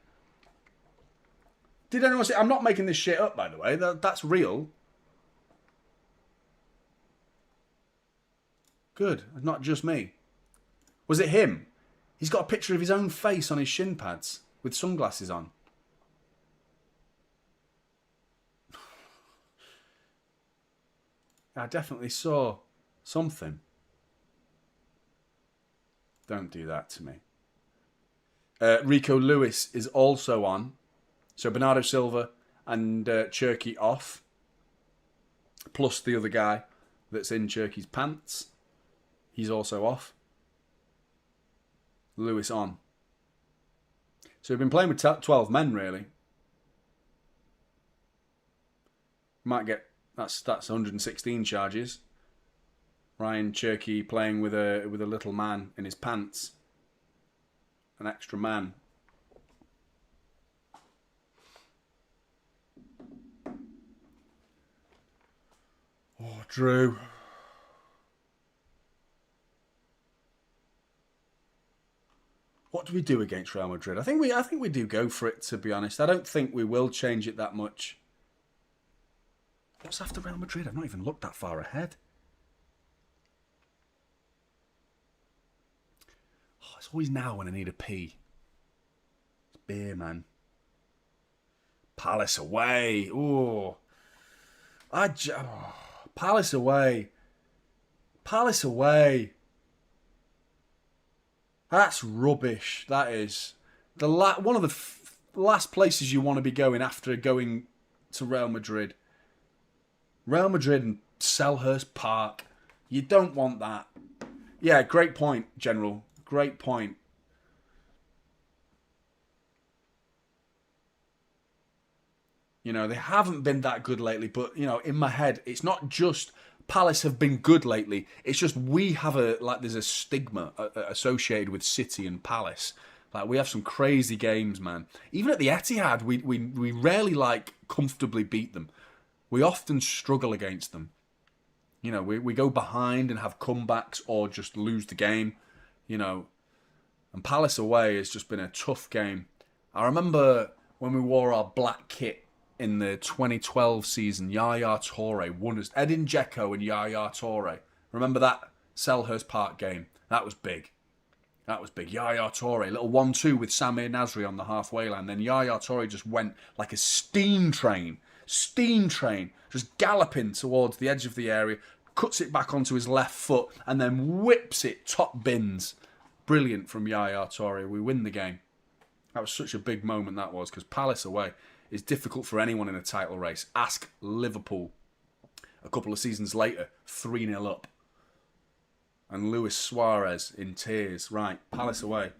Did anyone see? I'm not making this shit up, by the way. That's real. Good. Not just me. Was it him? He's got a picture of his own face on his shin pads with sunglasses on. I definitely saw something. Don't do that to me. Rico Lewis is also on. So Bernardo Silva and Cherky off. Plus the other guy that's in Cherky's pants. He's also off. Lewis on. So we've been playing with 12 men, really. Might get... That's 116 charges. Ryan Cherky playing with a little man in his pants. An extra man. Oh, Drew. What do we do against Real Madrid? I think we do go for it, to be honest. I don't think we will change it that much. What's after Real Madrid? I've not even looked that far ahead. Oh, it's always now when I need a pee. It's beer, man. Palace away. Oh. Palace away. Palace away. That's rubbish. That is. One of the last places you want to be going after going to Real Madrid. Real Madrid and Selhurst Park. You don't want that. Yeah, great point, General. Great point. You know, they haven't been that good lately, but, you know, in my head, it's not just Palace have been good lately. It's just we have there's a stigma associated with City and Palace. Like, we have some crazy games, man. Even at the Etihad, we rarely, comfortably beat them. We often struggle against them. You know, we go behind and have comebacks or just lose the game, you know. And Palace away has just been a tough game. I remember when we wore our black kit in the 2012 season, Yaya Toure won us. Edin Dzeko and Yaya Toure. Remember that Selhurst Park game? That was big. That was big. Yaya Toure, little 1-2 with Samir Nasri on the halfway line. Then Yaya Toure just went like a steam train, just galloping towards the edge of the area, cuts it back onto his left foot, and then whips it top bins. Brilliant from Yaya Toure. We win the game. That was such a big moment, that was, because Palace away is difficult for anyone in a title race. Ask Liverpool a couple of seasons later, 3-0 up. And Luis Suarez in tears. Right, Palace away.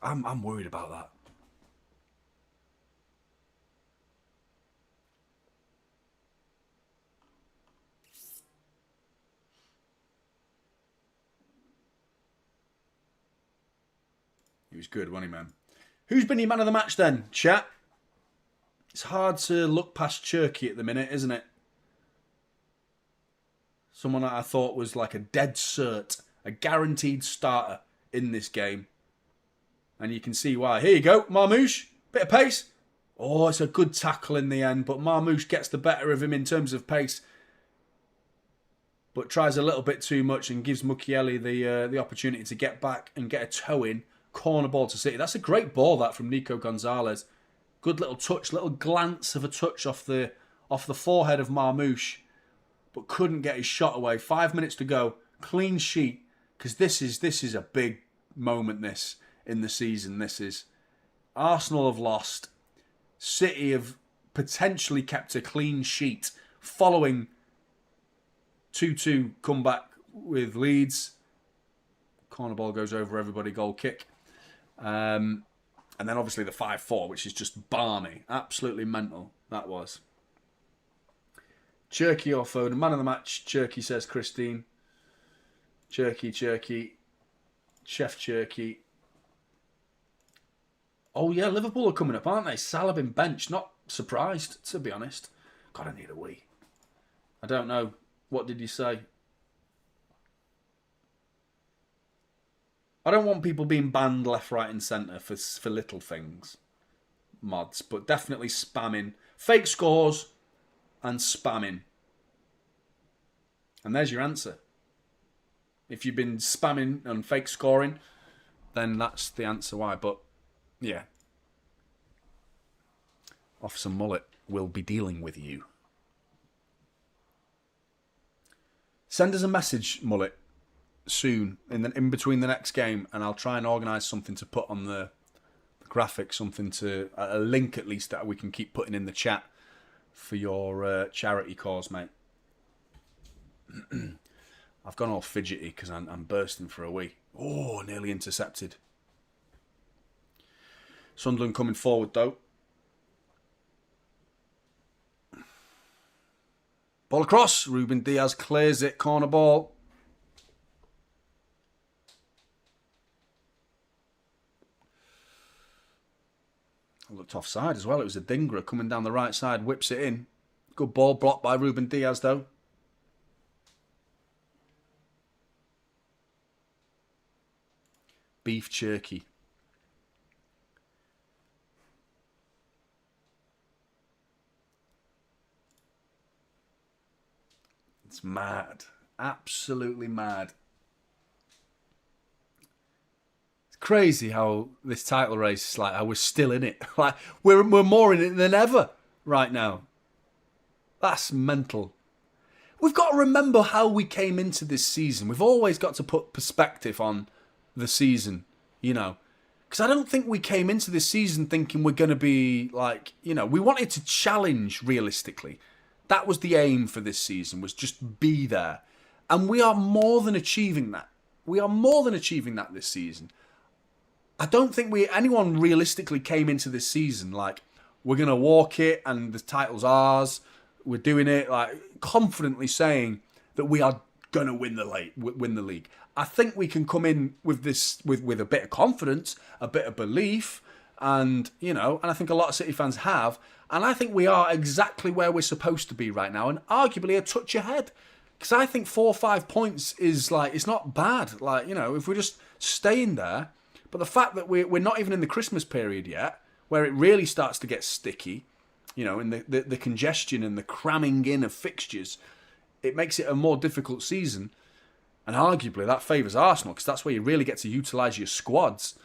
I'm worried about that. He was good, wasn't he, man? Who's been your man of the match then, chat? It's hard to look past Cherky at the minute, isn't it? Someone that I thought was like a dead cert, a guaranteed starter in this game. And you can see why. Here you go, Marmoush. Bit of pace. Oh, it's a good tackle in the end, but Marmoush gets the better of him in terms of pace. But tries a little bit too much and gives Mukiele the opportunity to get back and get a toe in. Corner ball to City. That's a great ball, that, from Nico Gonzalez. Good little touch, little glance of a touch off the forehead of Marmoush. But couldn't get his shot away. 5 minutes to go. Clean sheet. Because this is a big moment, this, in the season. This is. Arsenal have lost. City have potentially kept a clean sheet following 2-2 comeback with Leeds. Corner ball goes over everybody. Goal kick. And then obviously the 5-4, which is just balmy. Absolutely mental, that was. Cherky or Foden, man of the match, Cherky, says Christine. Cherky. Chef Cherky. Oh yeah, Liverpool are coming up, aren't they? Salah been benched. Not surprised, to be honest. God, I need a wee. I don't know. What did you say? I don't want people being banned left, right and centre for little things, mods, but definitely spamming. Fake scores and spamming. And there's your answer. If you've been spamming and fake scoring, then that's the answer why. But, yeah. Officer Mullet will be dealing with you. Send us a message, Mullet, soon, in between the next game, and I'll try and organise something to put on the graphic, something to, a link at least that we can keep putting in the chat for your charity cause, mate. I've gone all fidgety because I'm bursting for a wee. Oh, nearly intercepted. Sunderland coming forward, though. Ball across. Ruben Dias clears it. Corner ball. I looked offside as well. It was a Dingra coming down the right side. Whips it in. Good ball blocked by Ruben Dias, though. Beef jerky. It's mad. Absolutely mad. It's crazy how this title race is like, how we're still in it. Like, we're more in it than ever right now. That's mental. We've got to remember how we came into this season. We've always got to put perspective on the season, you know. Because I don't think we came into this season thinking we're going to be like, you know, we wanted to challenge realistically. That was the aim for this season, was just be there. And we are more than achieving that. We are more than achieving that this season. I don't think anyone realistically came into this season like, we're going to walk it and the title's ours. We're doing it, like, confidently saying that we are going to win the league. I think we can come in with this with a bit of confidence, a bit of belief, and, you know, and I think a lot of City fans have. And I think we are exactly where we're supposed to be right now, and arguably a touch ahead. Because I think 4 or 5 points is, like, it's not bad. Like, you know, if we're just staying there. But the fact that we're not even in the Christmas period yet, where it really starts to get sticky, you know, and the congestion and the cramming in of fixtures, it makes it a more difficult season. And arguably that favours Arsenal, because that's where you really get to utilise your squads.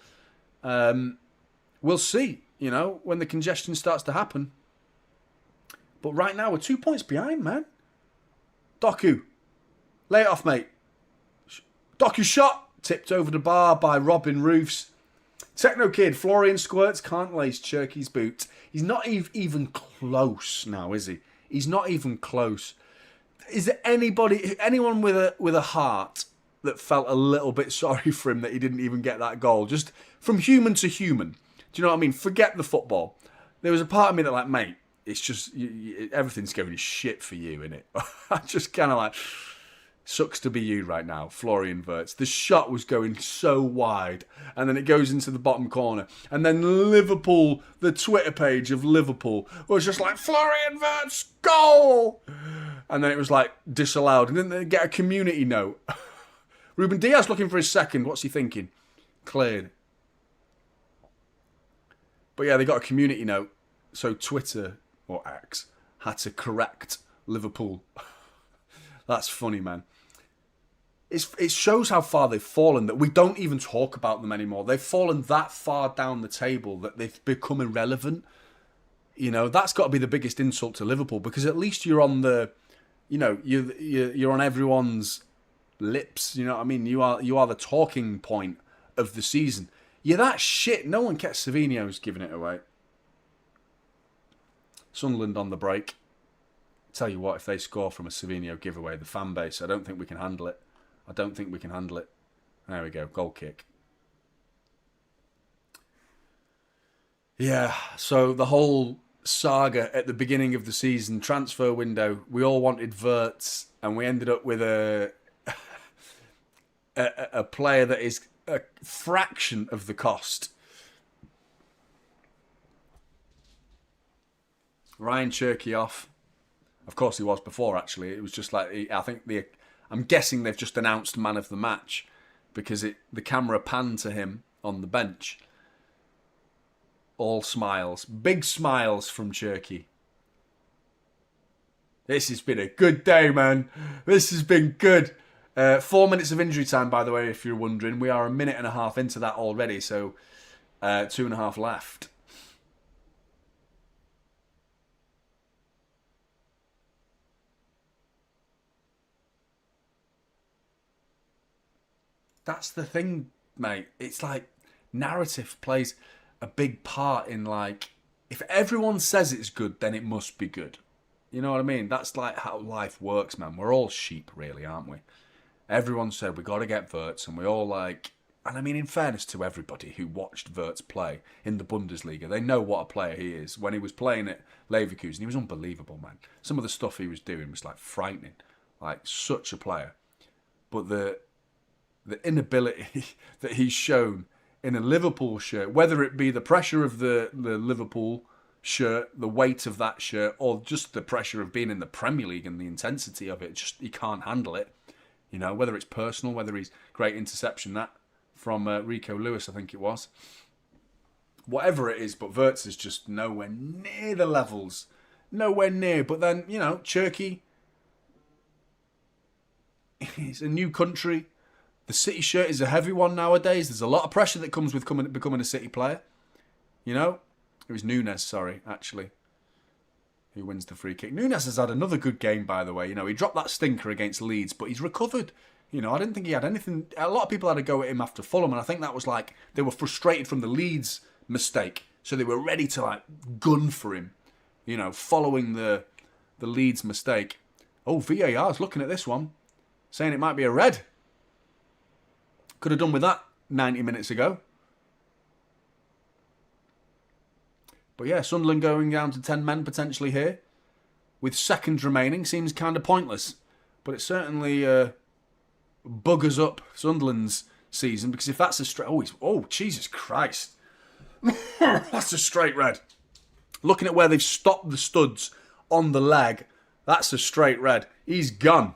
We'll see, you know, when the congestion starts to happen. But right now we're 2 points behind, man. Doku, lay it off, mate. Doku shot, tipped over the bar by Robin Roofs. Techno Kid, Florian squirts, can't lace Cherky's boots. He's not even close now, is he? He's not even close. Is there anyone with a heart that felt a little bit sorry for him that he didn't even get that goal? Just from human to human. Do you know what I mean? Forget the football. There was a part of me that, like, mate, it's just, everything's going to shit for you, innit? I just kind of like, sucks to be you right now, Florian Wirtz. The shot was going so wide, and then it goes into the bottom corner. And then Liverpool, the Twitter page of Liverpool, was just like, Florian Wirtz, goal! And then it was like, disallowed. And then they get a community note. Ruben Dias looking for his second. What's he thinking? Cleared. But yeah, they got a community note. So Twitter, or X, had to correct Liverpool. That's funny, man. It shows how far they've fallen, that we don't even talk about them anymore. They've fallen that far down the table that they've become irrelevant. You know, that's got to be the biggest insult to Liverpool, because at least you're on the, you know, you're on everyone's lips. You know what I mean? You are the talking point of the season. You're that shit. No one kept Savinho's giving it away. Sunderland on the break. Tell you what, if they score from a Savinho giveaway, the fan base, I don't think we can handle it. There we go, goal kick. Yeah, so the whole saga at the beginning of the season, transfer window, we all wanted Wirtz, and we ended up with a player that is a fraction of the cost. Ryan Cherky off. Of course he was before, actually. It was just like, I'm guessing they've just announced man of the match, because the camera panned to him on the bench. All smiles. Big smiles from Cherky. This has been a good day, man. This has been good. 4 minutes of injury time, by the way, if you're wondering. We are a minute and a half into that already, so 2.5 left. That's the thing, mate. It's like narrative plays a big part in, like, if everyone says it's good, then it must be good. You know what I mean? That's like how life works, man. We're all sheep, really, aren't we? Everyone said we got to get Wirtz, and we all like... And I mean, in fairness to everybody who watched Wirtz play in the Bundesliga, they know what a player he is. When he was playing at Leverkusen, he was unbelievable, man. Some of the stuff he was doing was, like, frightening. Like, such a player. But the inability that he's shown in a Liverpool shirt, whether it be the pressure of the Liverpool shirt, the weight of that shirt, or just the pressure of being in the Premier League and the intensity of it, just he can't handle it. You know, whether it's personal, whether he's great interception, that from Rico Lewis, I think it was. Whatever it is, but Wirtz is just nowhere near the levels. Nowhere near. But then, you know, Turkey, it's a new country. The City shirt is a heavy one nowadays. There's a lot of pressure that comes with becoming a City player. You know? It was Nunes, sorry, actually, who wins the free kick. Nunes has had another good game, by the way. You know, he dropped that stinker against Leeds, but he's recovered. You know, I didn't think he had anything. A lot of people had a go at him after Fulham, and I think that was like they were frustrated from the Leeds mistake, so they were ready to, like, gun for him. You know, following the Leeds mistake. Oh, VAR's looking at this one, saying it might be a red. Could have done with that 90 minutes ago. But yeah, Sunderland going down to 10 men potentially here. With seconds remaining. Seems kind of pointless. But it certainly buggers up Sunderland's season. Because if that's a straight... Oh, Jesus Christ. That's a straight red. Looking at where they've stopped the studs on the leg. That's a straight red. He's gone.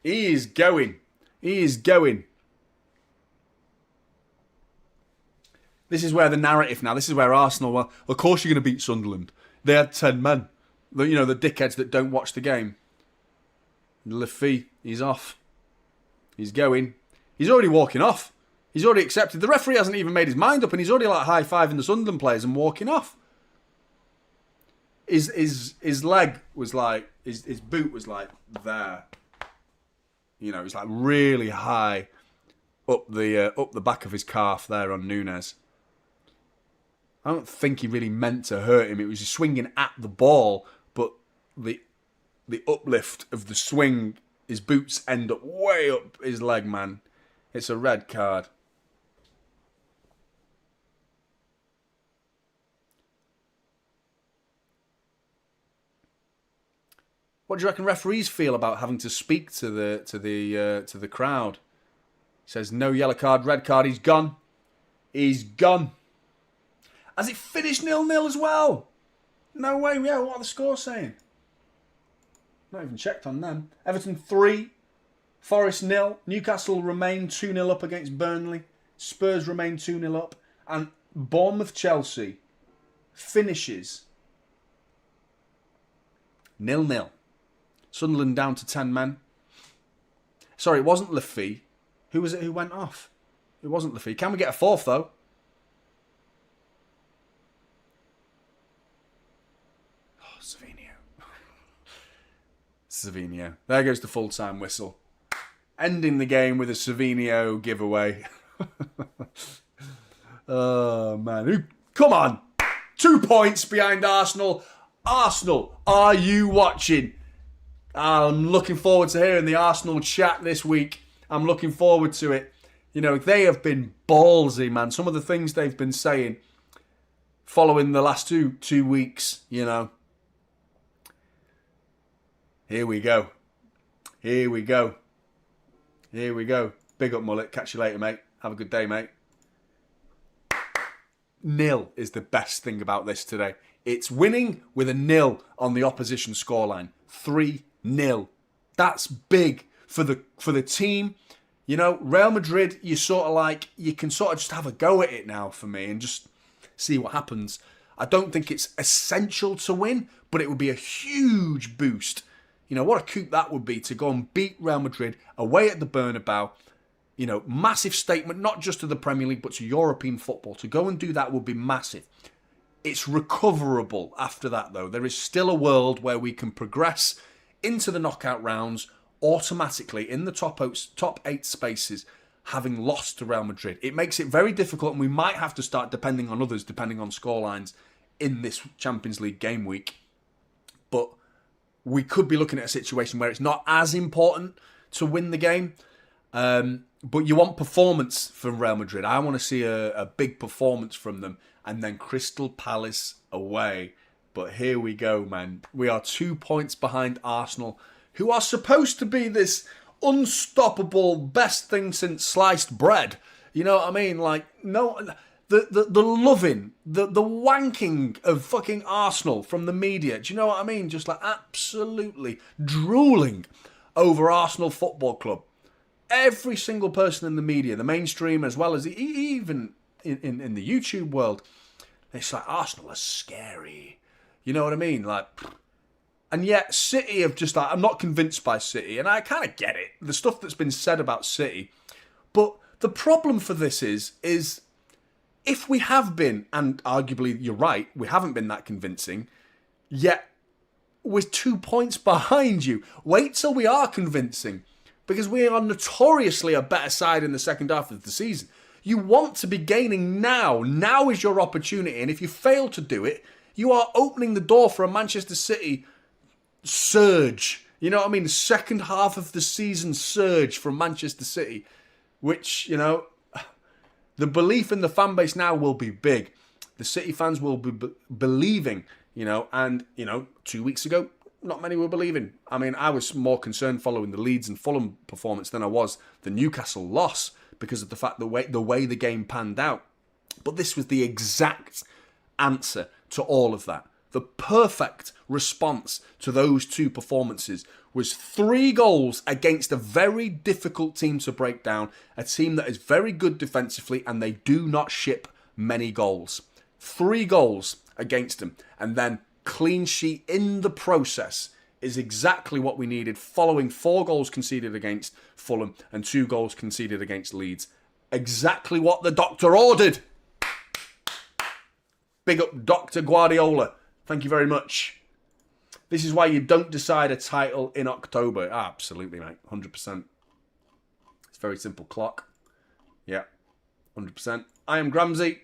He is going. He is going. This is where the narrative now, this is where Arsenal, well, of course you're going to beat Sunderland. They had 10 men. You know, the dickheads that don't watch the game. Lefy, he's off. He's going. He's already walking off. He's already accepted. The referee hasn't even made his mind up, and he's already like high-fiving the Sunderland players and walking off. His leg was like, his boot was like there. You know, it's like really high up the back of his calf there on Nunes. I don't think he really meant to hurt him. It was swinging at the ball, but the uplift of the swing, his boots end up way up his leg, man. It's a red card. What do you reckon referees feel about having to speak to the crowd? He says no yellow card, red card. He's gone. He's gone. Has it finished 0-0 as well? No way. Yeah, what are the scores saying? Not even checked on them. Everton 3, Forest 0. Newcastle remain 2-0 up against Burnley. Spurs remain 2-0 up. And Bournemouth-Chelsea finishes 0-0. Sunderland down to 10 men. Sorry, it wasn't Lefy. Who was it who went off? It wasn't Lefy. Can we get a fourth, though? Oh, Savinho. There goes the full-time whistle. Ending the game with a Savinho giveaway. Oh, man. Come on. 2 points behind Arsenal. Arsenal, are you watching? I'm looking forward to hearing the Arsenal chat this week. I'm looking forward to it. You know, they have been ballsy, man. Some of the things they've been saying following the last two weeks, you know. Here we go. Here we go. Here we go. Big up, Mullet. Catch you later, mate. Have a good day, mate. 0 is the best thing about this today. It's winning with a 0 on the opposition scoreline. 3-0. That's big for the team. You know, Real Madrid, you can sort of just have a go at it now for me and just see what happens. I don't think it's essential to win, but it would be a huge boost, You know, what a coup that would be to go and beat Real Madrid away at the Bernabeu. You know, massive statement, not just to the Premier League, but to European football. To go and do that would be massive. It's recoverable after that, though. There is still a world where we can progress into the knockout rounds automatically in the top 8 spaces, having lost to Real Madrid. It makes it very difficult, and we might have to start depending on others, depending on scorelines in this Champions League game week. But we could be looking at a situation where it's not as important to win the game. But you want performance from Real Madrid. I want to see a big performance from them. And then Crystal Palace away. But here we go, man. We are 2 points behind Arsenal, who are supposed to be this unstoppable best thing since sliced bread. You know what I mean? Like, no, the loving, the wanking of fucking Arsenal from the media. Do you know what I mean? Just like absolutely drooling over Arsenal Football Club. Every single person in the media, the mainstream as well as even in the YouTube world, it's like Arsenal are scary. You know what I mean? Like, and yet City have just like, I'm not convinced by City, and I kind of get it. The stuff that's been said about City, but the problem for this is if we have been, and arguably you're right, we haven't been that convincing, yet we're 2 points behind you. Wait till we are convincing, because we are notoriously a better side in the second half of the season. You want to be gaining now. Now is your opportunity. And if you fail to do it, you are opening the door for a Manchester City surge. You know what I mean? The second half of the season surge from Manchester City, which, you know, the belief in the fan base now will be big. The City fans will be believing, you know, and, you know, 2 weeks ago, not many were believing. I mean, I was more concerned following the Leeds and Fulham performance than I was the Newcastle loss because of the fact the way the game panned out. But this was the exact answer to all of that. The perfect response to those two performances was 3 goals against a very difficult team to break down, a team that is very good defensively and they do not ship many goals. 3 goals against them, and then clean sheet in the process is exactly what we needed, following 4 goals conceded against Fulham and 2 goals conceded against Leeds. Exactly what the doctor ordered. Big up Dr. Guardiola. Thank you very much. This is why you don't decide a title in October. Absolutely, mate. 100%. It's a very simple clock. Yeah, 100%. I am Gramsy.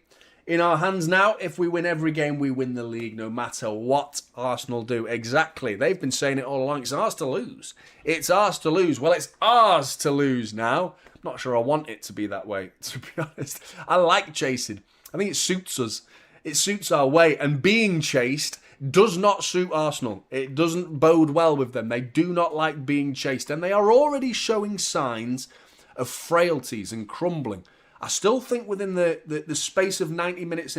In our hands now, if we win every game, we win the league, no matter what Arsenal do. Exactly. They've been saying it all along. It's ours to lose. It's ours to lose. Well, it's ours to lose now. I'm not sure I want it to be that way, to be honest. I like chasing. I think it suits us. It suits our way. And being chased does not suit Arsenal. It doesn't bode well with them. They do not like being chased. And they are already showing signs of frailties and crumbling. I still think within the space of 90 minutes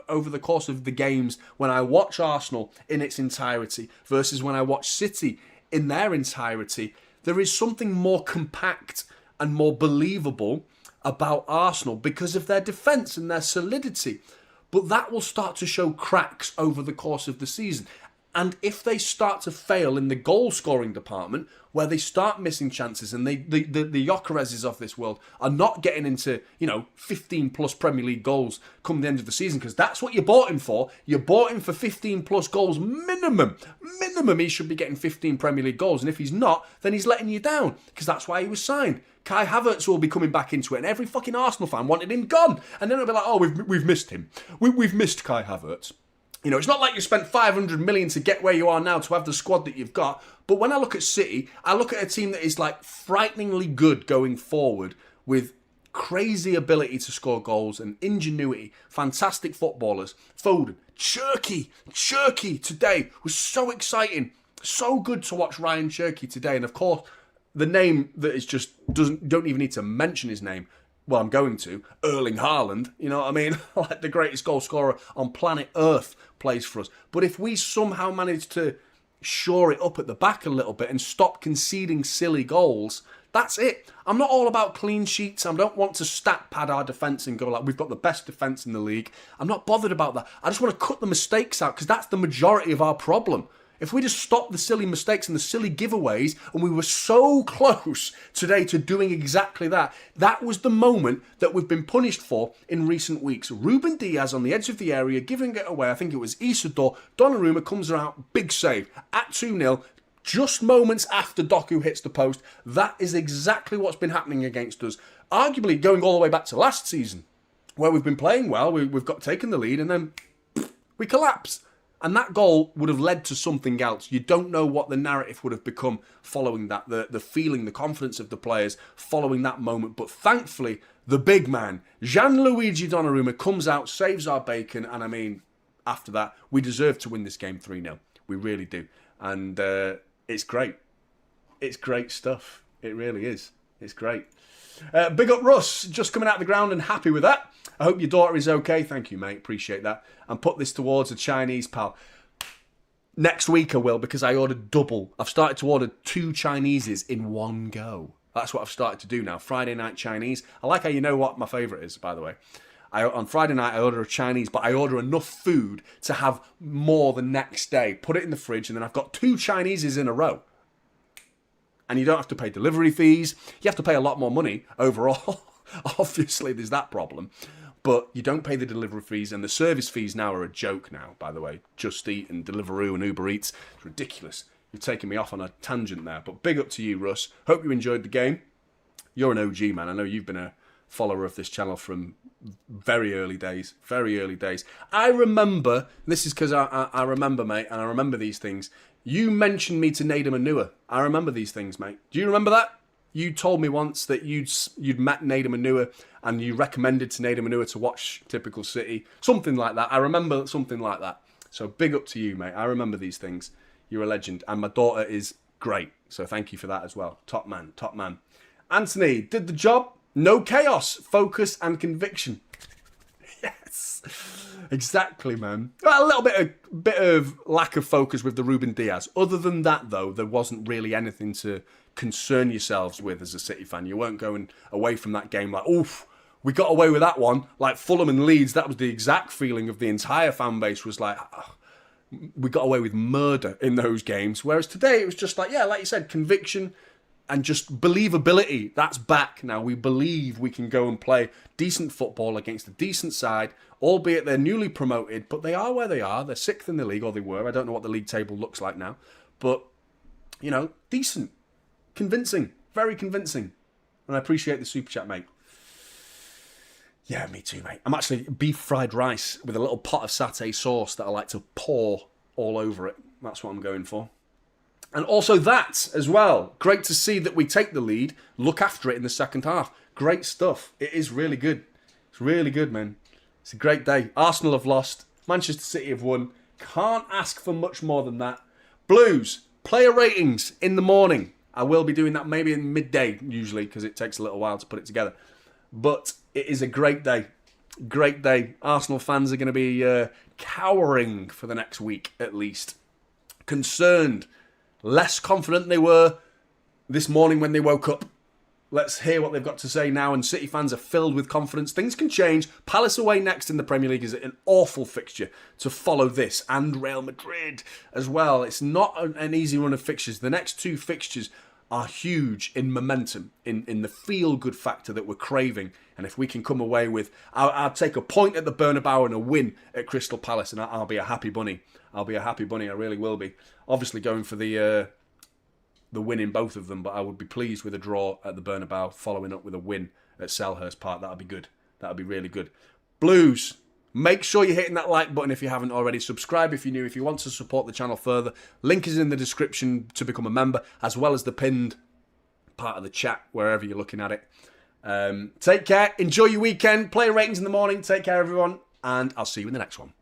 over the course of the games, when I watch Arsenal in its entirety versus when I watch City in their entirety, there is something more compact and more believable about Arsenal because of their defence and their solidity. But that will start to show cracks over the course of the season. And if they start to fail in the goal-scoring department, where they start missing chances and the Gyökereses of this world are not getting into, 15-plus Premier League goals come the end of the season, because that's what you bought him for. You bought him for 15-plus goals minimum. Minimum, he should be getting 15 Premier League goals. And if he's not, then he's letting you down, because that's why he was signed. Kai Havertz will be coming back into it, and every fucking Arsenal fan wanted him gone. And then it'll be like, oh, we've missed him. We've missed Kai Havertz. It's not like you spent 500 million to get where you are now to have the squad that you've got. But when I look at City, I look at a team that is like frighteningly good going forward with crazy ability to score goals and ingenuity, fantastic footballers. Foden, Cherky today was so exciting. So good to watch Ryan Cherky today. And of course, the name that is just don't even need to mention his name. Well, I'm going to. Erling Haaland, you know what I mean? Like the greatest goal scorer on planet Earth plays for us. But if we somehow manage to shore it up at the back a little bit and stop conceding silly goals, that's it. I'm not all about clean sheets. I don't want to stat pad our defence and go like, we've got the best defence in the league. I'm not bothered about that. I just want to cut the mistakes out, because that's the majority of our problem. If we just stopped the silly mistakes and the silly giveaways, and we were so close today to doing exactly that, that was the moment that we've been punished for in recent weeks. Ruben Dias on the edge of the area, giving it away. I think it was Isidore. Donnarumma comes out, big save at 2-0. Just moments after Doku hits the post. That is exactly what's been happening against us. Arguably going all the way back to last season, where we've been playing well, we've got taken the lead, and then we collapse. And that goal would have led to something else. You don't know what the narrative would have become following that, the feeling, the confidence of the players following that moment. But thankfully, the big man, Gianluigi Donnarumma, comes out, saves our bacon, and I mean, after that, we deserve to win this game 3-0. We really do. And it's great. It's great stuff. It really is. It's great. Big up Russ, just coming out of the ground and happy with that. I hope your daughter is okay. Thank you, mate. Appreciate that. And put this towards a Chinese pal. Next week I will, because I ordered double. I've started to order 2 Chineses in one go. That's what I've started to do now. Friday night Chinese. I like how you know what my favourite is, by the way. On Friday night, I order a Chinese, but I order enough food to have more the next day. Put it in the fridge, and then I've got 2 Chineses in a row. And you don't have to pay delivery fees. You have to pay a lot more money overall. Obviously, there's that problem. But you don't pay the delivery fees, and the service fees now are a joke now, by the way. Just Eat and Deliveroo and Uber Eats. It's ridiculous. You're taking me off on a tangent there. But big up to you, Russ. Hope you enjoyed the game. You're an OG, man. I know you've been a follower of this channel from very early days. Very early days. I remember, this is because I remember, mate, and I remember these things. You mentioned me to Nader Manua. I remember these things, mate. Do you remember that? You told me once that you'd met Nader Manua and you recommended to Nader Manua to watch Typical City. Something like that. I remember something like that. So big up to you, mate. I remember these things. You're a legend. And my daughter is great. So thank you for that as well. Top man. Top man. Anthony, did the job. No chaos. Focus and conviction. Yes. Exactly, man. Well, a little bit of lack of focus with the Ruben Dias. Other than that, though, there wasn't really anything to concern yourselves with as a City fan. You weren't going away from that game like, oof, we got away with that one. Like Fulham and Leeds, that was the exact feeling of the entire fan base, was like, oh, we got away with murder in those games. Whereas today it was just like, yeah, like you said, conviction and just believability. That's back now. We believe we can go and play decent football against a decent side, albeit they're newly promoted, but they are where they are. They're 6th in the league, or they were. I don't know what the league table looks like now. But, you know, decent. Convincing. Very convincing. And I appreciate the super chat, mate. Yeah, me too, mate. I'm actually beef fried rice with a little pot of satay sauce that I like to pour all over it. That's what I'm going for. And also that as well. Great to see that we take the lead, look after it in the second half. Great stuff. It is really good. It's really good, man. It's a great day. Arsenal have lost. Manchester City have won. Can't ask for much more than that. Blues, player ratings in the morning. I will be doing that maybe in midday, usually, because it takes a little while to put it together. But it is a great day. Great day. Arsenal fans are going to be cowering for the next week, at least. Concerned. Less confident they were this morning when they woke up. Let's hear what they've got to say now. And City fans are filled with confidence. Things can change. Palace away next in the Premier League is an awful fixture to follow this. And Real Madrid as well. It's not an easy run of fixtures. The next 2 fixtures are huge in momentum, in the feel-good factor that we're craving. And if we can come away with... I'll take a point at the Bernabeu and a win at Crystal Palace, and I'll be a happy bunny. I'll be a happy bunny. I really will be. Obviously going for the win in both of them, but I would be pleased with a draw at the Bernabeu, following up with a win at Selhurst Park. That would be good. That would be really good. Blues, make sure you're hitting that like button if you haven't already. Subscribe if you're new. If you want to support the channel further, link is in the description to become a member, as well as the pinned part of the chat, wherever you're looking at it. Take care. Enjoy your weekend. Player ratings in the morning. Take care, everyone. And I'll see you in the next one.